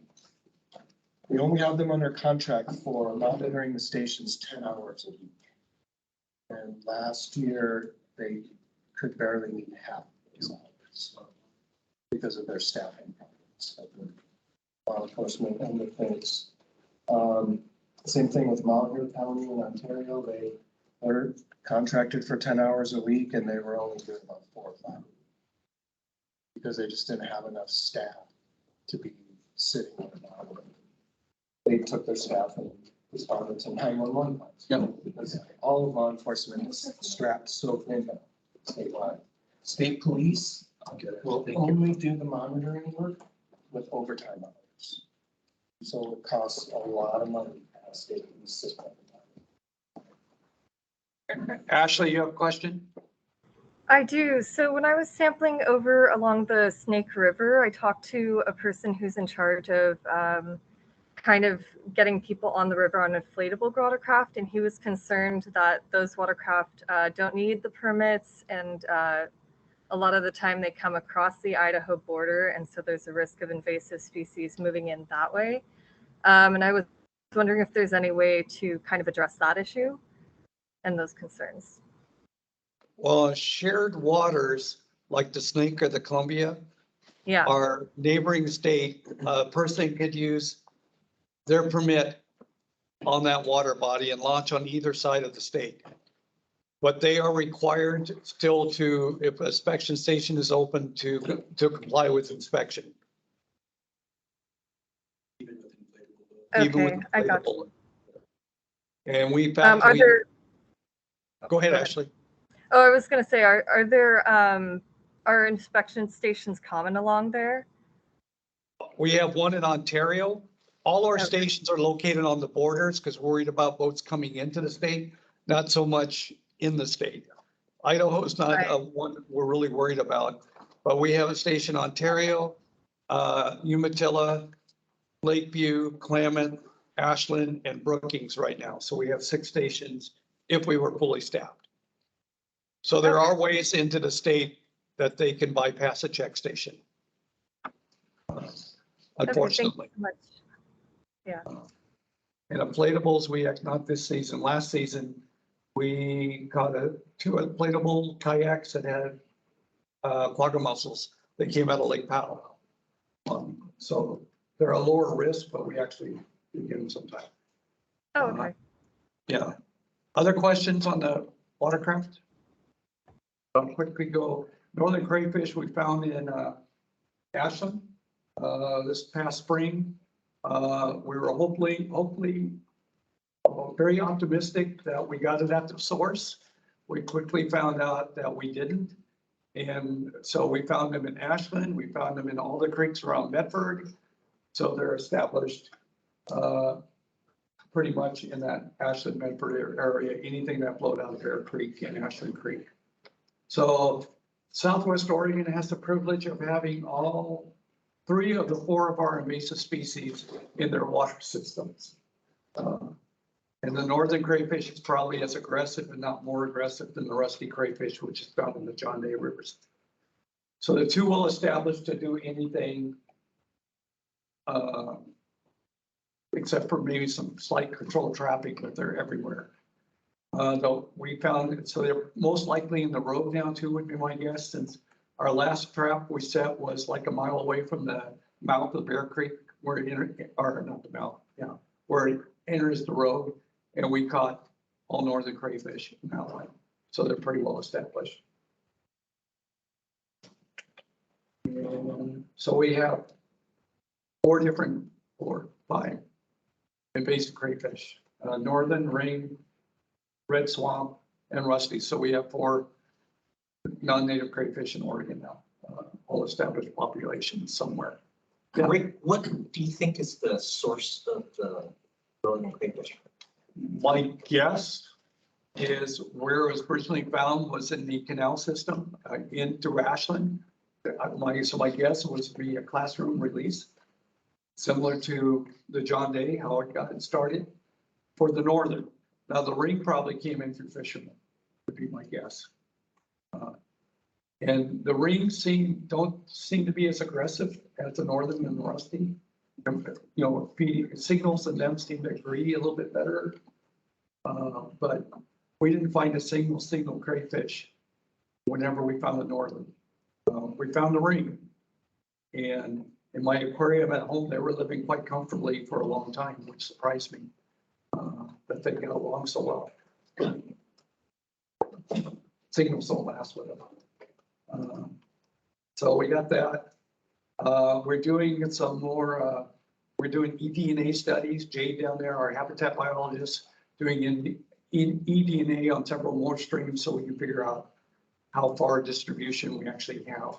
we only have them under contract for monitoring the stations 10 hours a week. And last year, they could barely meet half these hours because of their staffing problems. Law enforcement and the things. Same thing with Malheur County in Ontario. They're contracted for 10 hours a week and they were only doing about 4 or 5 because they just didn't have enough staff to be sitting on an hour. They took their staff and responded to 911 calls. Yeah. Because all of law enforcement is strapped so thin statewide. State police will only do the monitoring work with overtime hours. So it costs a lot of money to have state police system. Ashley, you have a question? I do. So when I was sampling over along the Snake River, I talked to a person who's in charge of kind of getting people on the river on inflatable watercraft, and he was concerned that those watercraft don't need the permits, and a lot of the time they come across the Idaho border, and so there's a risk of invasive species moving in that way. And I was wondering if there's any way to kind of address that issue and those concerns. Well, shared waters like the Snake or the Columbia, our neighboring state, a person could use their permit on that water body and launch on either side of the state. But they are required still to, if a inspection station is open, to comply with inspection. Even with inflatable. Even with Okay, I got inflatable. And we Are found, there, go ahead, go ahead. Ashley. oh, I was gonna say, are there, are inspection stations common along there? We have one in Ontario. All our Okay. stations are located on the borders because we're worried about boats coming into the state, not so much in the state. Idaho is not one we're really worried about, but we have a station in Ontario, Umatilla, Lakeview, Klamath, Ashland, and Brookings right now. So we have 6 stations if we were fully staffed. So there are ways into the state that they can bypass a check station. Unfortunately. Okay, thank you so much. Yeah. And inflatables, we have not this season, last season, we caught 2 inflatable kayaks that had quagga mussels that came out of Lake Powell. So they're a lower risk, but we actually do get them sometimes. Oh, okay. Yeah. Other questions on the watercraft? I'll quickly go. Northern crayfish we found in Ashland this past spring. We were hopefully very optimistic that we got it at the source. We quickly found out that we didn't. And so we found them in Ashland. We found them in all the creeks around Medford. So they're established pretty much in that Ashland Medford area, anything that flowed out of Bear Creek and Ashland Creek. So Southwest Oregon has the privilege of having all 3 of the 4 of our invasive species in their water systems. And the northern crayfish is probably as aggressive and not more aggressive than the rusty crayfish, which is found in the John Day rivers. So they're too well established to do anything except for maybe some slight controlled trapping, but they're everywhere. Though we found, so they're most likely in the road now too, would be my guess, since our last trap we set was like a mile away from the mouth of Bear Creek, where it or not the mouth, yeah, where it enters the road, and we caught all northern crayfish in that line. So they're pretty well established. And so we have 4 or 5 invasive crayfish, northern, ring, red swamp, and rusty. So we have 4 non-native crayfish in Oregon now, all established populations somewhere. Yeah. Rick, what do you think is the source of the northern crayfish? My guess is where it was originally found was in the canal system in through Ashland. So my guess was to be a classroom release, similar to the John Day, how it got it started for the northern. Now the ring probably came in through fishermen, would be my guess. And the rings don't seem to be as aggressive as the northern and the rusty. You know, feeding signals and them seem to agree a little bit better. But we didn't find a single crayfish whenever we found the northern. We found the ring. And in my aquarium at home, they were living quite comfortably for a long time, which surprised me that they get along so well. Signals don't last with them. So we got that. We're doing some more, we're doing eDNA studies. Jade down there, our habitat biologist, doing in eDNA on several more streams so we can figure out how far distribution we actually have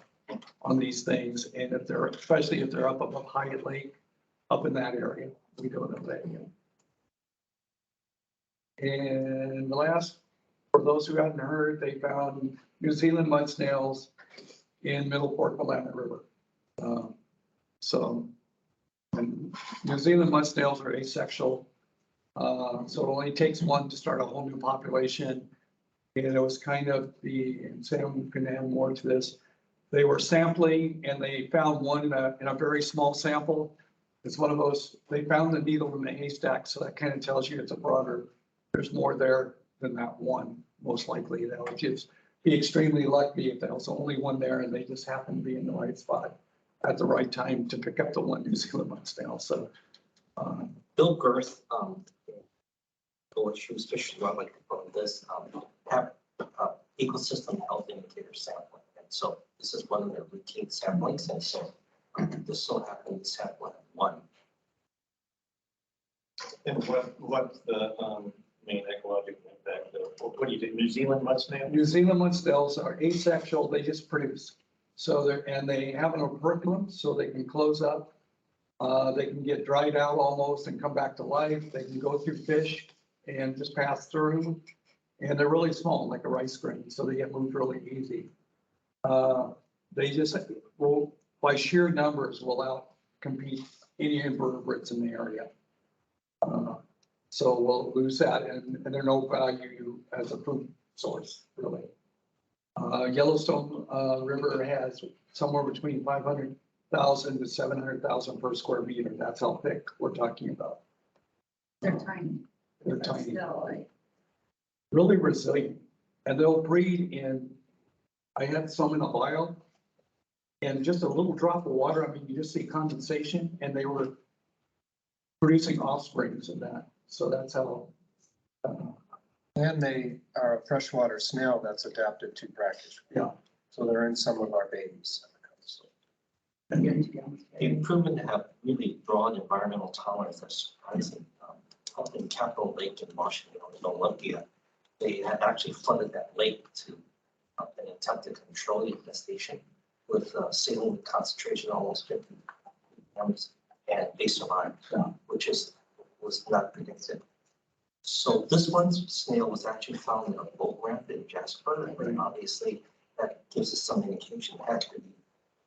on these things. And if they're, especially if they're up above Hyatt Lake, up in that area, we don't know that yet. And the last, for those who hadn't heard, they found New Zealand mud snails in Middle Port Willamette River. And New Zealand mud snails are asexual. So it only takes one to start a whole new population. And it was kind of and Sam can add more to this. They were sampling and they found one in a very small sample. It's one of those, they found the needle in the haystack. So that kind of tells you it's a broader, there's more there than that one, most likely. That would just be extremely lucky if there was only one there and they just happened to be in the right spot at the right time to pick up the one New Zealand mud snail. So Bill Girth, she was fishing wildlife on this, ecosystem health indicator sampling. And so this is one of the routine samplings, and so this so happens to sample one. And what's the main ecological impact of, what do you do, New Zealand mud snail? New Zealand mud snails are asexual, they just produce. So they're, and they have an operculum, so they can close up. They can get dried out almost and come back to life. They can go through fish and just pass through. And they're really small, like a rice grain, so they get moved really easy. They just will, by sheer numbers, will outcompete any invertebrates in the area. So we'll lose that, and they're no value as a food source, really. Yellowstone River has somewhere between 500,000 to 700,000 per square meter. That's how thick we're talking about. They're tiny. They're But tiny. still, like, Really resilient, and they'll breed in, I had some in a vial, and just a little drop of water, I mean, you just see condensation, and they were producing offsprings of that, so that's how. And they are a freshwater snail that's adapted to brackish. Yeah. So they're in some of our babies. They've proven to have really broad environmental tolerance that's surprising. Up in Capitol Lake in Washington, in Olympia, they had actually flooded that lake to an attempt to control the infestation with saline concentration almost 50 grams, and they survived, which was not predicted. So this one snail was actually found in a boat ramp in Jasper, and obviously that gives us some indication it had to be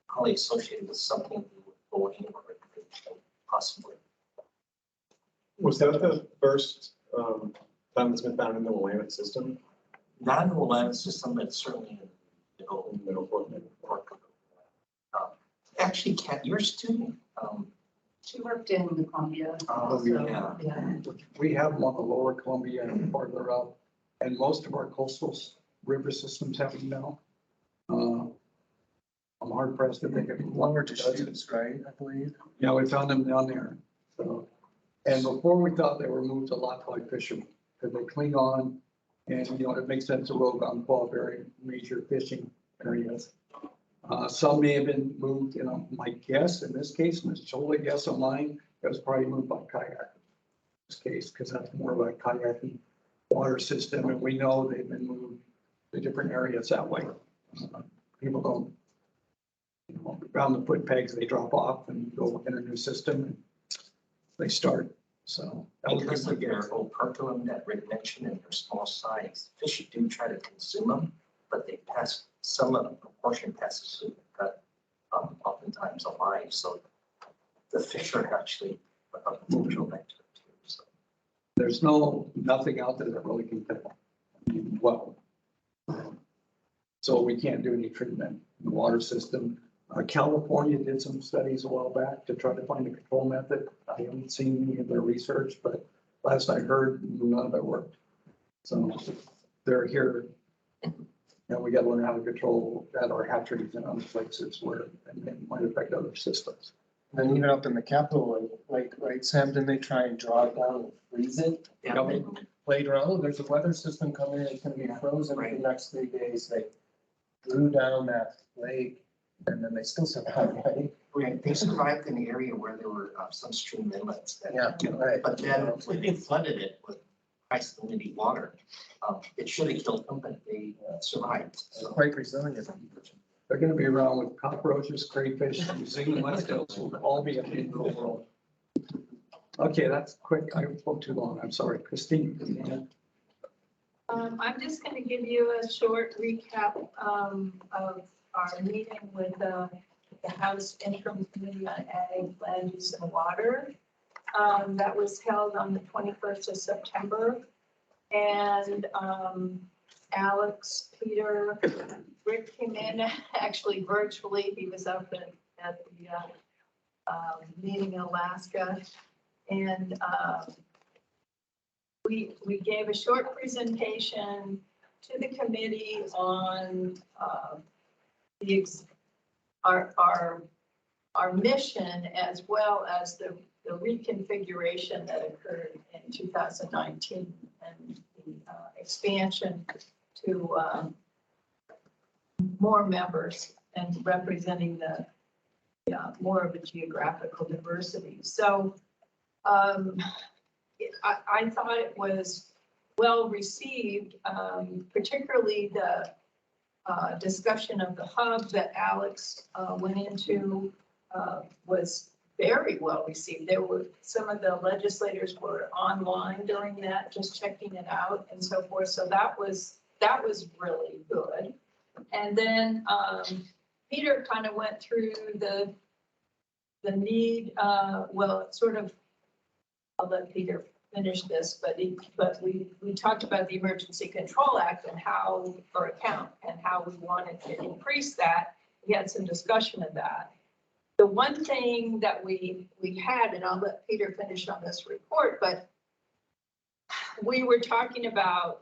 probably associated with something with boating or recreation, possibly. Was that the first time it's been found in the Willamette system? Not in the Willamette system, but certainly in the middle Fork. Actually, Kat, your student, she worked in Columbia. yeah. We have them on the lower Columbia and farther up, and most of our coastal river systems have them now. I'm hard pressed to think of one or two students, right? I believe. Yeah, we found them down there. So, and before we thought they were moved a lot by fishermen, because they cling on, and you know, it makes sense to rogue on fall very major fishing areas. Some may have been moved, you know, my guess in this case, and it's totally guess on mine, it was probably moved by kayak. In this case, because that's more of a kayaking water system, and we know they've been moved to different areas that way. People don't, you know, around the foot pegs, they drop off and go in a new system, and they start. So that was Because of good. their operculum that Rick mentioned and their small size, fish do try to consume them, but they pass, some of the proportion passes through the gut, oftentimes alive. So the fish are actually neutral back to it too. So There's nothing out there that really can tell. Well, so we can't do any treatment in the water system. California did some studies a while back to try to find a control method. I haven't seen any of their research, but last I heard, none of it worked. So they're here, and we got to learn how to control that, our hatcheries in other places where it might affect other systems. And then even up in the Capitol, like, right, Sam, didn't they try and draw it down and freeze it? yeah, Later on, there's a weather system coming in, it's gonna be frozen for the next 3 days. They drew down that lake and then they still survived, right? they survived in the area where there were some stream inlets. That, Yeah, right. But then when they flooded it with high salinity water, it should have killed them, but they survived. So Quite resilient. They're going to be around with cockroaches, crayfish, New Zealand mudsnails will all be up in the world. Okay, that's quick. I spoke too long. I'm sorry. Christine. I'm just going to give you a short recap of our meeting with the House Interim Committee on Ag, Land Use and Water. That was held on the 21st of September. And Alex, Peter, Rick came in actually virtually. He was up at the meeting in Alaska. And we gave a short presentation to the committee on our mission, as well as the reconfiguration that occurred in 2019 and the expansion to to more members and representing the, more of a geographical diversity. So I thought it was well received, particularly the discussion of the hub that Alex went into was very well received. There were, some of the legislators were online during that, just checking it out and so forth. So that was really good. And then Peter kind of went through the need, well, sort of, I'll let Peter finish this, but we talked about the Emergency Control Act and how, or account, and how we wanted to increase that. We had some discussion of that. The one thing that we had, and I'll let Peter finish on this report, but we were talking about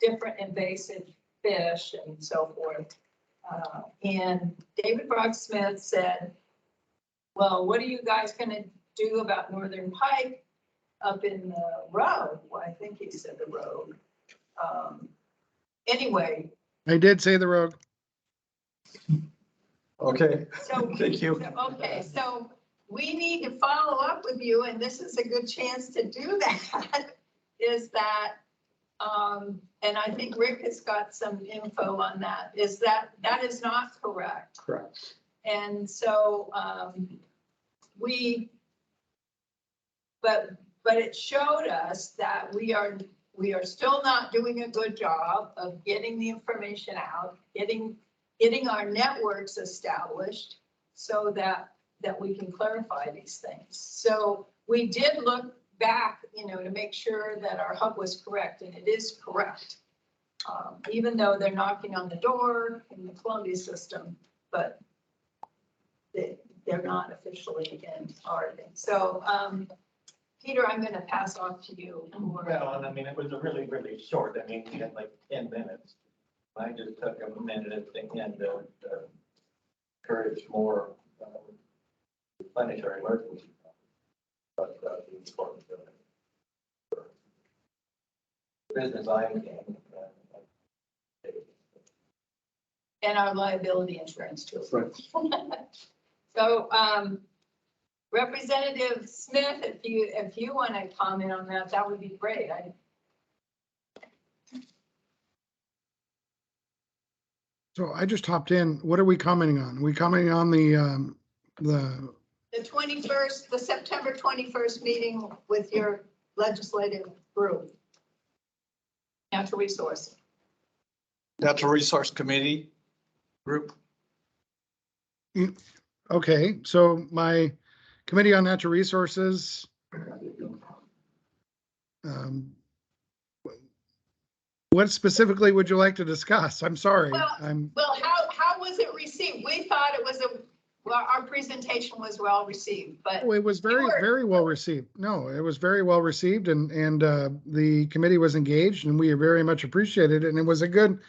different invasive fish and so forth. And David Brock-Smith said, well, what are you guys gonna do about northern pike up in the road? Well, I think he said the road. Anyway. I did say the road. Okay, So, thank you. Okay, so we need to follow up with you, and this is a good chance to do that, is that, and I think Rick has got some info on that, is that is not correct. Correct. And so but it showed us that we are still not doing a good job of getting the information out, getting our networks established so that we can clarify these things. So we did look back, to make sure that our hub was correct, and it is correct. Even though they're knocking on the door in the Columbia system, but they're not officially in Oregon. So, Peter, I'm going to pass off to you. Well, and I mean, it was a really, really short, I mean, we had like 10 minutes. I just took a minute at the end to encourage more replenish our emergency. But the important business I am in. And our liability insurance too. Right. So, Representative Smith, if you want to comment on that, that would be great. So I just hopped in. What are we commenting on? Are we commenting on the 21st, the September 21st meeting with your legislative group. Natural Resource Committee group. Okay, so my Committee on Natural Resources. What specifically would you like to discuss? I'm sorry. Well, how was it received? We thought it was our presentation was well received, but. Oh, it was very well received. No, it was very well received, and the committee was engaged, and we very much appreciated it. And it was a good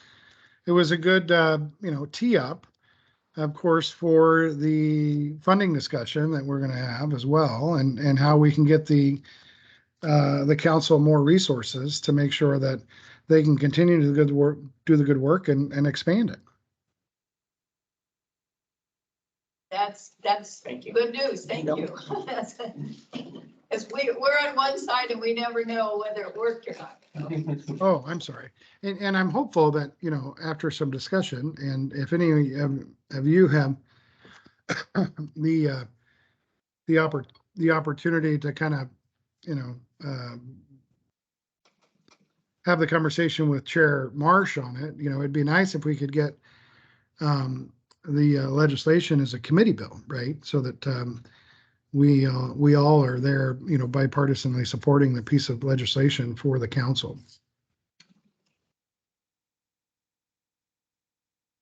tee up, of course, for the funding discussion that we're going to have as well, and how we can get the council more resources to make sure that they can continue to do the good work and expand it. That's good news. Thank you. Because we're on one side and we never know whether it worked or not. Oh, I'm sorry. And I'm hopeful that, after some discussion, and if any of you have the opportunity to kind of, have the conversation with Chair Marsh on it, it'd be nice if we could get the legislation as a committee bill, right? So that we all are there, bipartisanly supporting the piece of legislation for the council.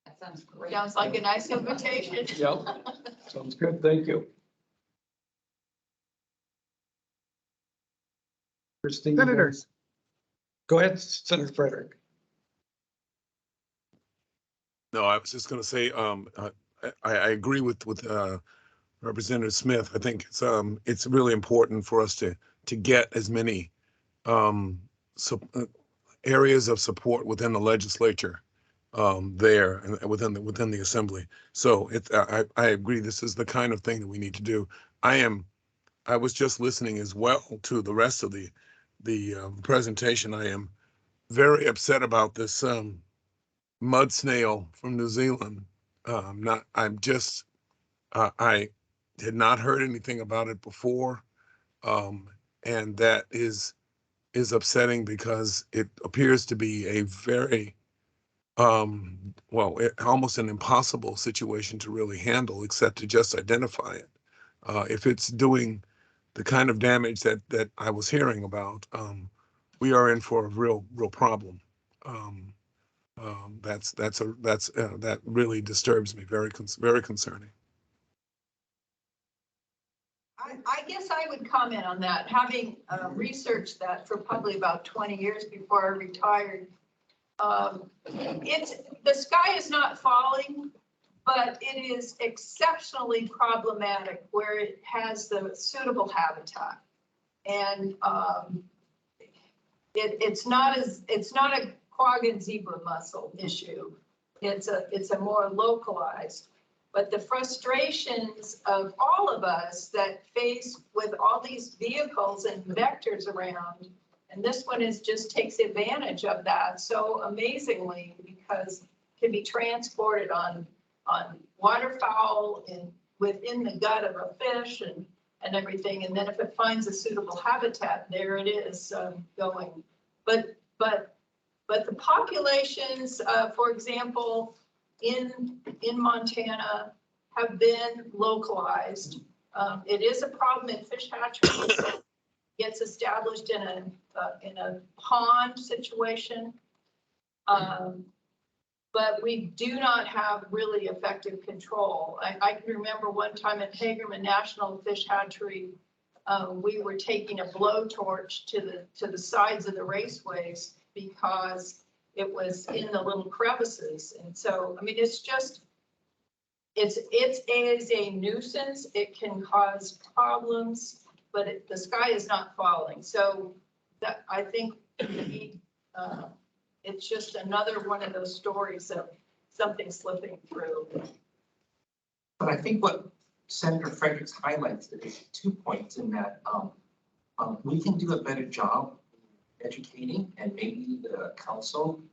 That sounds great. Sounds like a nice invitation. Yep, sounds good. Thank you. Christine. Senators. Go ahead, Senator Frederick. No, I was just going to say, I agree with Representative Smith. I think it's really important for us to get as many areas of support within the legislature there and within the assembly. So I agree. This is the kind of thing that we need to do. I was just listening as well to the rest of the presentation. I am very upset about this mud snail from New Zealand. I had not heard anything about it before, and that is upsetting because it appears to be a very almost an impossible situation to really handle, except to just identify it. If it's doing the kind of damage that I was hearing about, we are in for a real problem. That really disturbs me. Very concerning. I guess I would comment on that, having researched that for probably about 20 years before I retired. The sky is not falling, but it is exceptionally problematic where it has the suitable habitat. And it's not a quagga and zebra mussel issue. It's a more localized. But the frustrations of all of us that face with all these vehicles and vectors around, and this one just takes advantage of that so amazingly, because it can be transported on waterfowl and within the gut of a fish and everything. And then if it finds a suitable habitat, there it is going. But the populations, for example, in Montana have been localized. It is a problem in fish hatcheries. Gets established in a pond situation. But we do not have really effective control. I can remember one time at Hagerman National Fish Hatchery, we were taking a blowtorch to the sides of the raceways because it was in the little crevices. And so, I mean, it's a nuisance. It can cause problems, but the sky is not falling. So that, I think it's just another one of those stories of something slipping through. But I think what Senator Fredericks highlights is 2 points in that we can do a better job educating, and maybe the council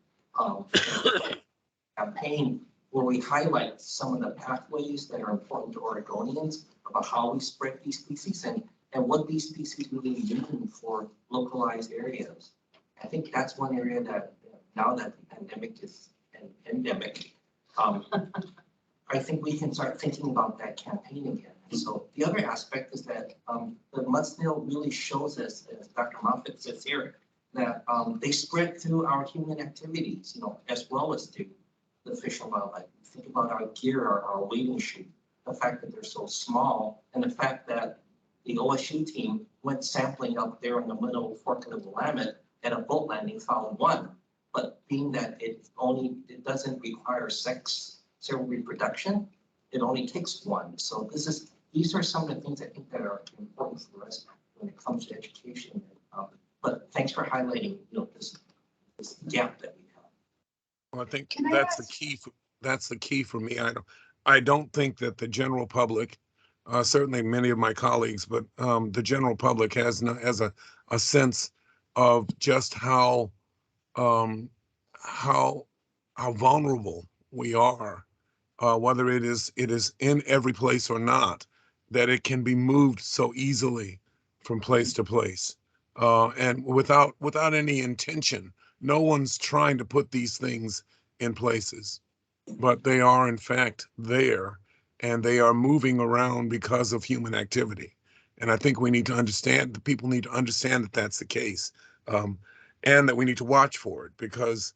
campaign where we highlight some of the pathways that are important to Oregonians about how we spread these species and what these species really mean for localized areas. I think that's one area that now that the pandemic is an endemic, I think we can start thinking about that campaign again. So the other aspect is that the mud snail really shows us, as Dr. Moffitt says here, that they spread through our human activities, as well as through the fish and wildlife. Think about our gear, our wading shoe, the fact that they're so small, and the fact that the OSU team went sampling up there in the middle fork of the Willamette at a boat landing, found one. But being that it doesn't require sexual reproduction, it only takes one. So these are some of the things I think that are important for us when it comes to education. But thanks for highlighting, this gap that we have. Well, I think that's the key. That's the key for me. I don't think that the general public, certainly many of my colleagues, but the general public has a sense of just how vulnerable we are, whether it is in every place or not, that it can be moved so easily from place to place, and without any intention. No one's trying to put these things in places, but they are in fact there, and they are moving around because of human activity. And I think we need to understand, the people need to understand that that's the case, and that we need to watch for it, because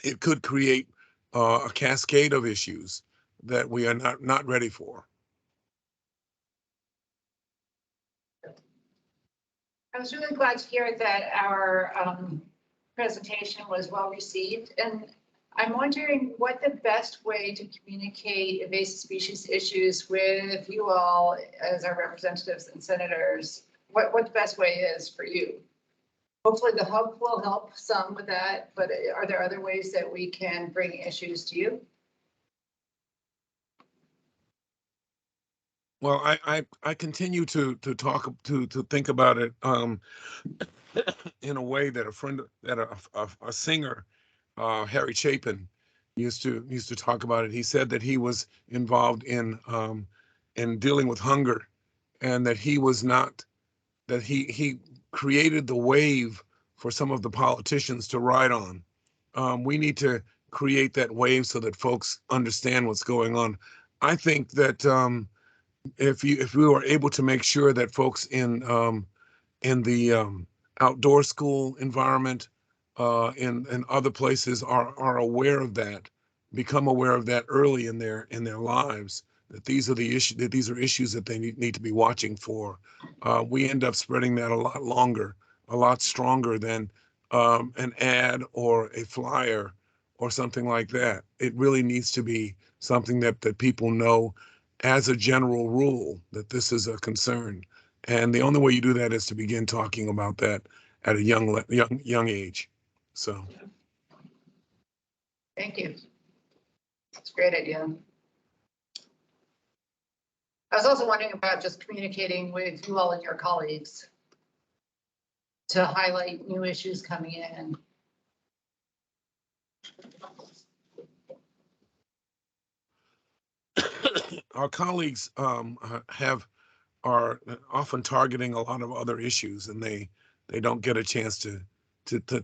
it could create a cascade of issues that we are not ready for. I was really glad to hear that our presentation was well received, and I'm wondering what the best way to communicate invasive species issues with you all as our representatives and senators, what the best way is for you. hopefully the hub will help some with that, but are there other ways that we can bring issues to you? Well, I continue to talk to think about it in a way that a singer, Harry Chapin, used to talk about it. He said that he was involved in dealing with hunger, and that he was not, that he created the wave for some of the politicians to ride on. We need to create that wave so that folks understand what's going on. I think that if we were able to make sure that folks in the outdoor school environment, in other places are aware of that, become aware of that early in their lives, that these are issues that they need to be watching for. We end up spreading that a lot longer, a lot stronger than an ad or a flyer or something like that. It really needs to be something that people know as a general rule, that this is a concern. And the only way you do that is to begin talking about that at a young age. So. Thank you. It's a great idea. I was also wondering about just communicating with you all and your colleagues to highlight new issues coming in. Our colleagues are often targeting a lot of other issues, and they don't get a chance to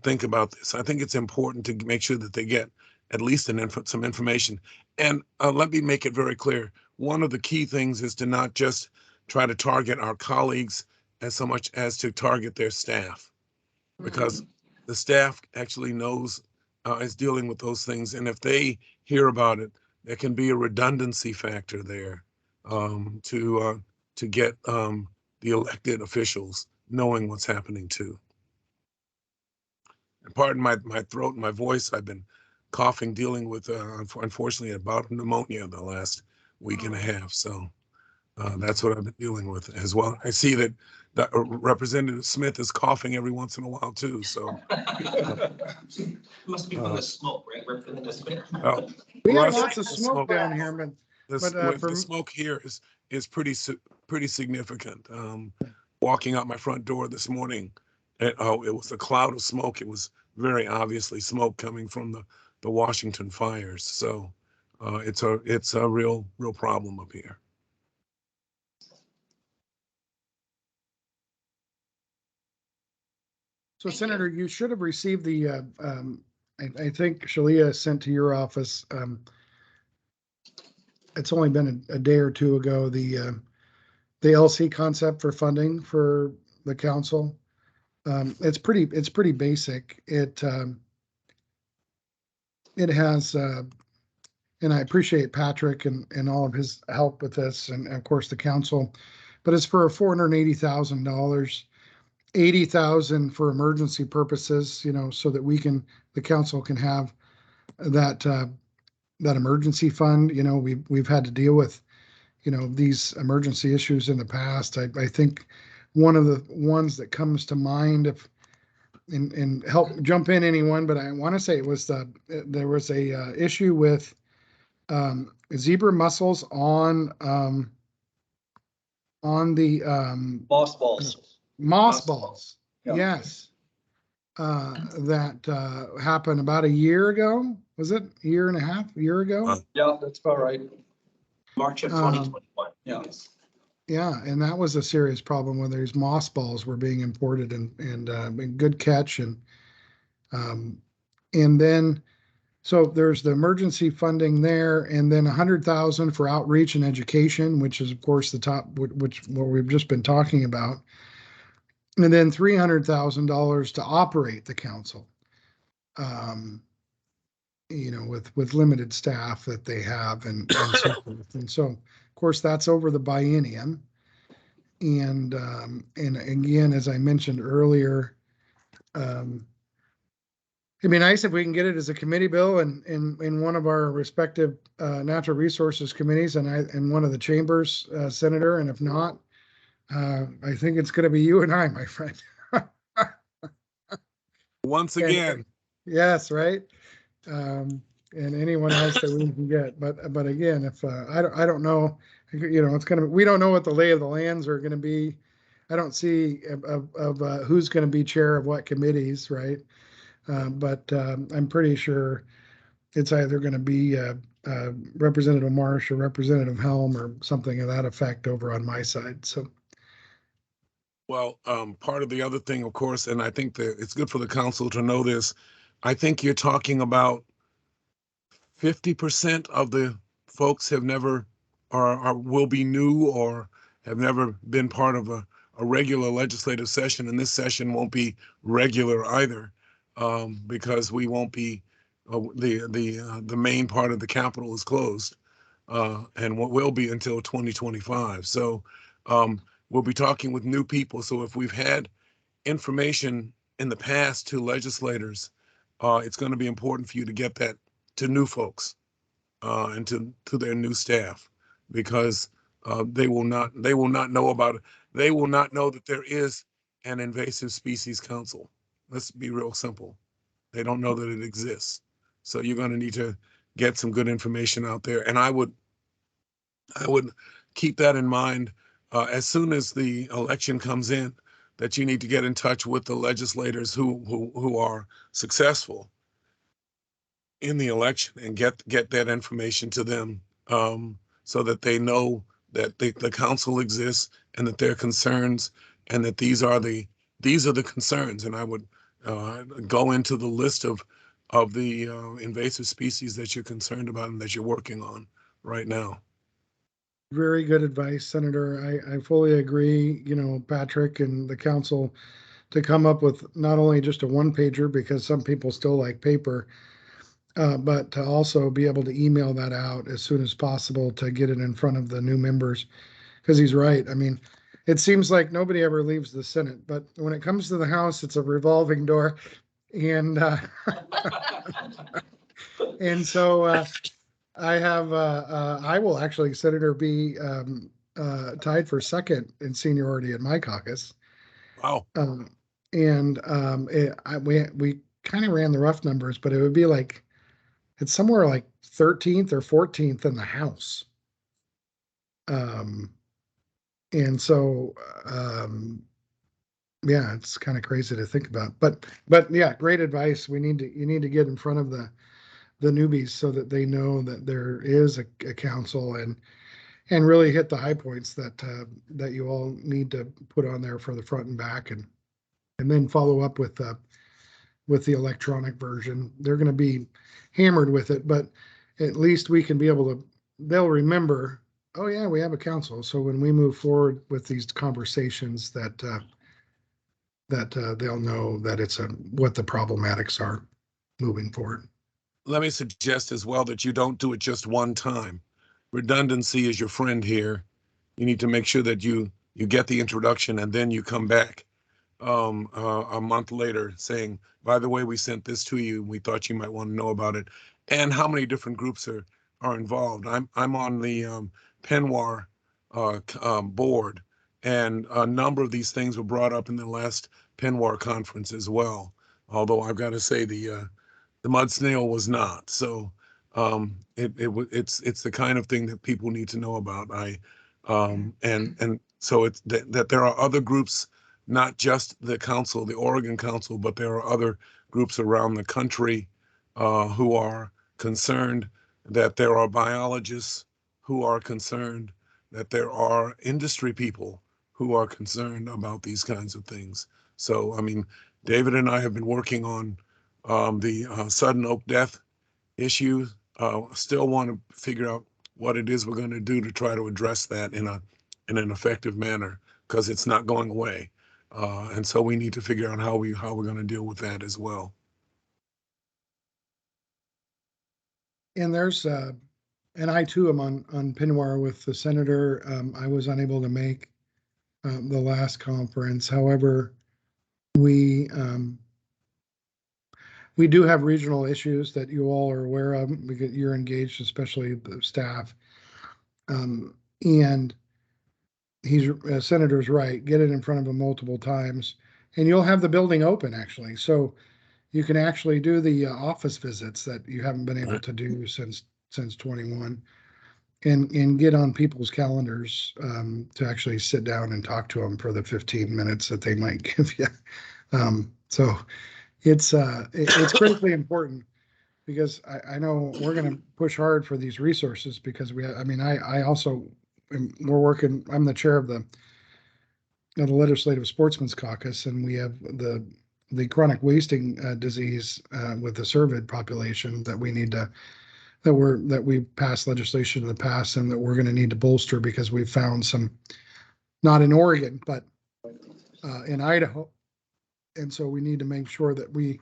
think about this. I think it's important to make sure that they get at least some information. And let me make it very clear. One of the key things is to not just try to target our colleagues as so much as to target their staff, because the staff actually knows, is dealing with those things. And if they hear about it, there can be a redundancy factor there to get the elected officials knowing what's happening too. And pardon my throat and my voice, I've been coughing, dealing with, unfortunately, a bout of pneumonia the last week and a half. So that's what I've been dealing with as well. I see that Representative Smith is coughing every once in a while too, so. Must be from the smoke, right? Representative Smith? Well, We have well, lots of smoke down here, the smoke here is pretty significant. Walking out my front door this morning, it was a cloud of smoke. It was very obviously smoke coming from the Washington fires. So it's a real problem up here. So Senator, you should have received the, I think Shalia sent to your office. It's only been a day or two ago, the LC concept for funding for the council. It's pretty basic. It has, and I appreciate Patrick and all of his help with this, and of course the council, but it's for $480,000. 80,000 for emergency purposes, so that the council can have that emergency fund. We've had to deal with, these emergency issues in the past. I think one of the ones that comes to mind, and help jump in anyone, but I want to say there was a issue with zebra mussels on the moss balls. Yeah. Yes. That happened about a year ago. Was it a year and a half, a year ago? Yeah, that's about right. March of 2021. Yeah. Yeah, and that was a serious problem when these moss balls were being imported, and good catch. And then, so there's the emergency funding there, and then 100,000 for outreach and education, which is of course the top, which what we've just been talking about. And then $300,000 to operate the council, with limited staff that they have, and so forth. And so, of course, that's over the biennium. And again, as I mentioned earlier, it'd be nice if we can get it as a committee bill in one of our respective natural resources committees, and one of the chambers, Senator. And if not, I think it's going to be you and I, my friend. Once And- again. Yes, right. And anyone else that we can get, but again, if, I don't know, it's we don't know what the lay of the lands are gonna be. I don't see of who's gonna be chair of what committees, right? But I'm pretty sure it's either gonna be Representative Marsh or Representative Helm or something of that effect over on my side, so. Well, part of the other thing, of course, and I think that it's good for the council to know this, I think you're talking about 50% of the folks have never or will be new or have never been part of a regular legislative session, and this session won't be regular either, because we won't be the main part of the Capitol is closed, and what will be until 2025. So we'll be talking with new people. So if we've had information in the past to legislators, it's going to be important for you to get that to new folks and to their new staff, because they will not know about it. They will not know that there is an invasive species council. Let's be real simple. They don't know that it exists. So you're going to need to get some good information out there. And I would keep that in mind as soon as the election comes in, that you need to get in touch with the legislators who are successful in the election and get that information to them, so that they know that the council exists and that their concerns and that these are the concerns. And I would go into the list of the invasive species that you're concerned about and that you're working on right now. Very good advice, Senator. I fully agree, Patrick and the council, to come up with not only just a one pager, because some people still like paper, but to also be able to email that out as soon as possible to get it in front of the new members. Because he's right. I mean, it seems like nobody ever leaves the Senate, but when it comes to the House, it's a revolving door. And and so I will actually, Senator, be tied for second in seniority in my caucus. Wow. We kind of ran the rough numbers, but it would be like, it's somewhere like 13th or 14th in the House. And so, yeah, it's kind of crazy to think about, but yeah, great advice. You need to get in front of the newbies so that they know that there is a council, and really hit the high points that you all need to put on there for the front and back, and then follow up with the electronic version. They're going to be hammered with it, but at least we can be able to, they'll remember, oh yeah, we have a council. So when we move forward with these conversations, that they'll know that it's what the problematics are moving forward. Let me suggest as well that you don't do it just one time. Redundancy is your friend here. You need to make sure that you get the introduction and then you come back a month later saying, by the way, we sent this to you. We thought you might want to know about it. And how many different groups are involved. I'm on the Penwar board, and a number of these things were brought up in the last Penwar conference as well. Although I've got to say the mud snail was not. So it's the kind of thing that people need to know about. And so it's that there are other groups, not just the council, the Oregon Council, but there are other groups around the country who are concerned, that there are biologists who are concerned, that there are industry people who are concerned about these kinds of things. So, I mean, David and I have been working on the sudden oak death issue. Still want to figure out what it is we're going to do to try to address that in an effective manner, because it's not going away. And so we need to figure out how we're going to deal with that as well. And there's and I too am on Penwar with the senator. I was unable to make the last conference. However, we do have regional issues that you all are aware of. You're engaged, especially the staff. And Senator's right. Get it in front of them multiple times, and you'll have the building open actually. So you can actually do the office visits that you haven't been able to do since 21, and get on people's calendars to actually sit down and talk to them for the 15 minutes that they might give you. So it's critically important, because I know we're going to push hard for these resources, because I also we're working. I'm the chair of the Legislative Sportsman's Caucus, and we have the chronic wasting disease with the cervid population that we need to that we passed legislation in the past, and that we're going to need to bolster, because we've found some, not in Oregon, but in Idaho. And so we need to make sure that we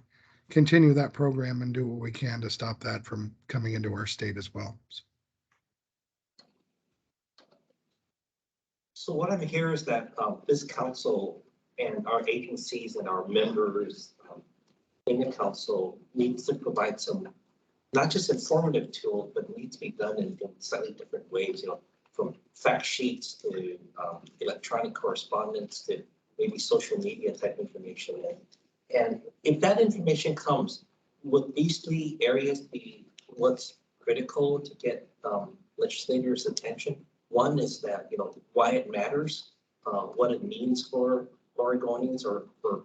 continue that program and do what we can to stop that from coming into our state as well. So what I'm hearing is that this council and our agencies and our members in the council needs to provide some, not just informative tools, but needs to be done in slightly different ways, from fact sheets to electronic correspondence to maybe social media type information. And if that information comes, would these 3 areas be what's critical to get legislators' attention? One is that, why it matters, what it means for Oregonians or for